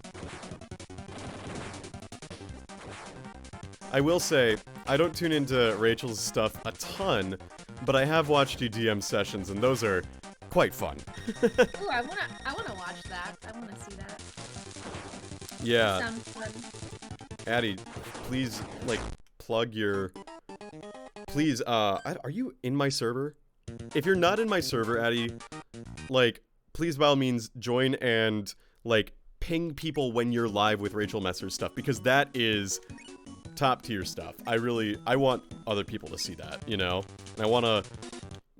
I will say, I don't tune into Rachel's stuff a ton, but I have watched you DM sessions, and those are quite fun. Ooh, I wanna watch that. I wanna see that. Yeah. Sounds fun. Addie, please, like, plug your... Please, are you in my server? If you're not in my server, Addie, like, please by all means join and, like, ping people when you're live with Rachel Messer's stuff, because that is top tier stuff. I want other people to see that, you know? And I wanna...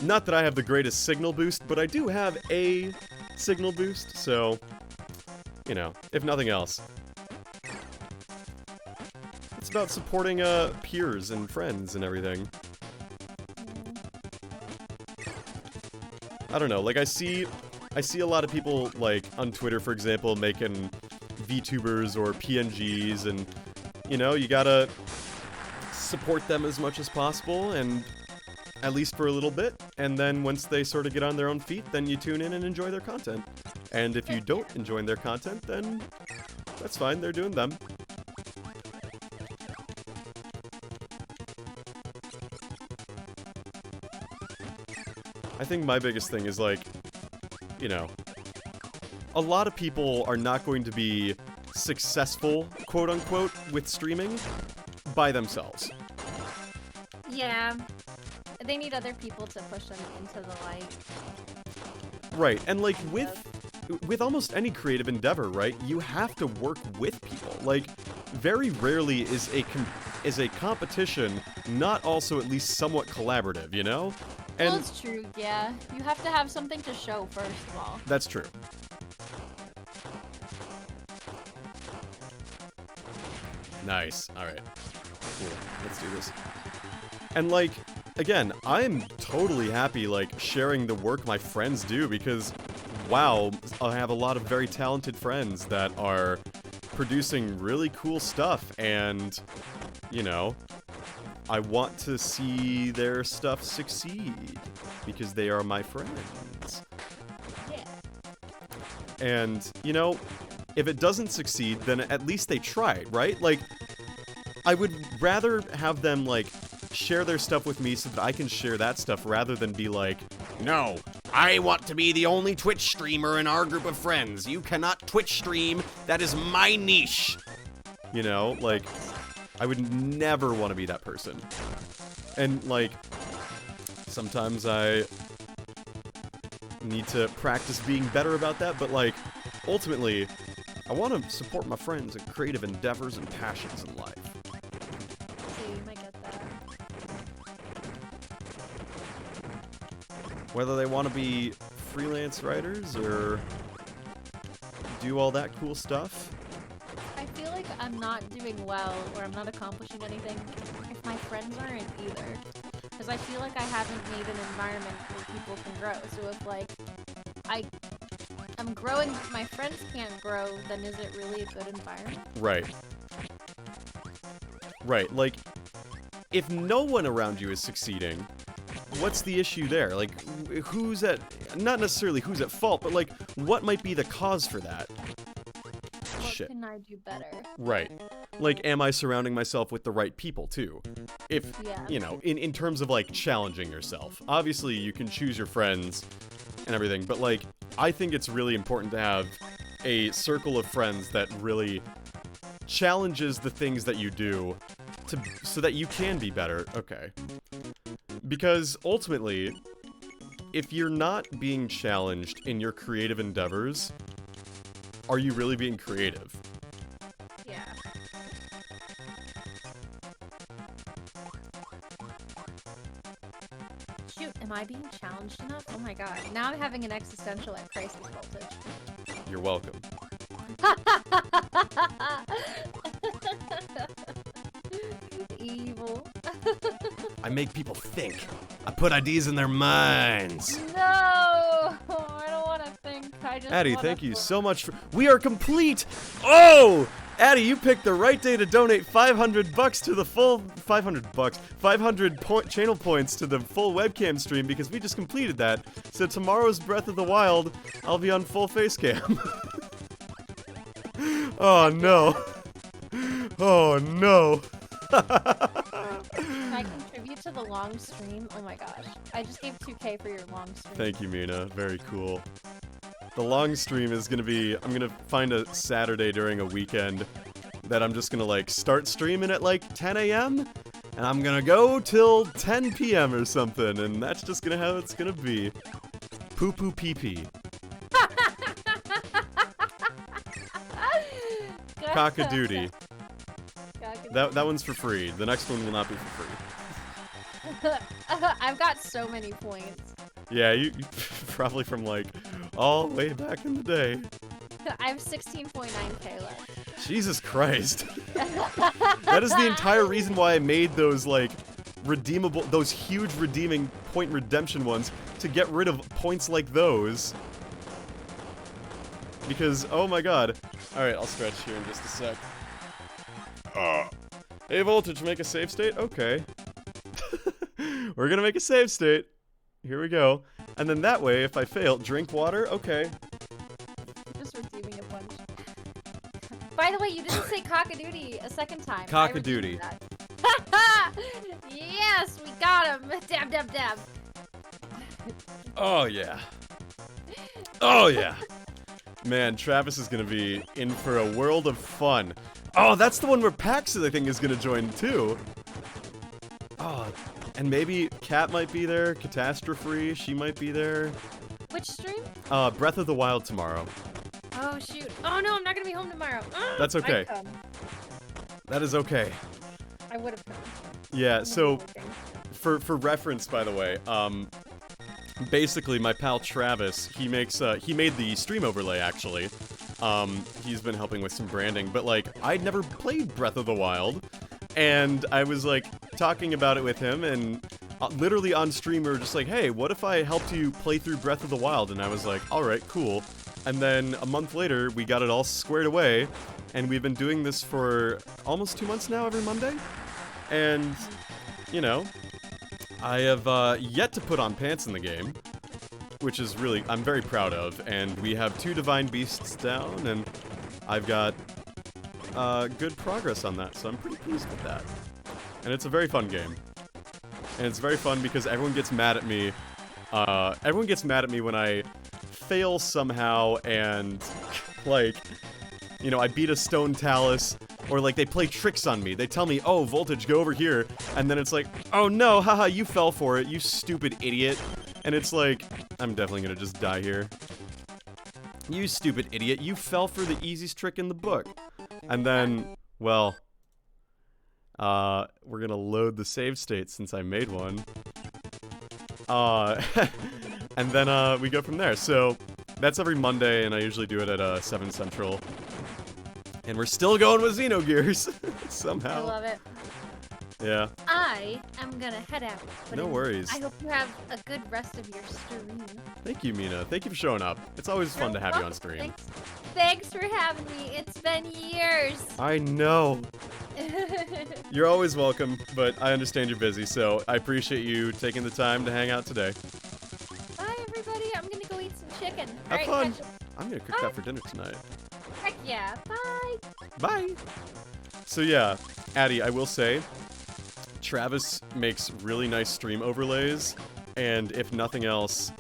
Not that I have the greatest signal boost, but I do have a signal boost, so... You know, if nothing else. It's about supporting, peers and friends and everything. I don't know, like, I see a lot of people, like, on Twitter, for example, making VTubers or PNGs, and, you know, you gotta support them as much as possible, and at least for a little bit, and then once they sort of get on their own feet, then you tune in and enjoy their content. And if you don't enjoy their content, then that's fine, they're doing them. I think my biggest thing is, like, you know, a lot of people are not going to be successful, quote-unquote, with streaming by themselves. Yeah. They need other people to push them into the light. Right, and, like, with almost any creative endeavor, right, you have to work with people. Like, very rarely is a competition not also at least somewhat collaborative, you know? And well, it's true, yeah. You have to have something to show, first of all. that's true. Nice. Alright. Cool. Let's do this. And, like, again, I'm totally happy, like, sharing the work my friends do, because, wow, I have a lot of very talented friends that are producing really cool stuff, and, you know, I want to see their stuff succeed, because they are my friends. Yeah. And, you know, if it doesn't succeed, then at least they tried, right? Like, I would rather have them, like, share their stuff with me so that I can share that stuff, rather than be like, no, I want to be the only Twitch streamer in our group of friends. You cannot Twitch stream. That is my niche. You know, like, I would never want to be that person. And, like, sometimes I need to practice being better about that, but, like, ultimately, I want to support my friends' and creative endeavors and passions in life. So you might get that. Whether they want to be freelance writers or do all that cool stuff. I feel like I'm not doing well, or I'm not accomplishing anything if my friends aren't either. Because I feel like I haven't made an environment where people can grow. So if, like, I'm growing, but my friends can't grow, then is it really a good environment? Right. Right, like, if no one around you is succeeding, what's the issue there? Like, who's at, not necessarily who's at fault, but, like, what might be the cause for that? What Shit. can I do better? Right. Like, am I surrounding myself with the right people, too? If, Yeah. you know, in terms of, like, challenging yourself. Obviously, you can choose your friends and everything, but, like, I think it's really important to have a circle of friends that really challenges the things that you do so that you can be better. Okay. Because, ultimately, if you're not being challenged in your creative endeavors, are you really being creative? Yeah. Shoot, am I being challenged enough? Oh my god. Now I'm having an existential at crisis voltage. You're welcome. Evil. I make people think. I put ideas in their minds. No! I don't want to think I just Addie, wanna thank you fly. so much for. We are complete. Oh, Addie, you picked the right day to donate $500 to the full $500, 500 channel points to the full webcam stream because we just completed that. So tomorrow's Breath of the Wild, I'll be on full face cam. Oh no. Oh no. Can I contribute to the long stream? Oh my gosh. I just gave 2K for your long stream. Thank you, Mina. Very cool. The long stream is gonna be, I'm gonna find a Saturday during a weekend that I'm just gonna like start streaming at like 10 a.m. and I'm gonna go till 10 p.m. or something, and that's just gonna how it's gonna be. Poo poo pee pee. Cock-a-doodie. That one's for free. The next one will not be for free. I've got so many points. Yeah, you probably from like all way back in the day. I have 16.9k left. Jesus Christ. That is the entire reason why I made those like redeemable, those huge redeeming point redemption ones, to get rid of points like those. Because, oh my god. Alright, I'll stretch here in just a sec. Hey Voltage, make a save state? Okay. We're gonna make a save state. Here we go. And then that way, if I fail, drink water? Okay. Just redeeming a bunch. By the way, you didn't say cock-a-doodie a second time. Cock-a-doodie. Yes, we got him. Dab, dab, dab. Oh yeah. Oh yeah. Man, Travis is gonna be in for a world of fun. Oh, that's the one where Pax, I think, is gonna join too. Oh, and maybe Kat might be there. Catastrophe, she might be there. Which stream? Breath of the Wild tomorrow. Oh shoot. Oh no, I'm not gonna be home tomorrow. That's okay. I'd come. That is okay. I would have come. Yeah. I'm So, working. for reference, by the way, basically my pal Travis, he made the stream overlay actually. He's been helping with some branding, but like I'd never played Breath of the Wild, and I was like talking about it with him, and literally on stream we were just like, hey, what if I helped you play through Breath of the Wild? And I was like, alright, cool. And then a month later we got it all squared away, and we've been doing this for almost 2 months now every Monday. And you know, I have yet to put on pants in the game, which is really, I'm very proud of, and we have 2 Divine Beasts down, and I've got good progress on that, so I'm pretty pleased with that. And it's a very fun game. And it's very fun because everyone gets mad at me. Everyone gets mad at me when I fail somehow and, like, you know, I beat a stone talus, or like they play tricks on me. They tell me, oh, Voltage, go over here, and then it's like, oh no, haha, you fell for it, you stupid idiot. And it's like, I'm definitely gonna just die here. You stupid idiot, you fell for the easiest trick in the book. And then, well, we're gonna load the save state since I made one. And then we go from there. So that's every Monday, and I usually do it at 7 Central. And we're still going with Xenogears somehow. I love it. Yeah. I am gonna head out. But No worries. I hope you have a good rest of your stream. Thank you, Mina. Thank you for showing up. It's always fun to have you on stream. Thanks for having me. It's been years. I know. You're always welcome, but I understand you're busy, so I appreciate you taking the time to hang out today. Bye, everybody. I'm gonna go eat some chicken. Have All fun. right, I'm gonna cook that for dinner tonight. heck yeah. Bye. Bye. So yeah, Addie, I will say, Travis makes really nice stream overlays, and if nothing else,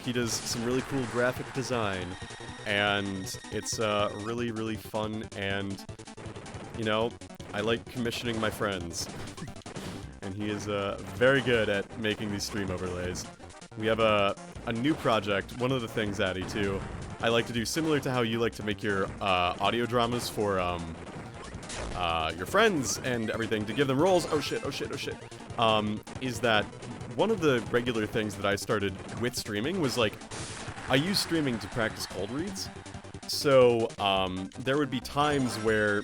he does some really cool graphic design, and it's really, really fun, and, you know, I like commissioning my friends. And he is very good at making these stream overlays. We have a new project. One of the things, Addie, too, I like to do similar to how you like to make your audio dramas for your friends and everything, to give them roles. Oh shit, oh shit, oh shit. Is that one of the regular things that I started with streaming was like, I use streaming to practice cold reads. So there would be times where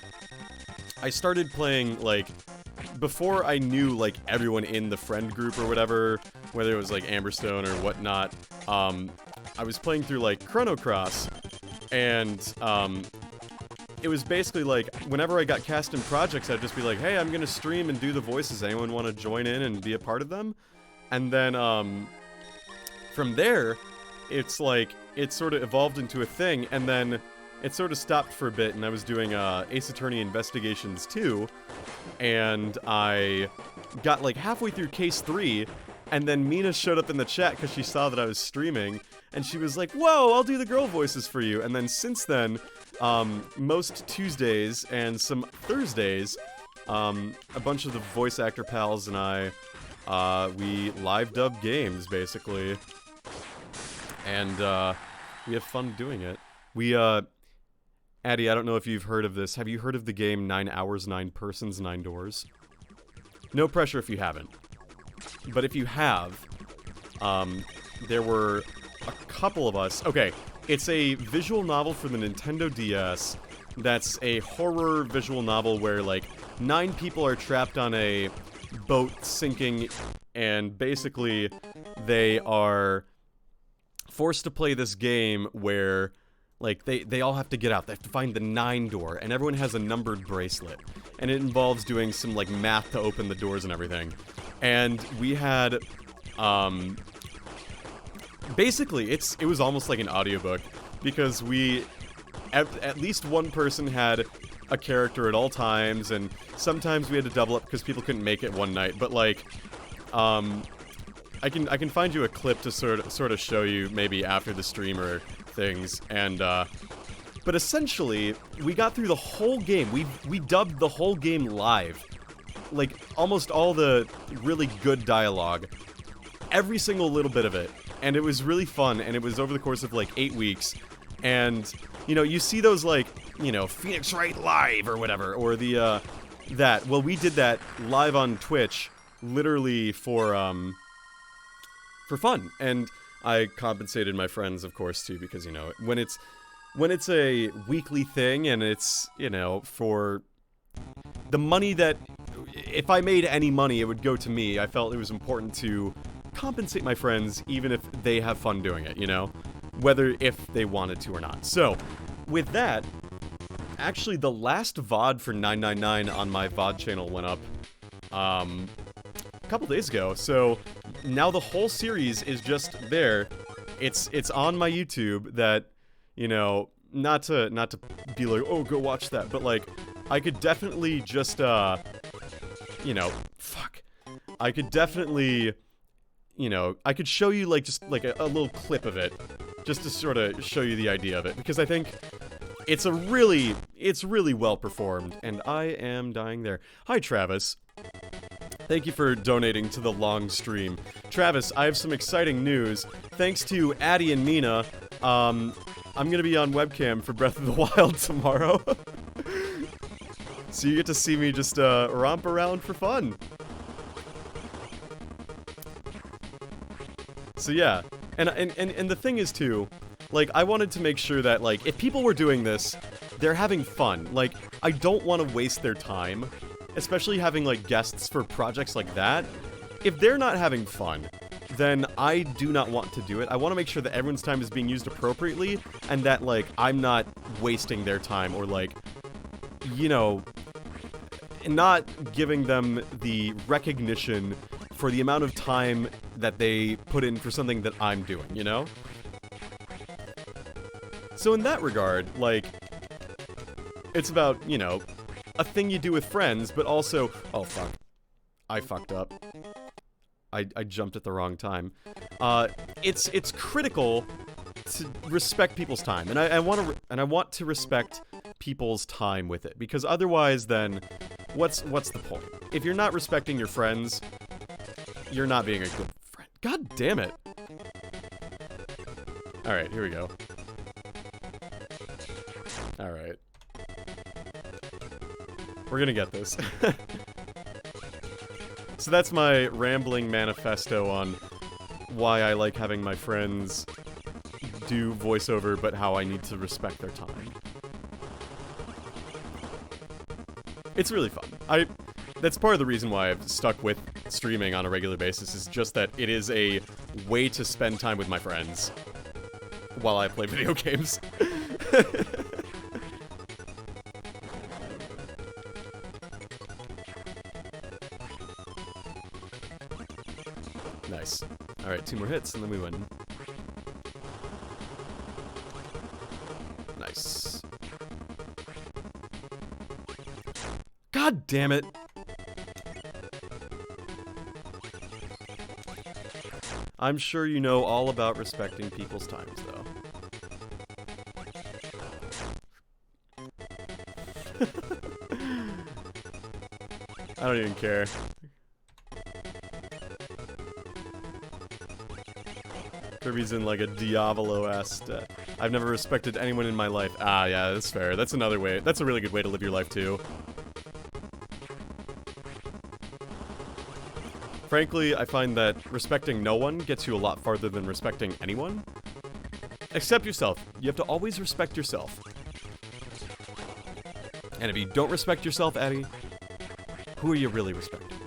I started playing, like, before I knew, like, everyone in the friend group or whatever, whether it was, like, Amberstone or whatnot, I was playing through, like, Chrono Cross, And, it was basically like, whenever I got cast in projects, I'd just be like, hey, I'm gonna stream and do the voices. Anyone want to join in and be a part of them? And then, from there, it's like, it sort of evolved into a thing, and then it sort of stopped for a bit, and I was doing, Ace Attorney Investigations 2, and I got, like, halfway through Case 3, and then Mina showed up in the chat because she saw that I was streaming, and she was like, whoa, I'll do the girl voices for you. And then since then, most Tuesdays and some Thursdays, a bunch of the voice actor pals and I, we live dub games, basically. And, we have fun doing it. We, Addie, I don't know if you've heard of this. Have you heard of the game 9 Hours, 9 Persons, 9 Doors? No pressure if you haven't. But if you have, there were a couple of us. Okay, it's a visual novel for the Nintendo DS that's a horror visual novel where, like, 9 people are trapped on a boat sinking, and basically they are forced to play this game where, like, they all have to get out. They have to find the 9 door, and everyone has a numbered bracelet. And it involves doing some, like, math to open the doors and everything. And we had, basically, it was almost like an audiobook, because we, at least one person had a character at all times, and sometimes we had to double up because people couldn't make it one night, but, like, I can find you a clip to sort of show you maybe after the stream or things, and, but essentially, we got through the whole game. We dubbed the whole game live. Like, almost all the really good dialogue. Every single little bit of it. And it was really fun, and it was over the course of, like, 8 weeks. And, you know, you see those, like, you know, Phoenix Wright Live or whatever, or the, that. Well, we did that live on Twitch, literally for fun. And I compensated my friends, of course, too, because, you know, when it's a weekly thing, and it's, you know, for the money that, if I made any money, it would go to me. I felt it was important to compensate my friends, even if they have fun doing it, you know? Whether if they wanted to or not. So, with that, actually the last VOD for 999 on my VOD channel went up, a couple days ago, so now the whole series is just there. It's on my YouTube that, you know, not to be like, oh, go watch that, but, like, I could definitely just, you know, I could definitely, you know, I could show you, like, just, like, a little clip of it, just to sort of show you the idea of it, because I think it's really well performed, and I am dying there. Hi, Travis. Thank you for donating to the long stream. Travis, I have some exciting news. Thanks to Addie and Mina, I'm gonna be on webcam for Breath of the Wild tomorrow. So you get to see me just, romp around for fun. So yeah, and the thing is too, like, I wanted to make sure that, like, if people were doing this, they're having fun. Like, I don't want to waste their time, especially having, like, guests for projects like that. If they're not having fun, then I do not want to do it. I want to make sure that everyone's time is being used appropriately, and that, like, I'm not wasting their time, or, like, you know, not giving them the recognition for the amount of time that they put in for something that I'm doing, you know? So in that regard, like, it's about, you know, a thing you do with friends, but also, oh fuck, I fucked up. I jumped at the wrong time. It's critical to respect people's time, and I want to respect people's time with it, because otherwise, then, what's the point? If you're not respecting your friends, you're not being a good friend. God damn it! All right, here we go. All right, we're gonna get this. So that's my rambling manifesto on why I like having my friends do voiceover, but how I need to respect their time. It's really fun. That's part of the reason why I've stuck with streaming on a regular basis, is just that it is a way to spend time with my friends while I play video games. Nice. Alright, 2 more hits and then we win. Nice. God damn it! I'm sure you know all about respecting people's times, though. I don't even care. Kirby's in like a Diavolo-ass stat. I've never respected anyone in my life. Ah, yeah, that's fair. That's another way. That's a really good way to live your life, too. Frankly, I find that respecting no one gets you a lot farther than respecting anyone. Except yourself. You have to always respect yourself. And if you don't respect yourself, Eddie, who are you really respecting?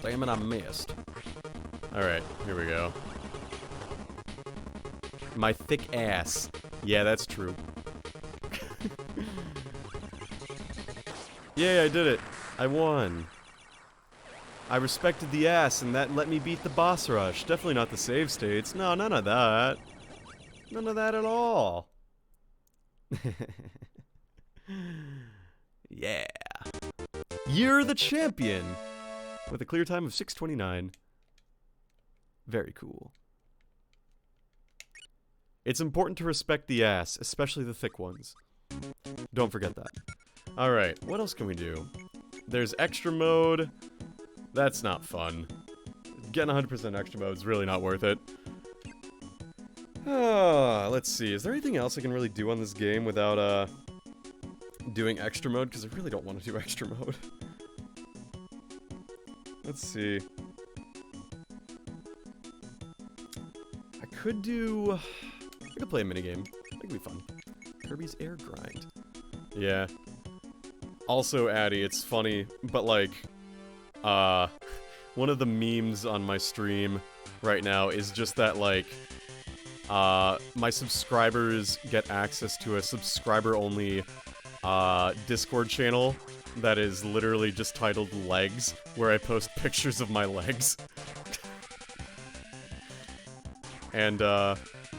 Damn it, I missed. Alright, here we go. My thick ass. Yeah, that's true. Yay, I did it. I won. I respected the ass, and that let me beat the boss rush. Definitely not the save states. No, none of that. None of that at all. Yeah. You're the champion! With a clear time of 6:29. Very cool. It's important to respect the ass, especially the thick ones. Don't forget that. Alright, what else can we do? There's extra mode. That's not fun. Getting 100% extra mode is really not worth it. Let's see. Is there anything else I can really do on this game without, doing extra mode? Because I really don't want to do extra mode. Let's see. I could play a minigame. That could be fun. Kirby's Air Grind. Yeah. Also, Addy, it's funny, but like, one of the memes on my stream right now is just that, like, my subscribers get access to a subscriber-only, Discord channel that is literally just titled Legs, where I post pictures of my legs. And,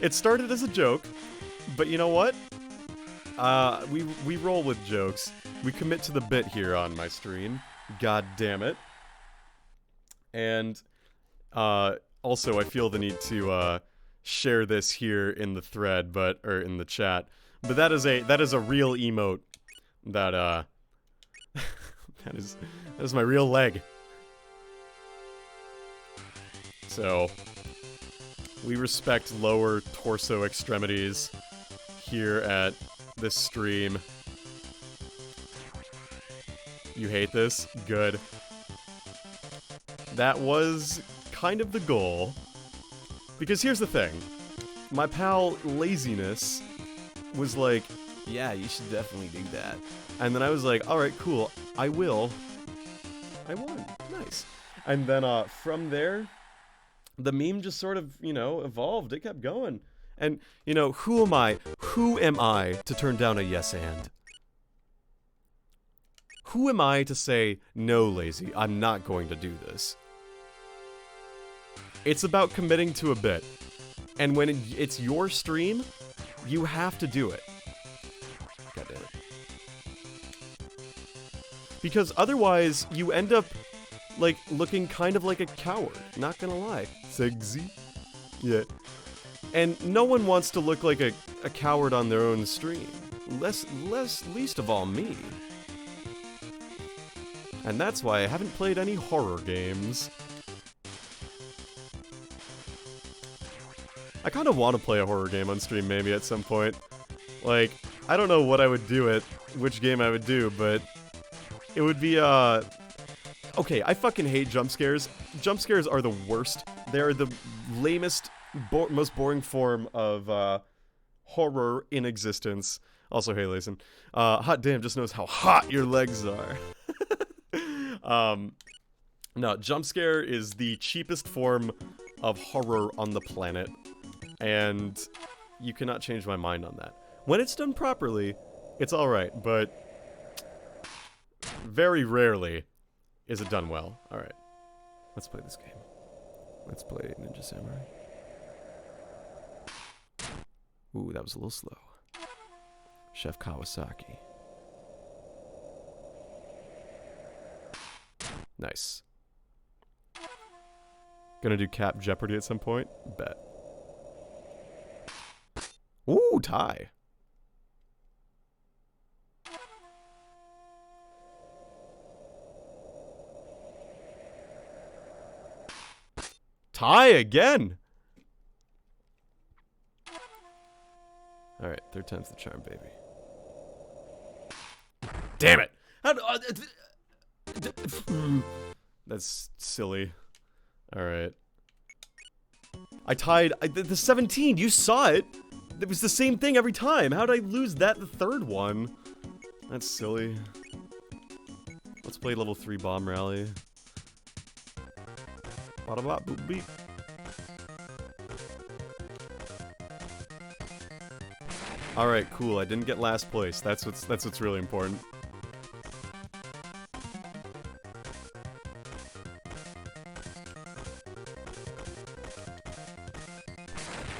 it started as a joke, but you know what? We roll with jokes. We commit to the bit here on my stream. God damn it. And, also, I feel the need to, share this here in the thread, or in the chat. But that is a real emote that, that is my real leg. So, we respect lower torso extremities here at this stream. You hate this? Good. That was kind of the goal. Because here's the thing. My pal Laziness was like, yeah, you should definitely do that. And then I was like, alright, cool, I will. I won. Nice. And then, from there, the meme just sort of, you know, evolved. It kept going. And, you know, who am I to turn down a yes and? Who am I to say, no, Lazy, I'm not going to do this? It's about committing to a bit. And when it's your stream, you have to do it. God damn it. Because otherwise, you end up, like, looking kind of like a coward. Not gonna lie. Sexy? Yeah. And no one wants to look like a coward on their own stream. Least of all me. And that's why I haven't played any horror games. I kind of want to play a horror game on stream maybe at some point. Like, I don't know what I would do which game I would do, but it would be, okay, I fucking hate jump scares. Jump scares are the worst. They are the lamest, most boring form of, horror in existence. Also, hey, Layson. Hot damn just knows how hot your legs are. No, jump scare is the cheapest form of horror on the planet, and you cannot change my mind on that. When it's done properly, it's alright, but very rarely is it done well. Alright, let's play this game. Let's play Ninja Samurai. Ooh, that was a little slow. Chef Kawasaki. Nice. Gonna do Cap Jeopardy at some point? Bet. Ooh, tie. Tie again! Alright, third time's the charm, baby. Damn it! That's silly. Alright. I tied the 17, you saw it! It was the same thing every time. How did I lose that the third one? That's silly. Let's play level 3 bomb rally. Bada bop boop beep. Alright, cool. I didn't get last place. That's what's really important.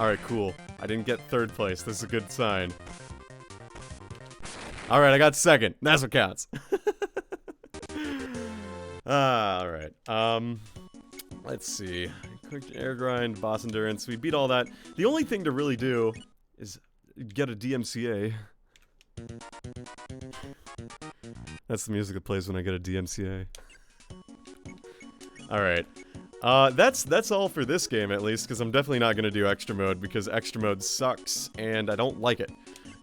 Alright, cool. I didn't get third place. This is a good sign. Alright, I got second. That's what counts. Alright. Let's see. Quick air grind, boss endurance. We beat all that. The only thing to really do is get a DMCA. That's the music that plays when I get a DMCA. Alright. That's all for this game, at least, because I'm definitely not going to do extra mode, because extra mode sucks, and I don't like it.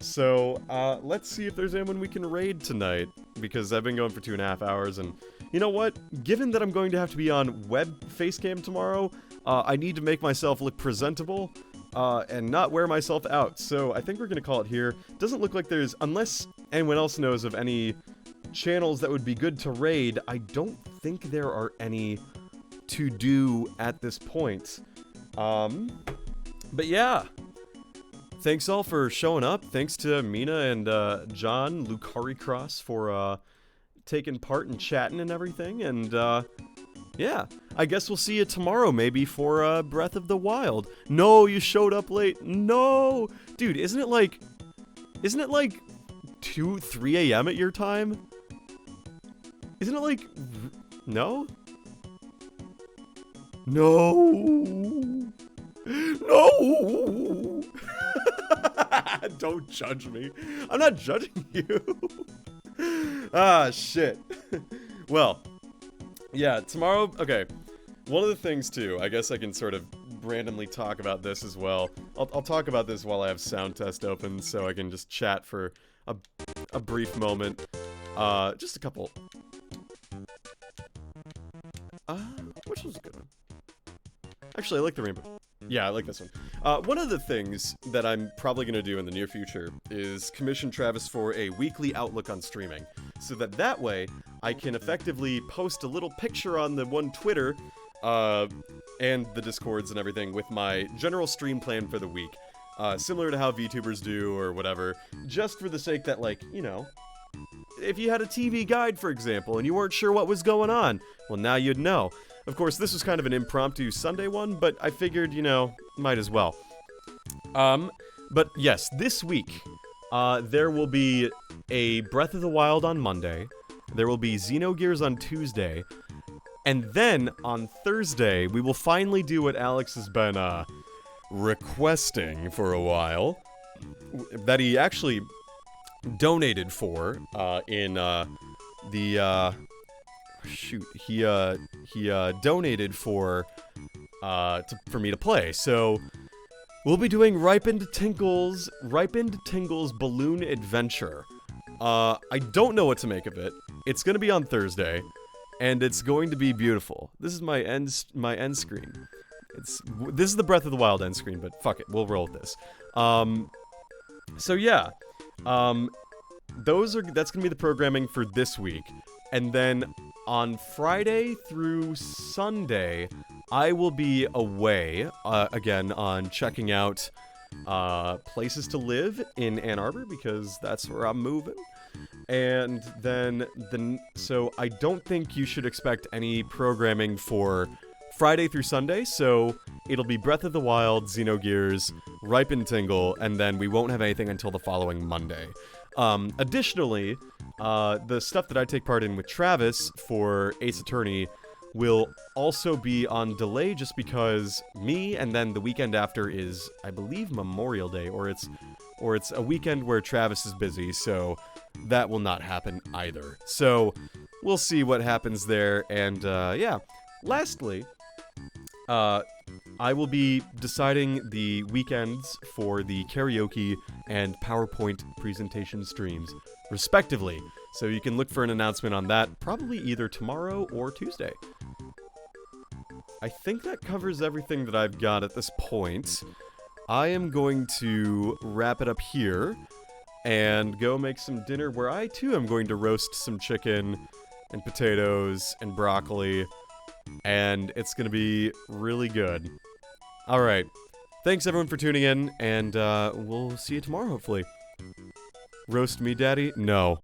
So, let's see if there's anyone we can raid tonight, because I've been going for 2.5 hours, and you know what? Given that I'm going to have to be on web facecam tomorrow, I need to make myself look presentable, and not wear myself out, so I think we're going to call it here. Doesn't look like there's, unless anyone else knows of any channels that would be good to raid, I don't think there are any to do at this point. But yeah. Thanks all for showing up. Thanks to Mina and John Lucari Cross for taking part and chatting and everything. And yeah, I guess we'll see you tomorrow maybe for Breath of the Wild. No, you showed up late. No, dude, isn't it like 2, 3 a.m. at your time? Isn't it like no? No. No. Don't judge me. I'm not judging you. Ah, shit. Well, yeah, tomorrow, okay. One of the things, too, I guess I can sort of randomly talk about this as well. I'll talk about this while I have sound test open, so I can just chat for a brief moment. Just a couple. Which was a good one? Actually, I like the rainbow. Yeah, I like this one. One of the things that I'm probably going to do in the near future is commission Travis for a weekly outlook on streaming, so that way I can effectively post a little picture on the one Twitter, and the Discords and everything with my general stream plan for the week, similar to how VTubers do or whatever, just for the sake that, like, you know, if you had a TV guide, for example, and you weren't sure what was going on, well, now you'd know. Of course, this was kind of an impromptu Sunday one, but I figured, you know, might as well. But yes, this week, there will be a Breath of the Wild on Monday, there will be Xenogears on Tuesday, and then, on Thursday, we will finally do what Alex has been, requesting for a while, that he actually donated for, in, shoot, he donated for me to play. So we'll be doing Ripened Tinkle's Balloon Adventure. I don't know what to make of it. It's gonna be on Thursday, and it's going to be beautiful. This is my end screen. This is the Breath of the Wild end screen, but fuck it, we'll roll with this. So yeah, that's gonna be the programming for this week, and then on Friday through Sunday, I will be away, again, on checking out places to live in Ann Arbor, because that's where I'm moving. And then, so I don't think you should expect any programming for Friday through Sunday, so it'll be Breath of the Wild, Xenogears, Ripe and Tingle, and then we won't have anything until the following Monday. Additionally, the stuff that I take part in with Travis for Ace Attorney will also be on delay just because me, and then the weekend after is, I believe, Memorial Day, or it's a weekend where Travis is busy, so that will not happen either. So we'll see what happens there, and yeah. Lastly, I will be deciding the weekends for the karaoke and PowerPoint presentation streams, respectively. So you can look for an announcement on that probably either tomorrow or Tuesday. I think that covers everything that I've got at this point. I am going to wrap it up here and go make some dinner where I too am going to roast some chicken and potatoes and broccoli, and it's going to be really good. Alright, thanks everyone for tuning in, and we'll see you tomorrow hopefully. Roast me, Daddy? No.